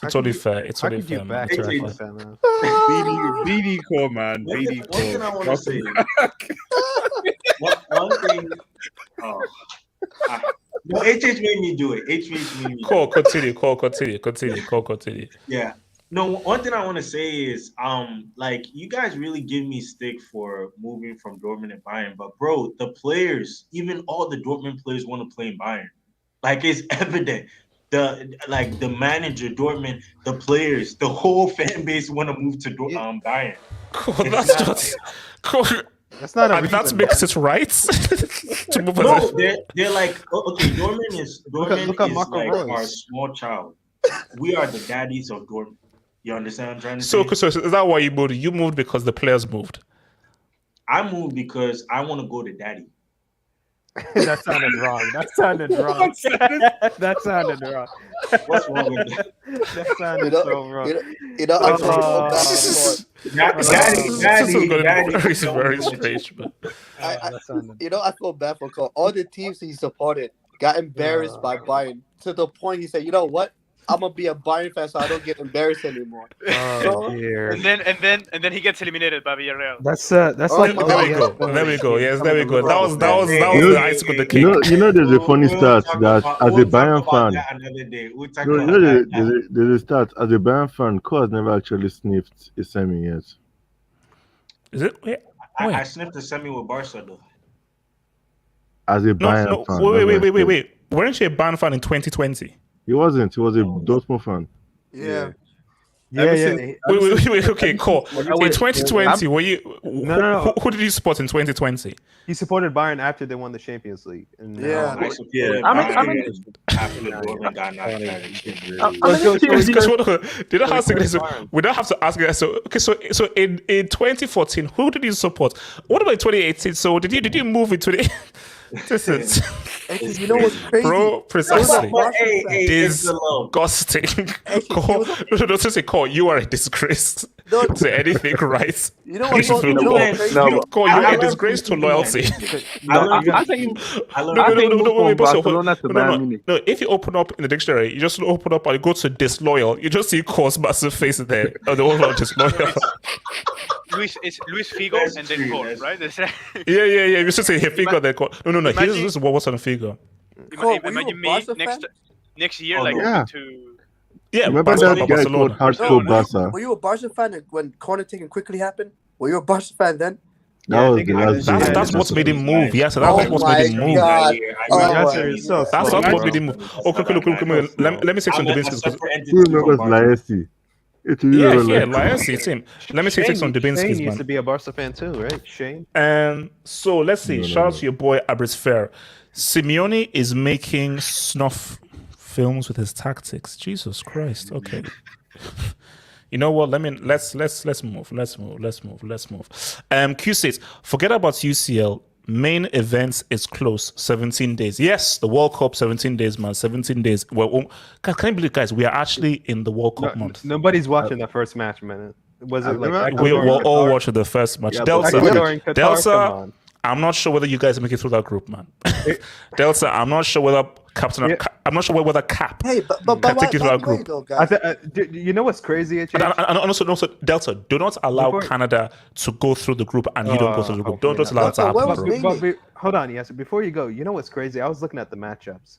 It's only fair. It's only fair, man. BD Core, man. BD Core. One thing I want to say. One thing. No, HH made me do it. HH made me. Continue. Yeah. No, one thing I want to say is, like, you guys really give me stick for moving from Dortmund and Bayern, but bro, the players, even all the Dortmund players want to play in Bayern. Like, it's evident. The manager, Dortmund, the players, the whole fan base want to move to Bayern. That's not a reason. That makes it right. No, they're like, okay, Dortmund is like our small child. We are the daddies of Dortmund. You understand what I'm trying to say? So is that why you moved? You moved because the players moved. I moved because I want to go to daddy. That sounded wrong. That sounded wrong. What's wrong with that? That sounded so wrong. Daddy is very strange. I feel bad for Cole. All the teams he supported got embarrassed by Bayern to the point he said, "You know what? I'm gonna be a Bayern fan so I don't get embarrassed anymore." Dear. And then he gets eliminated by Villarreal. That's there we go. Yes, there we go. That was the icing on the cake. You know, there's a funny stat that as a Bayern fan, there's a stat as a Bayern fan, Cole has never actually sniffed a semi yet. Is it? Wait. I sniffed a semi with Barca though. As a Bayern fan. Wait. Weren't you a Bayern fan in 2020? He wasn't. He was a Dortmund fan. Yeah. Wait. Okay, cool. In 2020, were you? No. Who did you support in 2020? He supported Bayern after they won the Champions League. And, Did I ask this? We don't have to ask you. So in 2014, who did you support? What about 2018? So did you move into the? This is, you know what's crazy, bro? Precisely, disgusting. Cole, you are a disgrace to anything, right? You know what's crazy? Cole, you are a disgrace to loyalty. I think Barcelona to Bayern Munich. No, if you open up in the dictionary, you just open up and you go to disloyal. You just see Cole's massive face there. Oh, the whole disloyal. It's Luis Figo and then Cole, right? Yeah. You should say Figo then Cole. No. This is what was on Figo. Imagine me next year, to. Yeah, remember that guy called Hardcore Barca? Were you a Barca fan when corner taking quickly happened? Were you a Barca fan then? That's what made him move. Yes, that's what made him move. That's what made him move. Okay, look. Let me say some Dubinsky. Who remembers Laessi? Laessi, it's him. Let me say some Dubinsky. Shane used to be a Barca fan too, right? Shane. And so let's see. Shout out to your boy Abris Fair. Simeone is making snuff films with his tactics. Jesus Christ. Okay. You know what? Let's move. Q says, forget about UCL. Main events is close. 17 days. Yes, the World Cup. 17 days, man. 17 days. Well, can you believe, guys? We are actually in the World Cup month. Nobody's watching the first match, man. Was it like we will all watch the first match? Delta. I'm not sure whether you guys make it through that group, man. Delta, I'm not sure whether I'm not sure whether Cap can take you through that group. You know what's crazy? And also, Delta, do not allow Canada to go through the group and you don't go through the group. Don't just allow it to happen, bro. Hold on, yes. Before you go, you know what's crazy? I was looking at the matchups.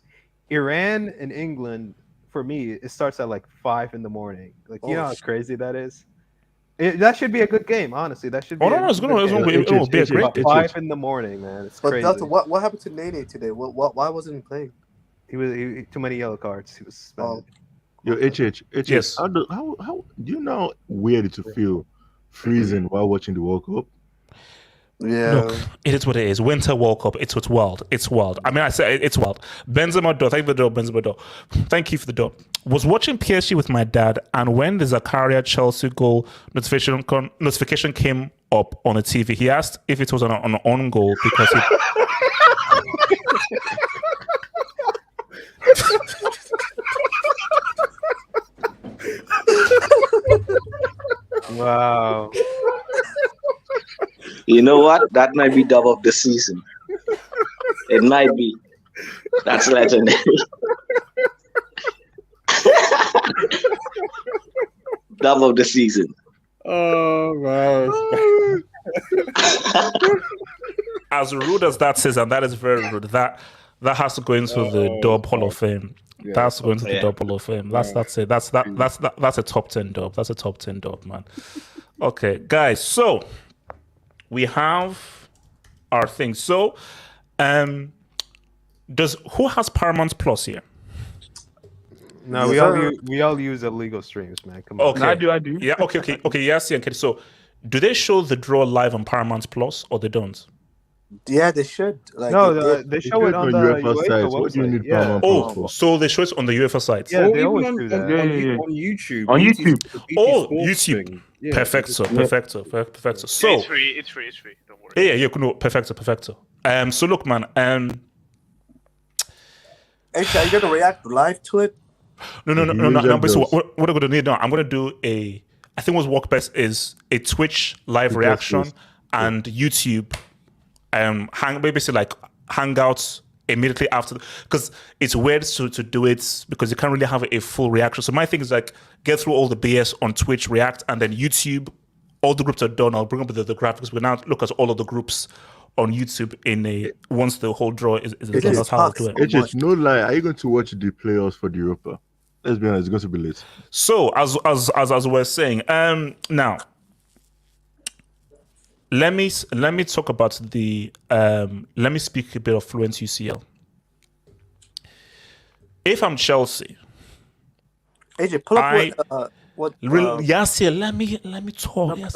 Iran and England, for me, it starts at like 5 in the morning. Like, you know how crazy that is? That should be a good game, honestly. That should be. It's going to be a great game. 5 in the morning, man. It's crazy. But what happened to Nene today? Why wasn't he playing? He too many yellow cards. He was suspended. Yo, HH. Yes. How do you know weird to feel freezing while watching the World Cup? Yeah. Look, it is what it is. Winter World Cup. It's what's wild. It's wild. I mean, I say it's wild. Benzema do. Thank you for the dub. Thank you for the dub. was watching PSG with my dad, and when the Zakaria Chelsea goal notification came up on the TV, he asked if it was an own goal because he. Wow. You know what? That might be dub of the season. It might be. That's legendary. Dub of the season. Oh man. As rude as that is, and that is very rude. That has to go into the Dub Hall of Fame. Yeah, That's going to the Dub Hall of Fame. That's it. That's a top 10 dub. That's a top 10 dub, man. Okay, guys. So we have our thing. So, who has Paramount Plus here? No, we all use illegal streams, man. Come on. Okay, I do. Yeah. Okay. Yes, yeah. Okay. So, do they show the draw live on Paramount Plus or they don't? Yeah, they should. Like, no, they show it on the UEFA site. website. What do you need Paramount Oh, Plus so they show it on the UEFA site. Yeah, they always do that. On YouTube. On YouTube. Oh, YouTube. Yeah, Perfecto. So It's free. Don't worry. yeah, no, perfecto. So look, man. Actually, are you gonna react live to it? No. But so what I'm gonna need now? I'm gonna do I think what's work best is a Twitch live reaction and YouTube. Basically like hangouts immediately after, because it's weird to do it because you can't really have a full reaction. So my thing is like get through all the BS on Twitch, react, and then YouTube. All the groups are done. I'll bring up the graphics. We now look at all of the groups on YouTube once the whole draw is done. That's how I'll do it. Just no lie. Are you going to watch the playoffs for the Europa? Let's be honest, it's going to be late. So as we're saying, now let me talk about the let me speak a bit of fluent UCL. If I'm Chelsea, AJ, pull up what yes, yeah, let me talk. Yes,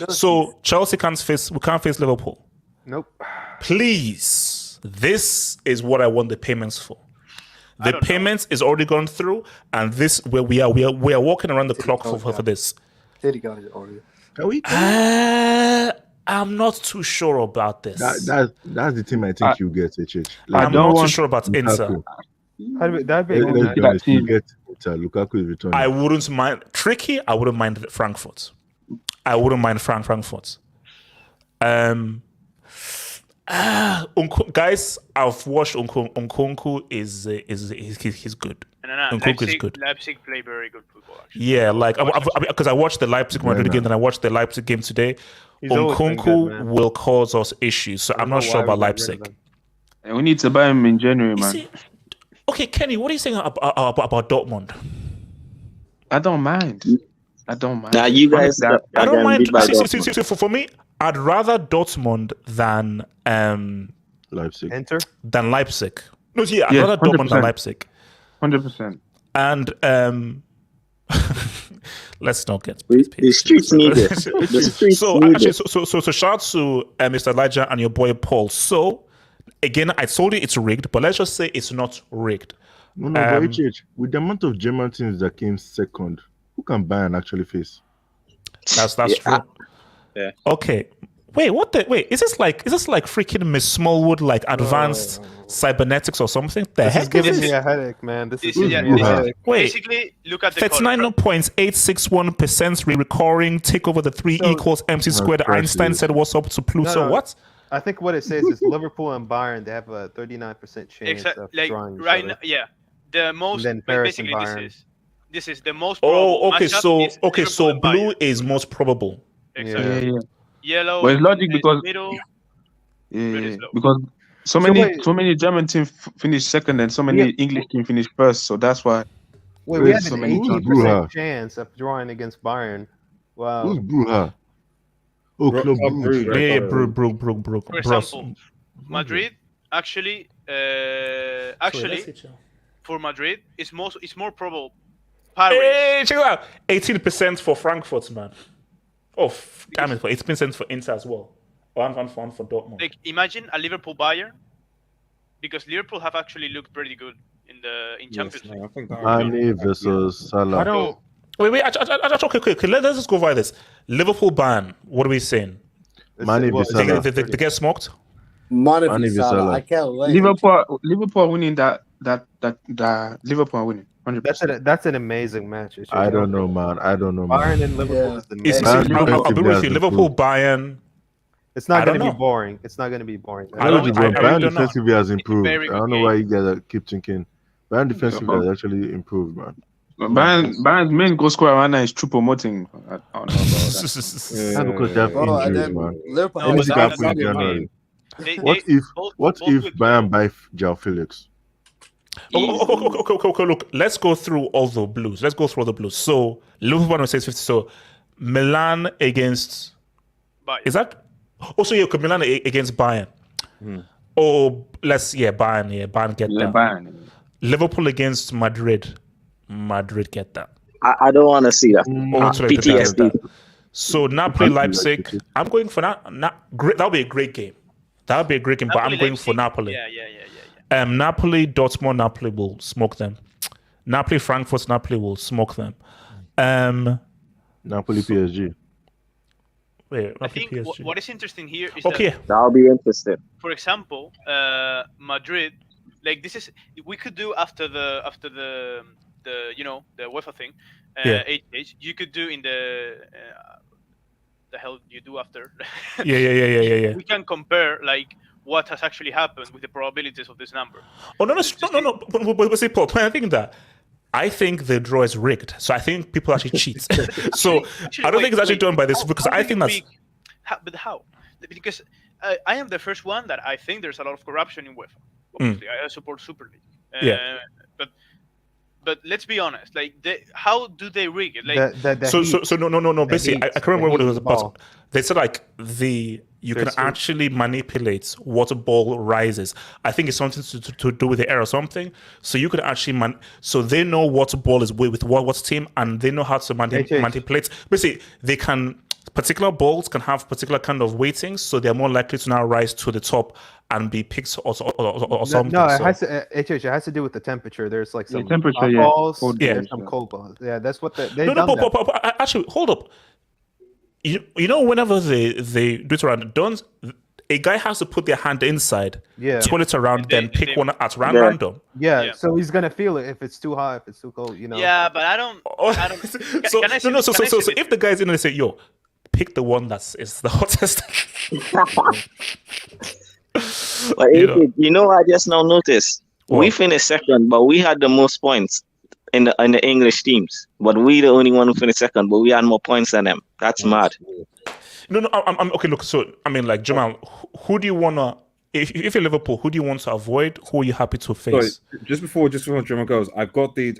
so Chelsea can't face Liverpool. Nope. Please, this is what I want the payments for. The payments is already gone through, and this where we are walking around the clock for this. City got it already. Can we? I'm not too sure about this. That's the team I think you get, HH. I'm not too sure about Inter. That'd be Let's be honest, you get Inter. Lukaku is returning. I wouldn't mind I wouldn't mind Frankfurt. I wouldn't mind Frankfurt. Guys, I've watched Nkunku. He's good. Nkunku is good. Leipzig play very good football. Actually. Yeah, like because I watched the Leipzig Madrid game, and I watched the Leipzig game today. Nkunku will cause us issues, so I'm not sure about Leipzig. And we need to buy him in January, man. Okay, Kenny, what are you saying about Dortmund? I don't mind. Now you guys, I don't mind. For me, I'd rather Dortmund than Leipzig. Enter? Than Leipzig. No, yeah, I'd rather Dortmund than Leipzig. 100%. And let's not get the streets need it. The streets need it. So shout out to Mr. Elijah and your boy Paul. So again, I told you it's rigged, but let's just say it's not rigged. No, but HH, with the amount of German teams that came second, who can Bayern actually face? That's true. Yeah. Okay. Wait, is this like freaking Miss Smallwood, like advanced cybernetics or something? This is giving me a headache, man. This is giving me a headache. Wait, basically, look at the 39.861% re-recurring, take over the 3 equals MC squared. Einstein said what's up to Pluto. No. What? I think what it says is Liverpool and Bayern, they have a 39% chance of drawing each other. Now, yeah. The most then Paris and Bayern. This is the most probable. Oh, okay. matchup So blue Bayern. is most probable. Exactly. Yeah. Yellow. But it's logic because middle, because so many German teams finished second and so many English teams finished first, so that's why. Wait, we had so an many 18% chance of drawing against Bayern. Wow. Who's Bruja? Oh, Club Brugge. Yeah, Brugge. For example, Madrid actually for Madrid it's more probable. Paris. Hey, check it out. 18% for Frankfurt, man. Oh, damn it! For 8% for Inter as well. One for Dortmund. Like imagine a Liverpool Bayern, because Liverpool have actually looked pretty good in Champions League. I think that would be- Mane versus Salah. I don't. Wait. Okay. Let's just go over this. Liverpool ban. What are we saying? Mane well, v They, Salah. they get smoked. Mane Mane v v Salah. Salah. I can't wait. Liverpool winning that Liverpool are winning 100%. That's an amazing match. I don't know, man. Bayern and Liverpool Yeah. is the It's, amazing. I'll be with you. Liverpool, Bayern. It's not I going don't to be know. boring. It's not going to be boring. I don't- Bayern really don't know. defensively has improved. very I good don't know why you guys keep thinking. Bayern defensively has actually improved, man. Bayern's main goal scorer right now is Choupo-Moting. I don't know about that. That's because they have Bro, and injuries, then man. Liverpool. No, Anything but can that's happen in not January. They both What if with- Bayern buy João Felix? Okay, look, let's go through all the blues. So Liverpool on 650. So Milan against Bayern. is that also okay, Milan against Bayern. Oh, Bayern. Yeah, Bayern get that. Bayern. Liverpool against Madrid. Madrid get that. I don't want to see that. PTSD. PTSD. So Napoli, Leipzig. I'm going for that. That'll be a great game. But I'm Napoli, going for Leipzig? Napoli. Yeah. Napoli, Dortmund, Napoli will smoke them. Napoli, Frankfurt, Napoli will smoke them. Napoli, PSG. Wait, I Napoli, think PSG. what is interesting here is Okay. that, That'll be interesting. for example, Madrid, like this is we could do after the the UEFA thing, Yeah. HH, you could do in the hell you do after. Yeah. We can compare like what has actually happened with the probabilities of this number. Oh no. But see, Paul, I think the draw is rigged. So I think people actually cheat. So I don't think it's actually done by this because I think that's. But how? Because I am the first one that I think there's a lot of corruption in UEFA. Obviously, I support Super League. Yeah. But let's be honest. Like, how do they rig it? Like, No. Basically, I can't remember what it was about. ball. They said like you can actually manipulate what ball rises. I think it's something to do with the air or something. So you could actually so they know what ball is with what team, and they know how to manipulate. Basically, they can. Particular balls can have particular kind of weightings, so they're more likely to now rise to the top and be picked or something. No, it has to. It has to do with the temperature. There's like some temperature, hot yeah. balls. Cold There's balls, some yeah. cold balls. Yeah, that's what they've No, done. that. but actually, hold up. You know, whenever they do it around, a guy has to put their hand inside, twirl it around, then pick one at random. Yeah, so he's gonna feel it if it's too hot, if it's too cold. You know. yeah, but I don't. So if the guy's in and say, "Yo, pick the one is the hottest." But you know, I just now noticed we finished second, but we had the most points in the English teams. But we the only one who finished second, but we had more points than them. That's mad. No, I'm okay. Look, so I mean, like Jamal, who do you wanna? If you're Liverpool, who do you want to avoid? Who are you happy to face? Sorry, just before Jamal goes, I've got the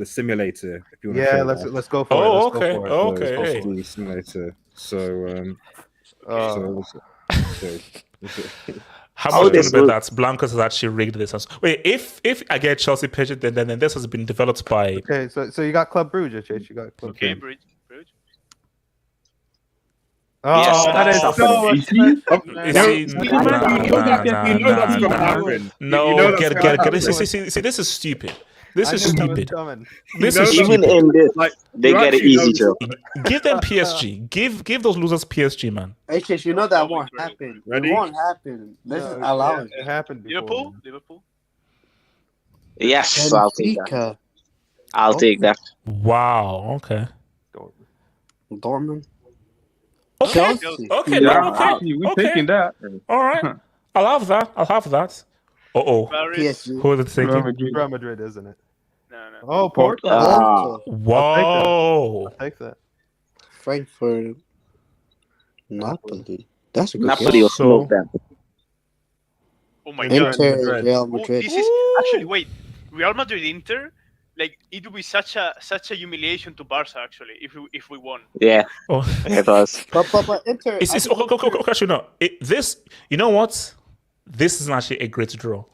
simulator. If you want Yeah, to let's go for it. Oh, Let's okay. go for it. Okay. Let's Hey. do the simulator. So How much do you bet that Blancos has actually rigged this? Wait, if I get Chelsea pitch it, then this has been developed by. Okay, so you got Club Brugge, Chase. You got Club Okay, Brugge. Bridge. Oh, Yes, that is that's so. No, get it. See, this is stupid. This is stupid. This is Even stupid. in this, they get it easy, Joe. Give them PSG. Give those losers PSG, man. HH, you know that won't happen. Ready? It won't happen. This is allowed. It happened before. Liverpool. Yes, I'll take that. Benfica, I'll take that. Wow. Okay. Dortmund. Okay. Chelsea. Okay. Yeah, No, okay. we're Okay. taking that. All right. I'll have that. Oh. Paris. PSG. Who are they taking? Real Madrid, isn't it? No. Oh, Porto. Porto. Whoa. I'll take that. Frankfurt. Napoli. That's a good Napoli game. will smoke them. Oh my god. Inter, Real Oh, Madrid. this is actually wait. Real Madrid Inter. Like it would be such a humiliation to Barca actually if we won. Yeah, Oh. it was. But Inter. It's actually no. This, you know what? This is actually a great draw.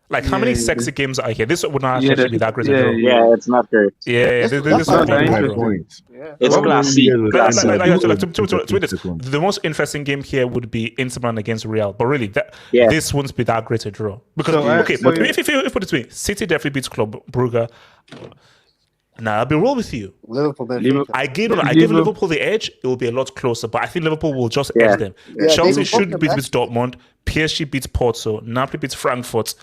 Like, how many sexy games are here? This would not Yeah, actually be that great a draw. Yeah, it's not great. Yeah, this That's would not be my a draw. point. It's How many classy. years was Classy. Inter Like, doing to in this, seconds? the most interesting game here would be Inter Milan against Real. But really, Yeah. this wouldn't be that great a draw. Because, but if put it to me, City definitely beats Club Brugge. Nah, I'll be real with you. Liverpool, Benfica. I give Liverpool the edge. It will be a lot closer, but I think Liverpool will just edge them. Yeah, Chelsea they should will beat fuck them Dortmund. PSG beats Porto. Napoli beats Frankfurt.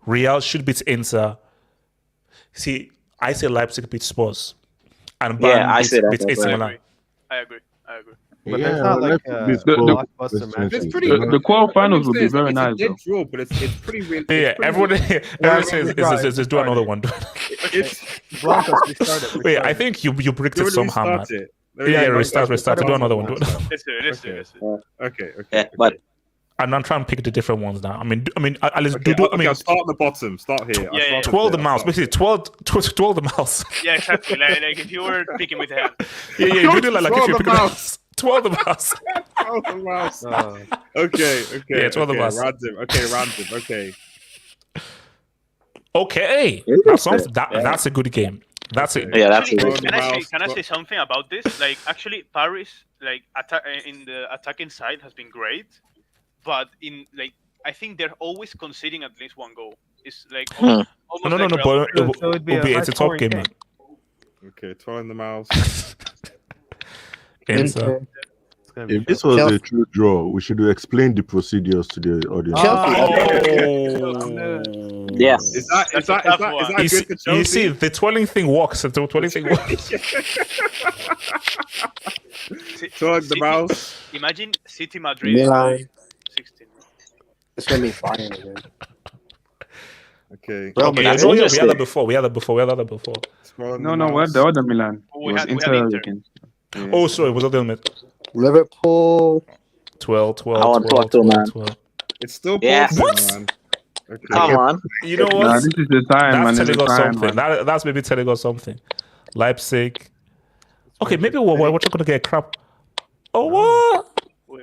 Real should beat Inter. See, I say Leipzig beats Spurs, and Bayern beats AC Milan. I agree. But there's not like a blockbuster match. It's pretty. The quarterfinals would be very nice. It's a dead draw, but it's pretty real. Yeah, everyone says do another one. It's Broncos restarted. Wait, I think you bricked it somehow, man. Yeah, restart. Do another one. Let's do it. Okay. Yeah, but And I'm trying to pick the different ones now. I mean, at least Okay, do. I mean, I'll start at the bottom. Start here. I'll start twirl with the mouse. Basically, twirl the mouse. Yeah, exactly. Like if you were picking with hand. Yeah. You do like if you pick the mouse. Twirl the mouse. Twirl the mouse. Okay. Yeah, twirl the mouse. Random. Okay. Okay. That's a good game. That's it. yeah, that's it. Can I say something about this? Like, actually, Paris, like, in the attacking side has been great, but I think they're always conceding at least one goal. It's like almost No. like But it's a top game, man. Okay, twirling the mouse. Inter. If this was a true draw, we should explain the procedures to the audience. Yes. Is that good for Chelsea? You see, the twirling thing works. The twirling thing works. Twirling the mouse. Imagine City Madrid. Milan. 16. It's gonna be fine again. Okay. Bro, Okay, that's we had interesting. that before. We had that before. Twirling No, the we're mouse. the other Milan. Oh, It we was had Inter Inter. against. Yeah. Oh, sorry, was that the limit? Liverpool. 12. I want Porto, man. It's still Yeah. Porto, What? man. Okay. Come on. You know Nah, what? this is the time, man. That's This is telling the us time, something. man. That's maybe telling us something. Leipzig. Okay, maybe we're just gonna get crap. Oh, what? Wait.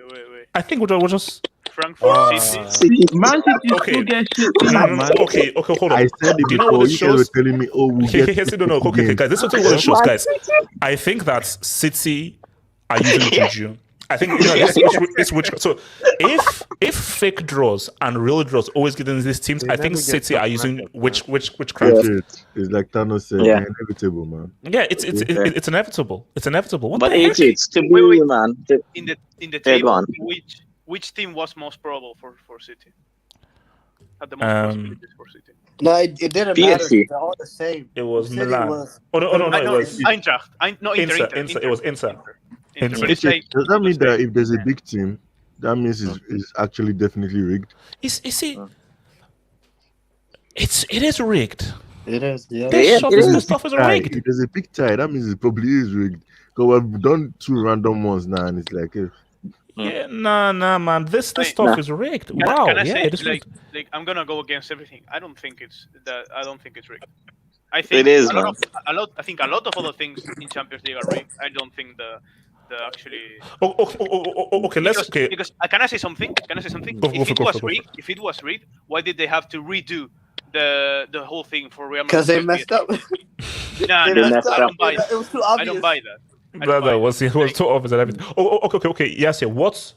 I think we'll just. Frankfurt City. Man City Okay. still get shit, Mm, man. Okay, hold on. I said it Do you know what before. this You guys were shows? telling me, "Oh, we'll get." Yes, no. Okay, guys. This is what it shows, guys. I think that City are using juju. I think so. If fake draws and real draws always get in these teams, I think City are using witchcraft. It's like Thanos said, Yeah. inevitable, man. Yeah, it's inevitable. It's inevitable. What But the heck? it's to be, man. In the Yeah, go table, on. which team was most probable for City? Had the most possibilities for City. No, it didn't matter. PSG. They're all the same. It was City Milan. was- No, it was Eintracht. Inter. It was Inter. But it's like, Does that mean that if there's a big team, that means it's actually definitely rigged? You see, it is rigged. It is. Yeah. This stuff is Tie. rigged. If there's a big tie, that means it probably is rigged. Because we've done 2 random ones now, and it's like, Yeah, nah, man. This stuff is rigged. Wow. Can I Yeah, say, it is rigged. like I'm gonna go against everything. I don't think it's rigged. I think It is, a man. lot of other things in Champions League are rigged. I don't think the actually. Okay. Because can I say something? Go If it was rigged, why did they have to redo the whole thing for Real Madrid? Because they messed up. Nah, They I messed up. don't buy that. It was too obvious. I don't buy that. It was too obvious and everything. Okay. Yes, yeah. What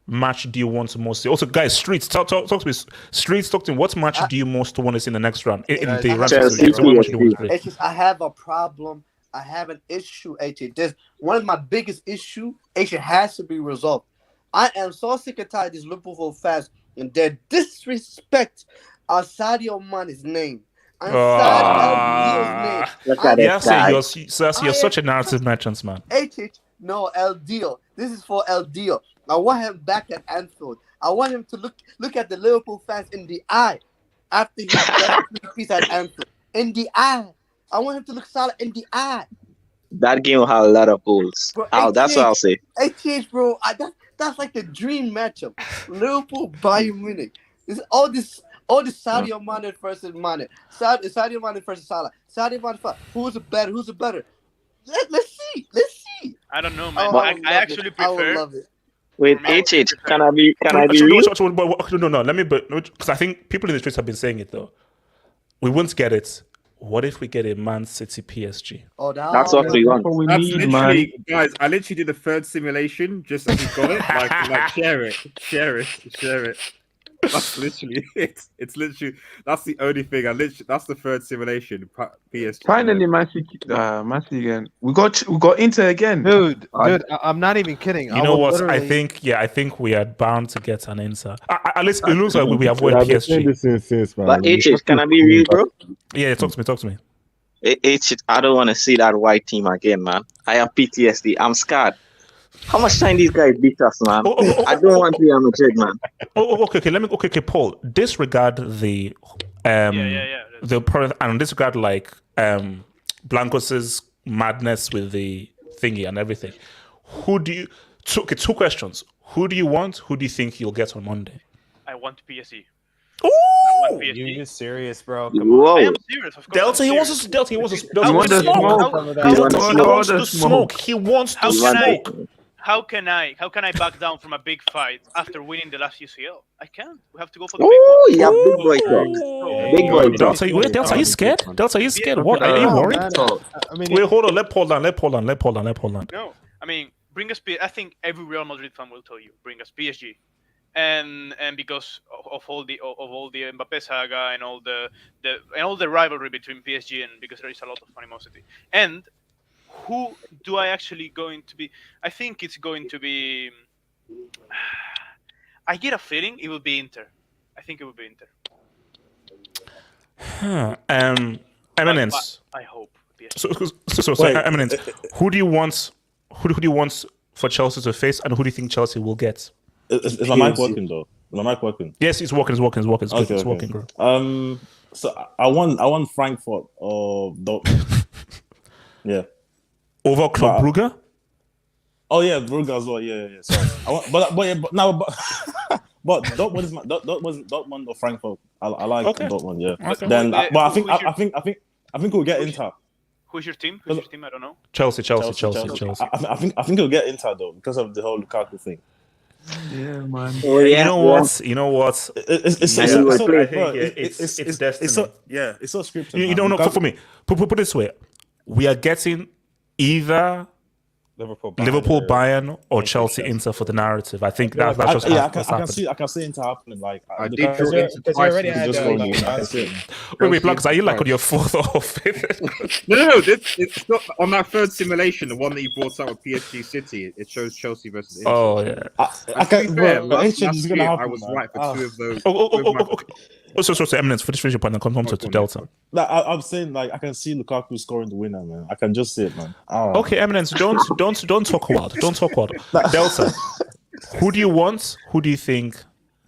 match do you want to most see? Also, guys, Streets, talk to me. Streets, talk to me. What match do you most want to see in the next round? In the round of Chelsea, so what match do you want to see? It's just I have a problem. I have an issue, HA. There's one of my biggest issue. It has to be resolved. I am so sick and tired of these Liverpool fans and their disrespect on Sadio Mane's name. On Sadio Look at it, guy. You're such a narrative merchant, man. No, El Dio. This is for El Dio. I want him back at Anfield. I want him to look at the Liverpool fans in the eye after he got a piece at Anfield. In the eye. I want him to look solid in the eye. That game will have a lot of goals. Bro, That's what I'll say. bro. That's like the dream matchup. Liverpool, Bayern Munich. This all this Sadio Mane versus Mane. Sadio Mane versus Salah. Sadio Mane. Who's better? Let's see. I don't know, man. Oh, I actually I would prefer. love it. Wait, HH, can I be real? No. Let me, because I think people in the streets have been saying it though. we won't get it. What if we get a Man City PSG? Oh, That's what we want. What we That's need, man. literally, guys. I literally did the third simulation just as we got it. Like share it. That's literally it. It's literally that's the only thing. That's the third simulation. PSG. Finally, Man City again. We got Inter again, dude. I'm not even kidding. You know what? I think we are bound to get an Inter. At least it looks like we avoid PSG. Since, man. But H, can I be real, bro? Yeah, talk to me. H, I don't want to see that white team again, man. I have PTSD. I'm scared. How much time these guys beat us, man? I don't want Real Madrid, man. Okay, Paul. Disregard the the product and disregard like Blancos's madness with the thingy and everything. Two questions. Who do you want? Who do you think you'll get on Monday? I want PSG. Ooh! I want PSG. You serious, bro? Come on. Whoa. I am serious, of course. He wants to He wants smoke. How can I back down from a big fight after winning the last UCL? I can't. We have to go for the big one. Yeah, big boy talk. Big boy talk. Delta, are you scared? Delta, are you scared? What? Are you worried? Wait, hold on. Let Paul down. No, I mean, bring us. I think every Real Madrid fan will tell you, bring us PSG, and because of all the Mbappe saga and all the rivalry between PSG and because there is a lot of animosity. And who do I actually going to be? I think it's going to be. I get a feeling it will be Inter. I think it will be Inter. Eminence. I hope. So Eminence. Who do you want? Who do you want for Chelsea to face, and who do you think Chelsea will get? Is my mic working though? Is my mic working? Yes, it's working. It's working. It's working, bro. So I want Frankfurt or yeah. Over Club Brugge? Oh yeah, Brugge as well. Yeah. Sorry. But Dortmund is Dortmund or Frankfurt. I like Dortmund. Yeah. Okay. Then, but I think we'll get Inter. Who's your team? I don't know. Chelsea. I think he'll get Inter though because of the whole Lukaku thing. Yeah, man. You know what? It's destiny. It's so scripted. You don't know. For me, put it this way: we are getting either Liverpool, Bayern, or Chelsea Inter for the narrative. I think that's just I can see Inter happening. Like I did already had wait, Blanks, are you like on your fourth or fifth? No. It's not on that third simulation. The one that you brought out with PSG City. It shows Chelsea versus Inter. Oh yeah. I was right for two of those. So Eminence, for this finish point and come home to Delta. I'm saying like I can see Lukaku scoring the winner, man. I can just see it, man. Okay, Eminence, don't talk wild. Don't talk wild. Delta, who do you want? Who do you think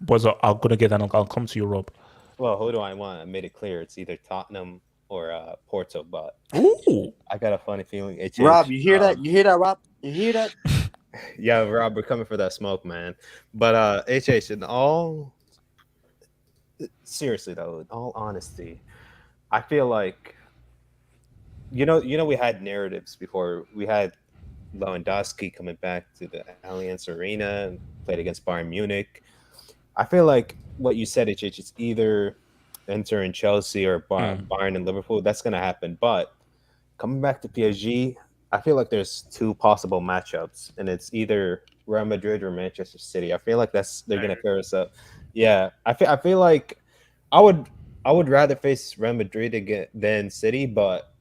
are going to get that? I'll come to you, Rob. Well, who do I want? I made it clear. It's either Tottenham or Porto, but I got a funny feeling. Rob, you hear that? You hear that, Rob? You hear that? Yeah, Rob, we're coming for that smoke, man. But seriously though, in all honesty, I feel like you know we had narratives before. We had Lewandowski coming back to the Allianz Arena and played against Bayern Munich. I feel like what you said, it's either Inter and Chelsea or Bayern and Liverpool. That's going to happen. But coming back to PSG, I feel like there's two possible matchups, and it's either Real Madrid or Manchester City. I feel like they're going to pair us up. Yeah, I feel like I would rather face Real Madrid again than City, but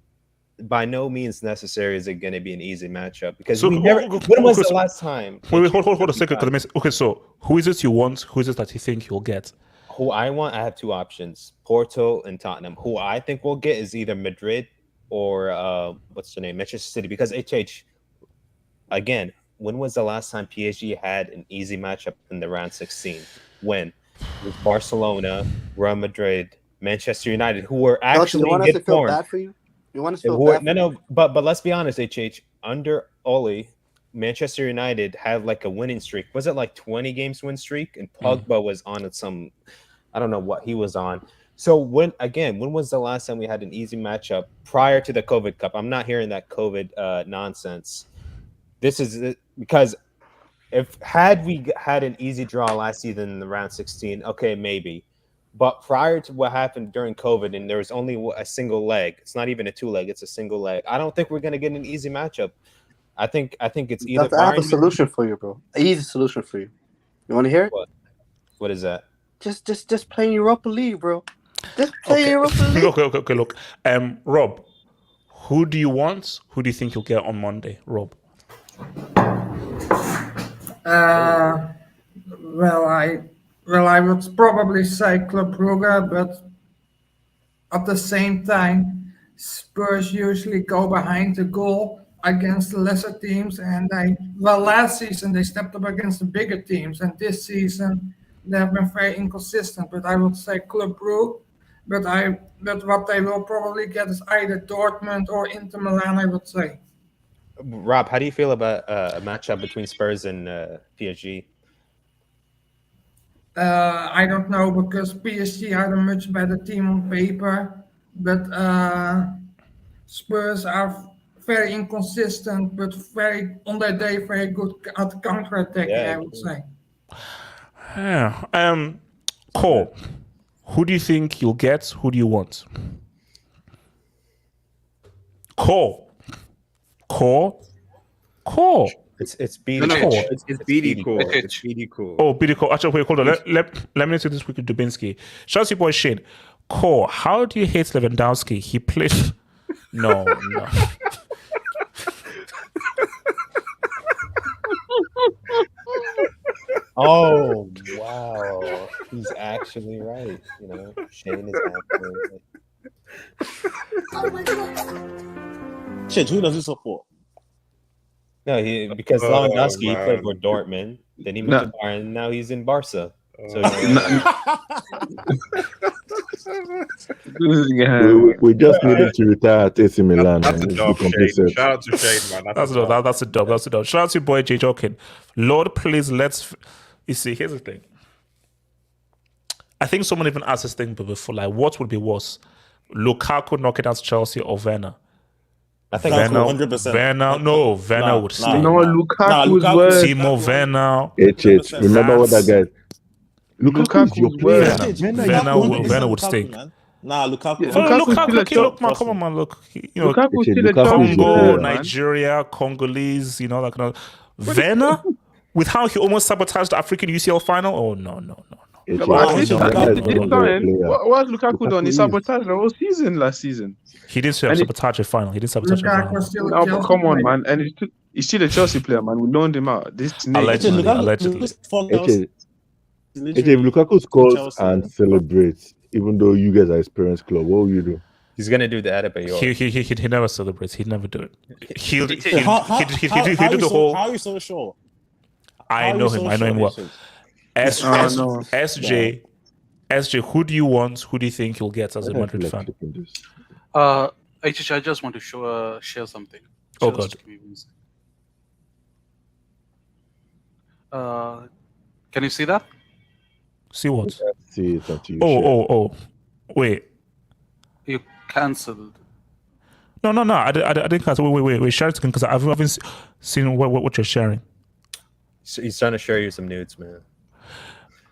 by no means necessary is it going to be an easy matchup because when was the last time? Wait, hold a second. Okay, so who is it you want? Who is it that you think you'll get? Who I want, I have two options: Porto and Tottenham. Who I think we'll get is either Madrid or what's the name, Manchester City. Because again, when was the last time PSG had an easy matchup in the round 16? When? With Barcelona, Real Madrid, Manchester United, who were actually you want us to feel bad for you? You want us to feel bad? No, but let's be honest, under Ole, Manchester United had like a winning streak. Was it like 20 games win streak? And Pogba was on some, I don't know what he was on. So when was the last time we had an easy matchup prior to the COVID Cup? I'm not hearing that COVID nonsense. This is because had we had an easy draw last season in the round 16, okay, maybe. But prior to what happened during COVID, and there was only a single leg. It's not even a 2-leg; it's a single leg. I don't think we're gonna get an easy matchup. I think it's either. I have a solution for you, bro. An easy solution for you. You want to hear it? What is that? Just play Europa League, bro. Just play Europa League. Okay. Look, Rob, who do you want? Who do you think you'll get on Monday, Rob? Well, I would probably say Club Brugge, but at the same time, Spurs usually go behind the goal against the lesser teams, and last season they stepped up against the bigger teams, and this season they have been very inconsistent. But I would say Club Brugge, but what they will probably get is either Dortmund or Inter Milan, I would say. Rob, how do you feel about a matchup between Spurs and PSG? I don't know, because PSG are a much better team on paper, but Spurs are very inconsistent, but on their day very good at counter-attacking, I would say. Yeah. Cole, who do you think you'll get? Who do you want? Cole. It's BD. It's BD Core. It's BD Core. Oh, BD Core. Actually, wait, hold on. Let me say this quickly, Dubinsky. Chelsea boy Shane. Core, how do you hate Lewandowski? He played. No. Oh wow, he's actually right. Shane is actually right. Shit, who does he support? No, because Lewandowski he played for Dortmund, then he moved to Bayern, and now he's in Barca. So we just needed to retire at AC Milan. That's a dub, Shane. Shout out to Shane, man. That's a dub. Shout out to your boy J Jokin. Lord, please you see, here's the thing. I think someone even asked this thing before, like, what would be worse? Lukaku knocking out Chelsea or Werner? I think Werner, 100%. Werner would stay. No, Lukaku is worse. Timo Werner. Remember what that guy... Lukaku is your player. Werner would stay. Lukaku. Look, man, come on, man. Look, Lukaku still a Congo, Nigeria, Congolese, that kind of... Werner? With how he almost sabotaged the African UCL final? Oh, no. What has Lukaku done? He sabotaged the whole season last season. He didn't sabotage a final. No, come on, man. And he's still a Chelsea player, man. We loaned him out. Allegedly. If Lukaku scores and celebrates, even though you guys are experienced club, what will you do? He's gonna do the Adebayor. He never celebrates. He'd never do it. He'll do the whole. How are you so sure? I know him well. SJ, who do you want? Who do you think you'll get as a Madrid fan? I just want to share something. Oh God. Can you see that? See what? See it until you Oh. Wait. You cancelled. No. I didn't cancel. Wait. Share it again, because I haven't seen what you're sharing. He's trying to share you some nudes, man.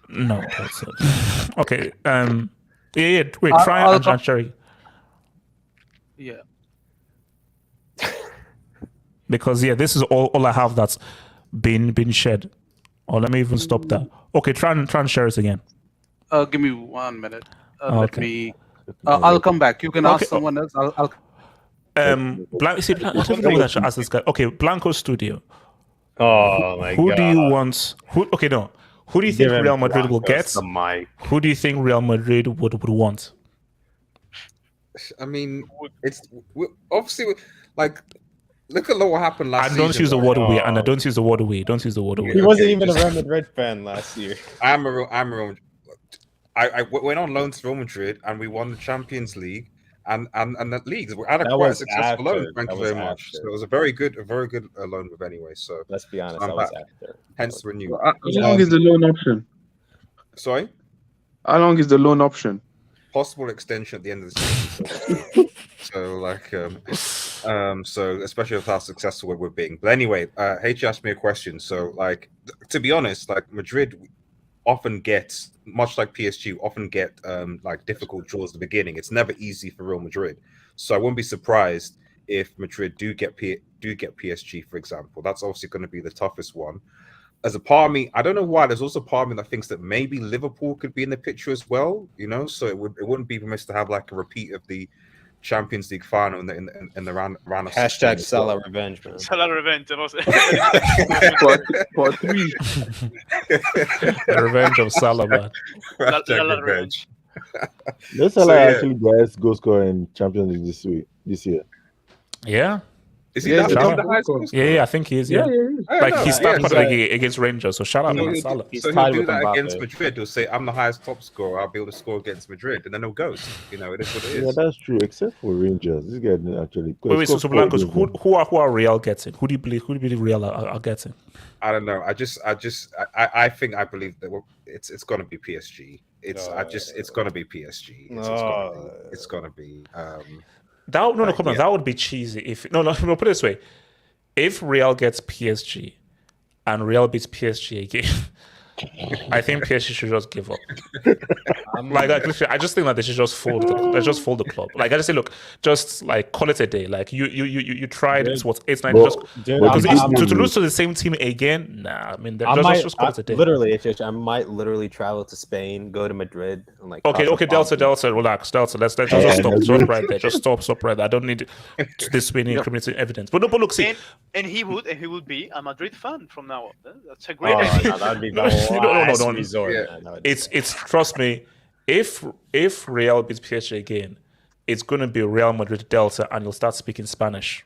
No. That's it. Okay. Yeah. Wait. Try and share it. Yeah. Because this is all I have that's been shared. Or let me even stop that. Okay, try and share it again. Give me 1 minute. Let me. I'll come back. You can ask someone else. I'll. I don't know that I should ask this guy. Okay, Blanco Studio. Oh my God. Who do you want? Who do you think Real Madrid will get? Who do you think Real Madrid would want? I mean, obviously like. Look at what happened last season. And don't use the word "we." And I don't use the word "we." Don't use the word "we." He wasn't even a Real Madrid fan last year. I'm a Real. I went on loan to Real Madrid and we won the Champions League and the leagues. We had quite a successful loan. Thank you very much. So it was a very good loan with anyway. So let's be honest, that was after. Hence the renew. How long is the loan option? Sorry. How long is the loan option? Possible extension at the end of the season. So especially with how successful we're being. But anyway, H asked me a question. So to be honest, Madrid, often get, much like PSG, often get like difficult draws at the beginning. It's never easy for Real Madrid. So I wouldn't be surprised if Madrid do get PSG, for example. That's obviously going to be the toughest one. As a part of me, I don't know why. There's also a part of me that thinks that maybe Liverpool could be in the picture as well. So it wouldn't be remiss to have like a repeat of the Champions League final in the round of Hashtag Salah revenge, man. Salah revenge. For 3. Revenge of Salah, man. Hashtag revenge. Let's Salah actually guys go score in Champions League this year. Yeah. Is he the highest goal scorer? Yeah, I think he is. Yeah, he started against Rangers, so shout out to Salah. So he'll do that against Madrid. He'll say, "I'm the highest top scorer. I'll be able to score against Madrid," and then he'll go. It is what it is. Yeah, that's true. Except for Rangers, this guy didn't actually. Wait, so Blancos, who are Real getting? Who do you believe Real are getting? I don't know. I believe that it's going to be PSG. It's going to be PSG. It's going to be. Come on. That would be cheesy. If no, put it this way: if Real gets PSG and Real beats PSG again, I think PSG should just give up. I just think that they should just fold. Fold the club. Like I just say, look, just like call it a day. Like you tried. It's what 8-9. To lose to the same team again. Nah, I mean, just call it a day. Literally, I might literally travel to Spain, go to Madrid, and like. Okay, Delta, relax, Delta. Let's just stop right there. Just stop right there. I don't need this winning incriminating evidence. But look, see. And he would be a Madrid fan from now on. That's a great idea. No, that'd be no. Resort, yeah. It's trust me. If Real beats PSG again, it's going to be Real Madrid Delta, and you'll start speaking Spanish.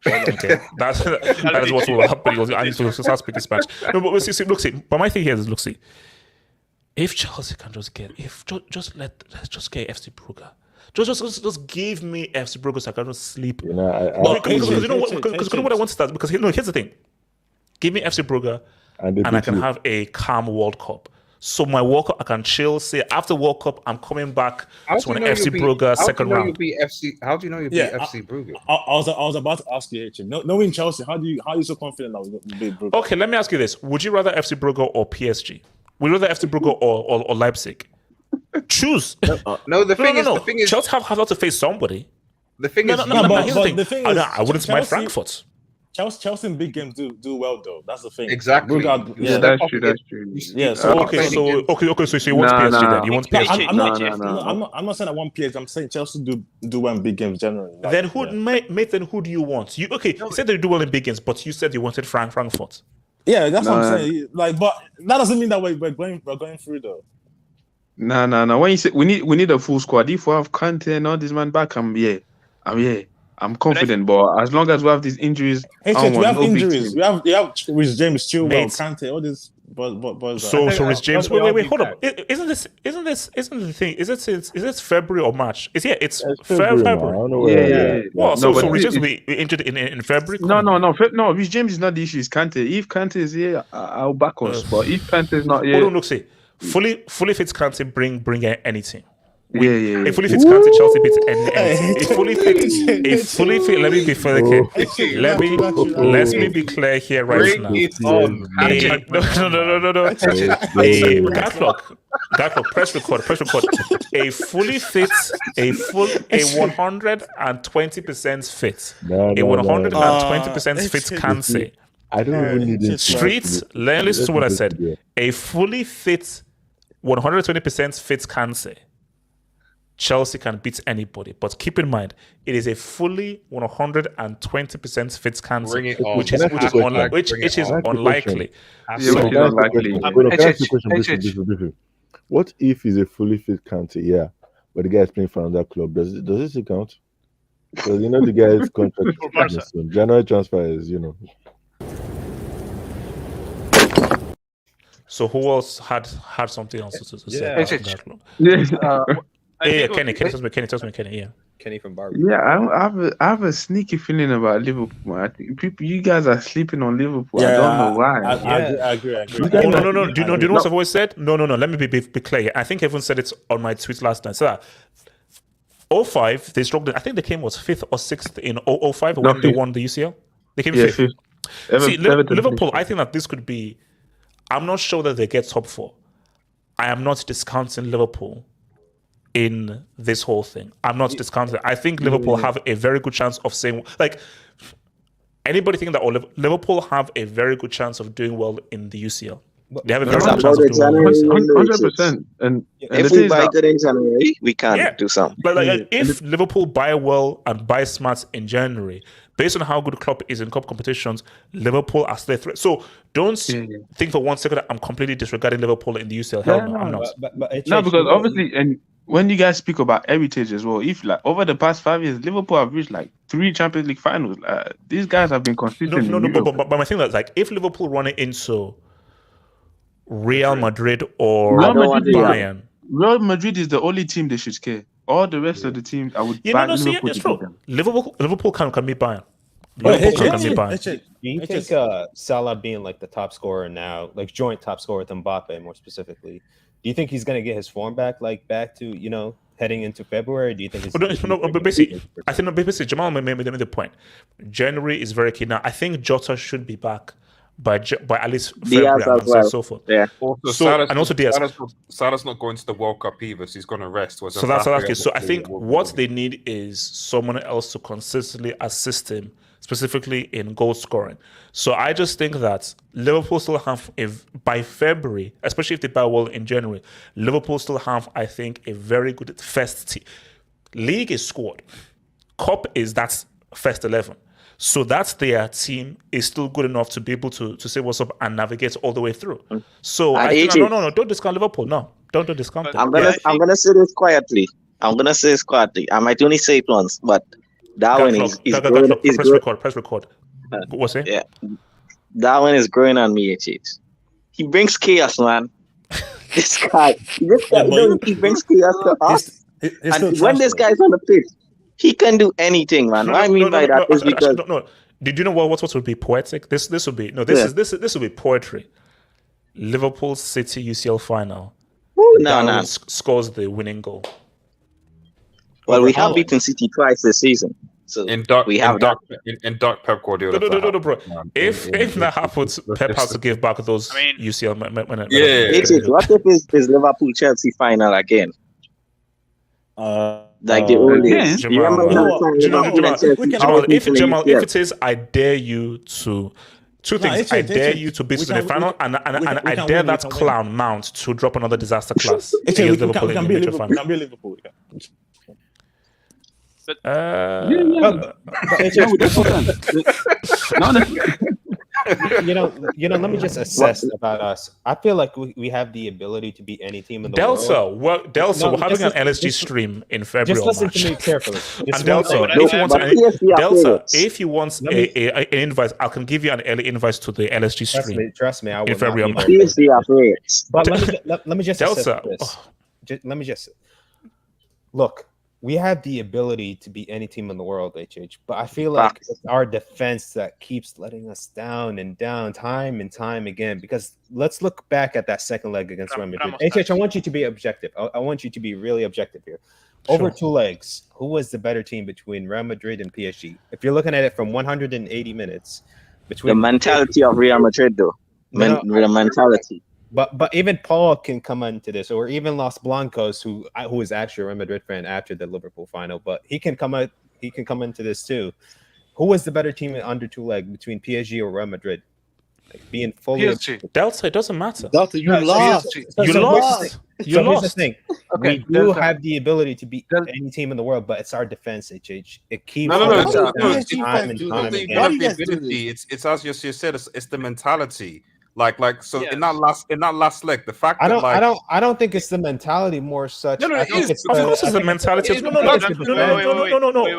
Okay, that is what will happen. You'll start speaking Spanish. No, but see. But my thing here is, see. If Chelsea can let's just get FC Brugge. Just give me FC Brugge so I can just sleep. Because you know what I want to start. Because here's the thing. Give me FC Brugge, and I can have a calm World Cup. So my World Cup, I can chill. Say after World Cup, I'm coming back to an FC Brugge second round. How do you know you'll be FC Brugge? I was about to ask you, HM. Knowing Chelsea, how are you so confident that we'll beat Brugge? Okay, let me ask you this: would you rather FC Brugge or PSG? Would you rather FC Brugge or Leipzig? Choose. No, the thing is, Chelsea have to face somebody. The thing is, I wouldn't mind Frankfurt. Chelsea in big games do well though. That's the thing. Exactly. That's true. Yeah. So you want PSG then? You want PSG? I'm not saying I want PSG. I'm saying Chelsea do well in big games generally. Then who do you want? You said they do well in big games, but you said you wanted Frankfurt. Yeah, that's what I'm saying. Like, but that doesn't mean that we're going through though. No. When you say we need a full squad, if we have Kante and all this man back, I'm confident, but as long as we have these injuries, we have injuries. We have Rhys James, Chilwell, Kante, all this. But so Rhys James. Wait, hold up. Isn't the thing? Is it February or March? It's February. Yeah. Well, so Rhys James will be injured in February. No. Rhys James is not the issue. It's Kante. If Kante is here, I'll back us. But if Kante is not here, hold on, look, see. Fully fits Kante, bring any team. If fully fits Kante, Chelsea beats any. If fully fit, let me be fair. Let me be clear here right now. No. Gatlock, press record. A fully fit, a 120% fit, a 120% fit Kante. I don't even need this. Streets, listen to what I said. A fully fit, 120% fit Kante. Chelsea can beat anybody, but keep in mind it is a fully 120% fit Kante, which is unlikely. What if he's a fully fit Kante? Yeah, but the guy is playing for another club. Does it count? Because the guy's contract is soon. January transfer is So who else had something else to say? Kenny, yeah. Kenny from Barbie. Yeah, I have a sneaky feeling about Liverpool. I think you guys are sleeping on Liverpool. I don't know why. I agree. No. Do you know what I've always said? No. Let me be clear. I think everyone said it on my tweet last night. So 05, they struggled. I think they came 5th or 6th in 05 when they won the UCL. They came 5th. See, Liverpool, I think that this could be. I'm not sure that they get top 4. I am not discounting Liverpool in this whole thing. I'm not discounting it. I think Liverpool have a very good chance of saying, like, anybody think that Liverpool have a very good chance of doing well in the UCL. They have a very good chance of doing well. 100%. And if we buy good in January, we can do something. But if Liverpool buy well and buy smart in January, based on how good Klopp is in cup competitions, Liverpool are still a threat. So don't think for 1 second that I'm completely disregarding Liverpool in the UCL. Hell no, I'm not. No, because obviously, and when you guys speak about heritage as well, if like over the past 5 years, Liverpool have reached like 3 Champions League finals. These guys have been consistent. But my thing is, like, if Liverpool run it into Real Madrid or Bayern, Real Madrid is the only team they should scare. All the rest of the teams, I would back Liverpool to beat them. Liverpool can beat Bayern. Do you think Salah being like the top scorer now, like joint top scorer with Mbappe more specifically, do you think he's going to get his form back, like back to, heading into February? Do you think but basically, I think Jamal made the point. January is very key. Now, I think Jota should be back by at least February and so forth. Yeah. Also, Diaz. Salah's not going to the World Cup either, so he's going to rest. So that's okay. So I think what they need is someone else to consistently assist him, specifically in goal scoring. So I just think that Liverpool still have, by February, especially if they buy well in January, Liverpool still have, I think, a very good first team. League is squad. Cup is that's first 11. So that's their team is still good enough to be able to say what's up and navigate all the way through. So I think, no, don't discount Liverpool. No, don't discount them. I'm gonna say this quietly. I might only say it once, but Darwin is press record. What's it? Yeah, Darwin is growing on me. He brings chaos, man. This guy, he brings chaos to us. And when this guy's on the pitch, he can do anything, man. What I mean by that is because did you know what would be poetic? This would be this would be poetry. Liverpool City UCL final. No. Scores the winning goal. Well, we have beaten City twice this season. So in dark Pep Guardiola. No, bro. If that happens, Pep has to give back those UCL. What if it's Liverpool Chelsea final again? Like the old days. Jamal, if it is, I dare you to. Two things. I dare you to beat us in the final, and I dare that clown Mount to drop another disaster class. We can be Liverpool. Let me just assess about us. I feel like we have the ability to beat any team in the world. We're having an LSG stream in February. Just listen to me carefully. And Delta, if you want an invite, I can give you an early invite to the LSG stream. Trust me, I will. In February. But let me just Delta. Let me just look. We have the ability to beat any team in the world, HH, but I feel like it's our defense that keeps letting us down and down time and time again. Because let's look back at that second leg against Real Madrid. HH, I want you to be objective. I want you to be really objective here. Over 2 legs, who was the better team between Real Madrid and PSG? If you're looking at it from 180 minutes, between the mentality of Real Madrid, though, the mentality. But even Paul can come into this, or even Los Blancos, who is actually a Real Madrid fan after the Liverpool final, but he can come out. He can come into this too. Who was the better team under 2 leg between PSG or Real Madrid? Like being fully Delta, it doesn't matter. Delta, you lost. You lost. So here's the thing. Okay, we do have the ability to beat any team in the world, but it's our defense, HH. It keeps time and time again. It's as you said. It's the mentality. In that last leg, the fact I don't think it's the mentality more such. No, it is. Of course, it's the mentality. No.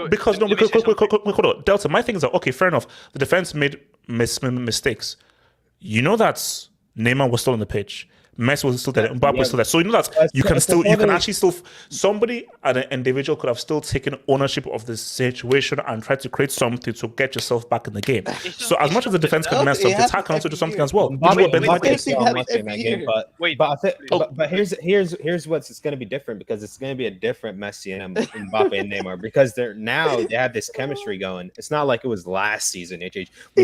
Because Delta. My thing is that okay, fair enough. The defense made mistakes. You know that Neymar was still on the pitch. Messi was still there. Mbappe was still there. So you know that you can actually still somebody at an individual could have still taken ownership of the situation and tried to create something to get yourself back in the game. So as much as the defense can mess up, the attack can also do something as well. But here's what's going to be different, because it's going to be a different Messi and Mbappe and Neymar, because they have this chemistry going. It's not like it was last season. When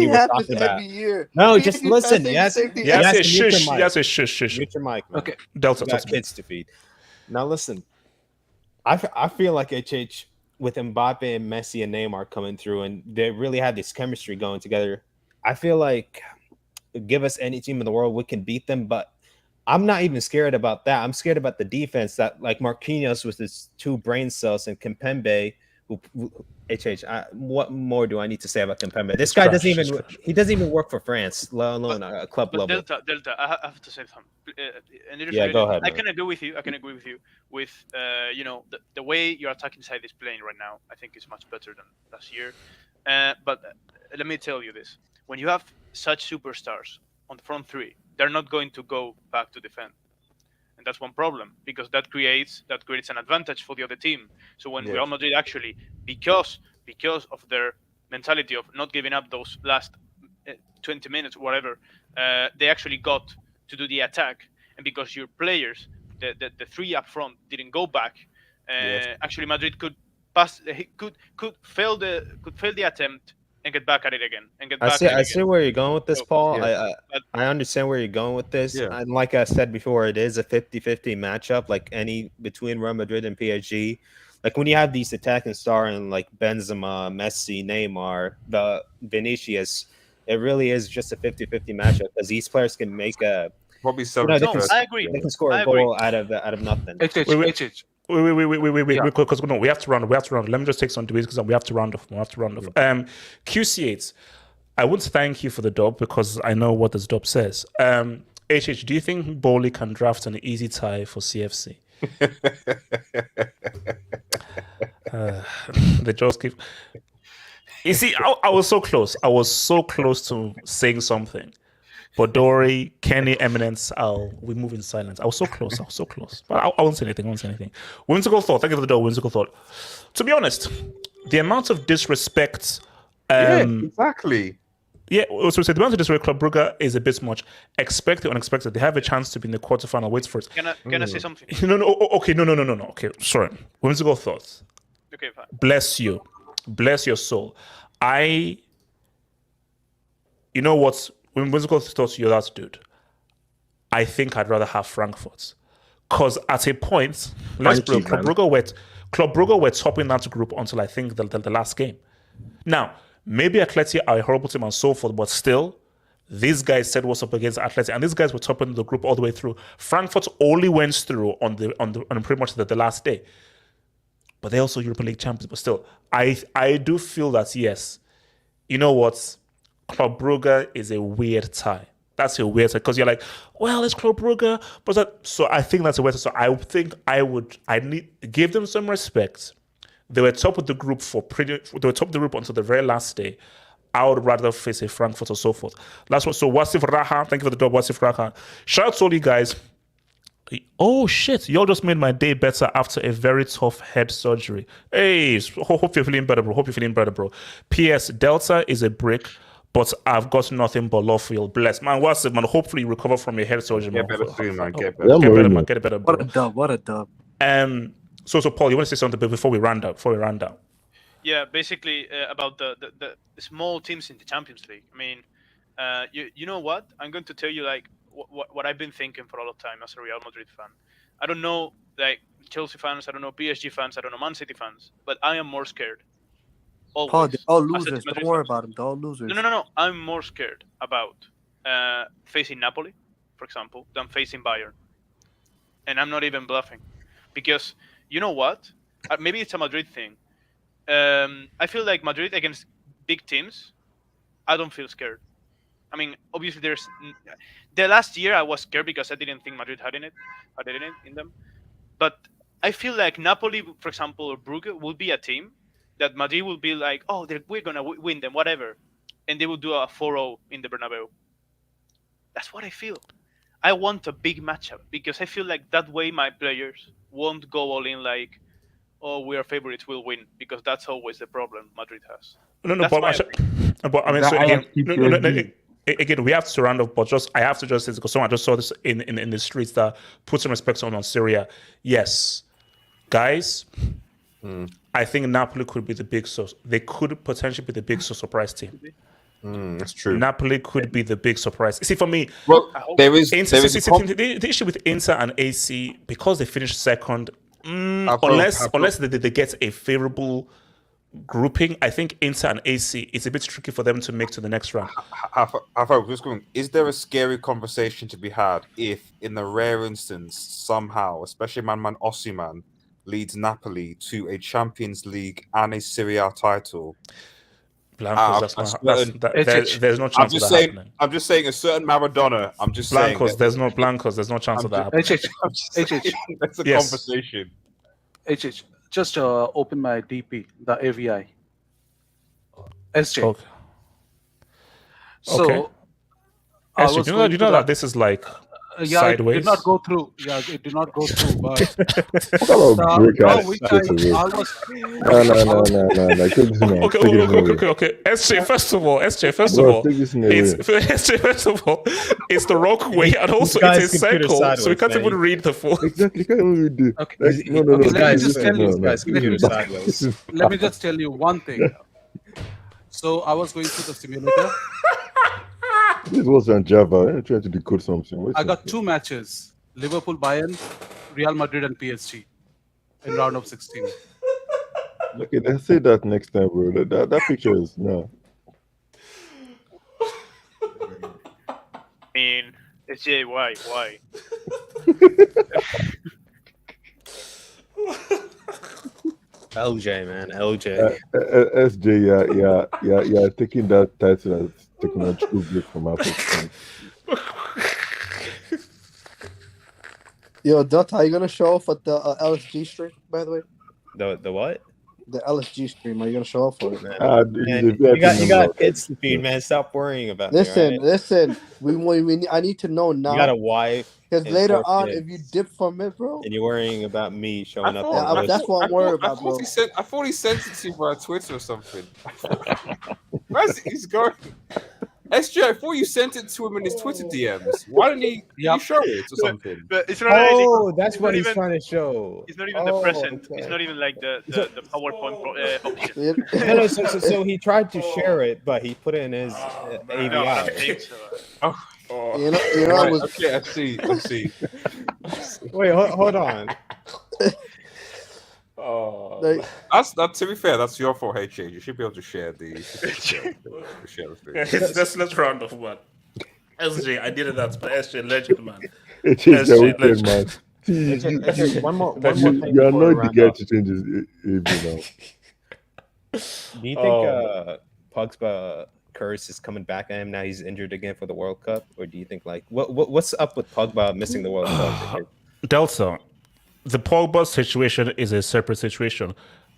you were talking about no, just listen. Yes, shush. mute your mic, man. Okay. Delta, You talk got to me. kids to feed. Now listen, I feel like HH with Mbappe and Messi and Neymar coming through, and they really had this chemistry going together. I feel like give us any team in the world, we can beat them. But I'm not even scared about that. I'm scared about the defense that like Marquinhos with his 2 brain cells and Kimpembe. What more do I need to say about Kimpembe? This guy doesn't even work for France, let alone a club But level. Delta, I have to say something. Yeah, go ahead, I man. can agree with you. With the way your attacking side is playing right now. I think it's much better than last year. But let me tell you this: when you have such superstars on the front three, they're not going to go back to defend. And that's one problem, because that creates an advantage for the other team. So when Real Madrid actually, because of their mentality of not giving up those last 20 minutes, whatever, they actually got to do the attack, and because your players, the 3 up front, didn't go back, actually Madrid could pass, could fail the attempt and get back at it again, I see where you're going with this, Paul. Yeah. I understand where you're going with this. Yeah. And like I said before, it is a 50-50 matchup, like any between Real Madrid and PSG. Like when you have these attacking stars and like Benzema, Messi, Neymar, the Vinicius, it really is just a 50-50 matchup because these players can make a probably I agree. They can score a goal out of nothing. Wait, because no, we have to round. Let me just take some debates because we have to round off. QC8, I want to thank you for the dub because I know what this dub says. HH, do you think Bowley can draft an easy tie for CFC? The jaws keep. You see, I was so close. I was so close to saying something. But Dory, Kenny, Eminence, we move in silence. I was so close. But I won't say anything. Whimsical thought. Thank you for the door, whimsical thought. To be honest, the amount of disrespect. Exactly. Yeah, so the amount of disrespect Club Brugge is a bit much. Expected, unexpected. They have a chance to be in the quarterfinal. Wait for it. Can I say something? No. Okay, no. Okay, sorry. Whimsical thoughts. Okay, fine. Bless you. Bless your soul. You know what? When Whimsical thoughts, you're that dude. I think I'd rather have Frankfurt. Because at a point, Club Brugge were topping that group until I think the last game. Now, maybe Atleti are a horrible team and so forth, but still, these guys said what's up against Atleti, and these guys were topping the group all the way through. Frankfurt only went through on pretty much the last day. But they're also Europa League champions. But still, I do feel that, yes, you know what? Club Brugge is a weird tie. That's a weird tie because you're like, well, it's Club Brugge, but so I think that's a weird tie. So I think I need give them some respect. They were top of the group until the very last day. I would rather face a Frankfurt or so forth. Last one. So Wasif Raha, thank you for the dog, Wasif Raha. Shout out to all you guys. Oh shit, y'all just made my day better after a very tough head surgery. Hey, hope you're feeling better, bro. PS, Delta is a brick, but I've got nothing but love for you. Bless. Man, what's it, man? Hopefully you recover from your head surgery, man. Get better soon, man. Get better, bro. What a dub. So Paul, you want to say something before we round out? Yeah, basically about the small teams in the Champions League. I mean, you know what? I'm going to tell you like what I've been thinking for all the time as a Real Madrid fan. I don't know like Chelsea fans, I don't know PSG fans, I don't know Man City fans, but I am more scared. Always. Paul, they're all losers. Don't worry about them. They're all losers. No. I'm more scared about facing Napoli, for example, than facing Bayern. And I'm not even bluffing. Because, you know what? Maybe it's a Madrid thing. I feel like Madrid against big teams, I don't feel scared. I mean, obviously the last year I was scared because I didn't think Madrid had it in them. But I feel like Napoli, for example, or Brugge will be a team that Madrid will be like, oh, we're going to win them, whatever. And they will do a 4-0 in the Bernabeu. That's what I feel. I want a big matchup because I feel like that way my players won't go all in like, oh, we are favorites, we'll win, because that's always the problem Madrid has. Again, we have to round up, but I have to just say, because someone just saw this in the streets, that put some respect on Serie. Yes, guys, I think Napoli could be the big source. They could potentially be the big surprise team. That's true. Napoli could be the big surprise. See, for me, well, there is the issue with Inter and AC, because they finished second. Unless they get a favorable grouping, I think Inter and AC, it's a bit tricky for them to make to the next round. Is there a scary conversation to be had if, in the rare instance, somehow, especially man Osimhen leads Napoli to a Champions League and a Serie A title? Blancos, there's no chance of that happening. I'm just saying a certain Maradona. I'm just Blancos, saying there's no chance of that happening. That's a conversation. Just open my DP, the AVI. SJ. Okay. So, okay. SJ, you know that this is like sideways. It did not go through. Yeah, it did not go through. But Okay. SJ, first of all, it's the wrong way, and also it's a circle, so we can't even read the full. Exactly, can't even read it. Okay, let me just tell you one thing. So I was going through the simulator. This was on Java. I tried to decode something. I got 2 matches: Liverpool, Bayern, Real Madrid, and PSG in round of 16. Okay, let's say that next time, bro. That picture is no. I mean, SJ, why? LJ, man, LJ. SJ, yeah, taking that title as technological break from Apple. Yo, Dota, are you gonna show off at the LSG stream, by the way? The what? The LSG stream. Are you gonna show off for it, man? You got kids to feed, man. Stop worrying about Listen, me, right? listen. I need to know now. You got a wife. Because later on, if you dip from it, bro, and you're worrying about me showing up. That's what I'm worried about, bro. I thought he sent it to you via Twitter or something. Where's he's going? SJ, I thought you sent it to him in his Twitter DMs. Why didn't he show it or something? But it's not that's what he's trying to show. It's not even the present. Okay. It's not even like the PowerPoint option. No, so he tried to share it, but he put it in his AVI. No, I don't think so. You know, okay, I see. Wait, hold on. That's to be fair, that's your fault, HH. You should be able to share the let's round off, man. SJ, I did that, but SJ, legend, man. SJ, legend, man. One more you are not the guy to change his AV now. Do you think Pogba curse is coming back at him now? He's injured again for the World Cup, or do you think what's up with Pogba missing the World Cup? Delta, the Pogba situation is a separate situation.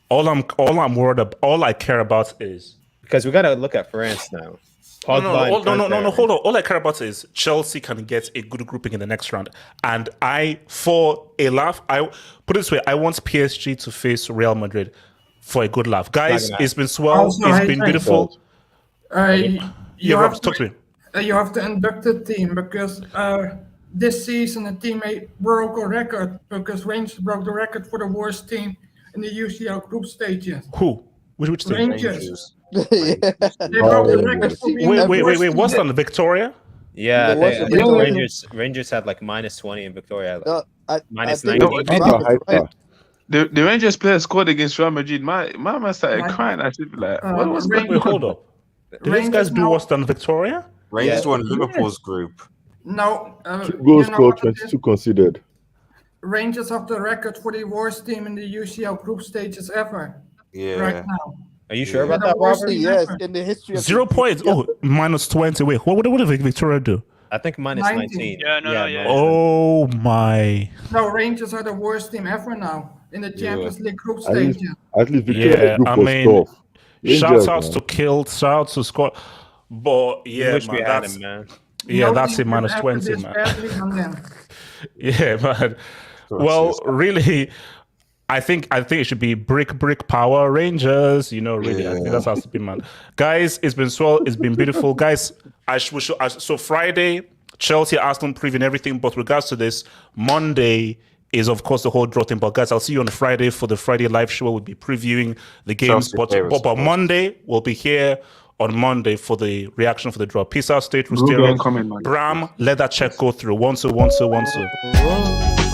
All I'm worried about, all I care about is because we gotta look at France now. No, hold on. All I care about is Chelsea can get a good grouping in the next round, and I put it this way: I want PSG to face Real Madrid for a good laugh, guys. It's been swell. Also, it's been beautiful. Talk to me. You have to induct the team because this season the team broke a record because Rangers broke the record for the worst team in the UCL group stages. Who? Which team? Rangers. They broke the record for being wait. What's on the Victoria? Yeah, Rangers had like -20 and Victoria had -19. The Rangers player scored against Real Madrid. My man started crying. I should be like, what was going on? Hold up. Did these guys do worse than Victoria? Rangers won Liverpool's group. No. 2 goals scored, 22 conceded. Rangers have the record for the worst team in the UCL group stages ever. Yeah. Right now. Are you sure about that, Robert? Yes, in the history of 0 points. Oh, -20. Wait, what did Victoria do? I think -19. Yeah. Oh my. No, Rangers are the worst team ever now in the Champions League group stages. At least Victoria's group was tough. Shout outs to Kilt, shout outs to Scott. But yeah, man, that's man. Yeah, that's a -20, man. Yeah, man. Well, really, I think it should be brick power Rangers. Really, I think that's how it's been, man. Guys, it's been swell. It's been beautiful, guys. So Friday, Chelsea, Arsenal previewing everything. But regards to this, Monday is of course the whole draw thing. But guys, I'll see you on Friday for the Friday live show. We'll be previewing the games. But Monday we'll be here on Monday for the reaction for the draw. Peace out, State Ruben Rustero. coming, man. Bram, let that check go through. 1-2, 1-2, 1-2.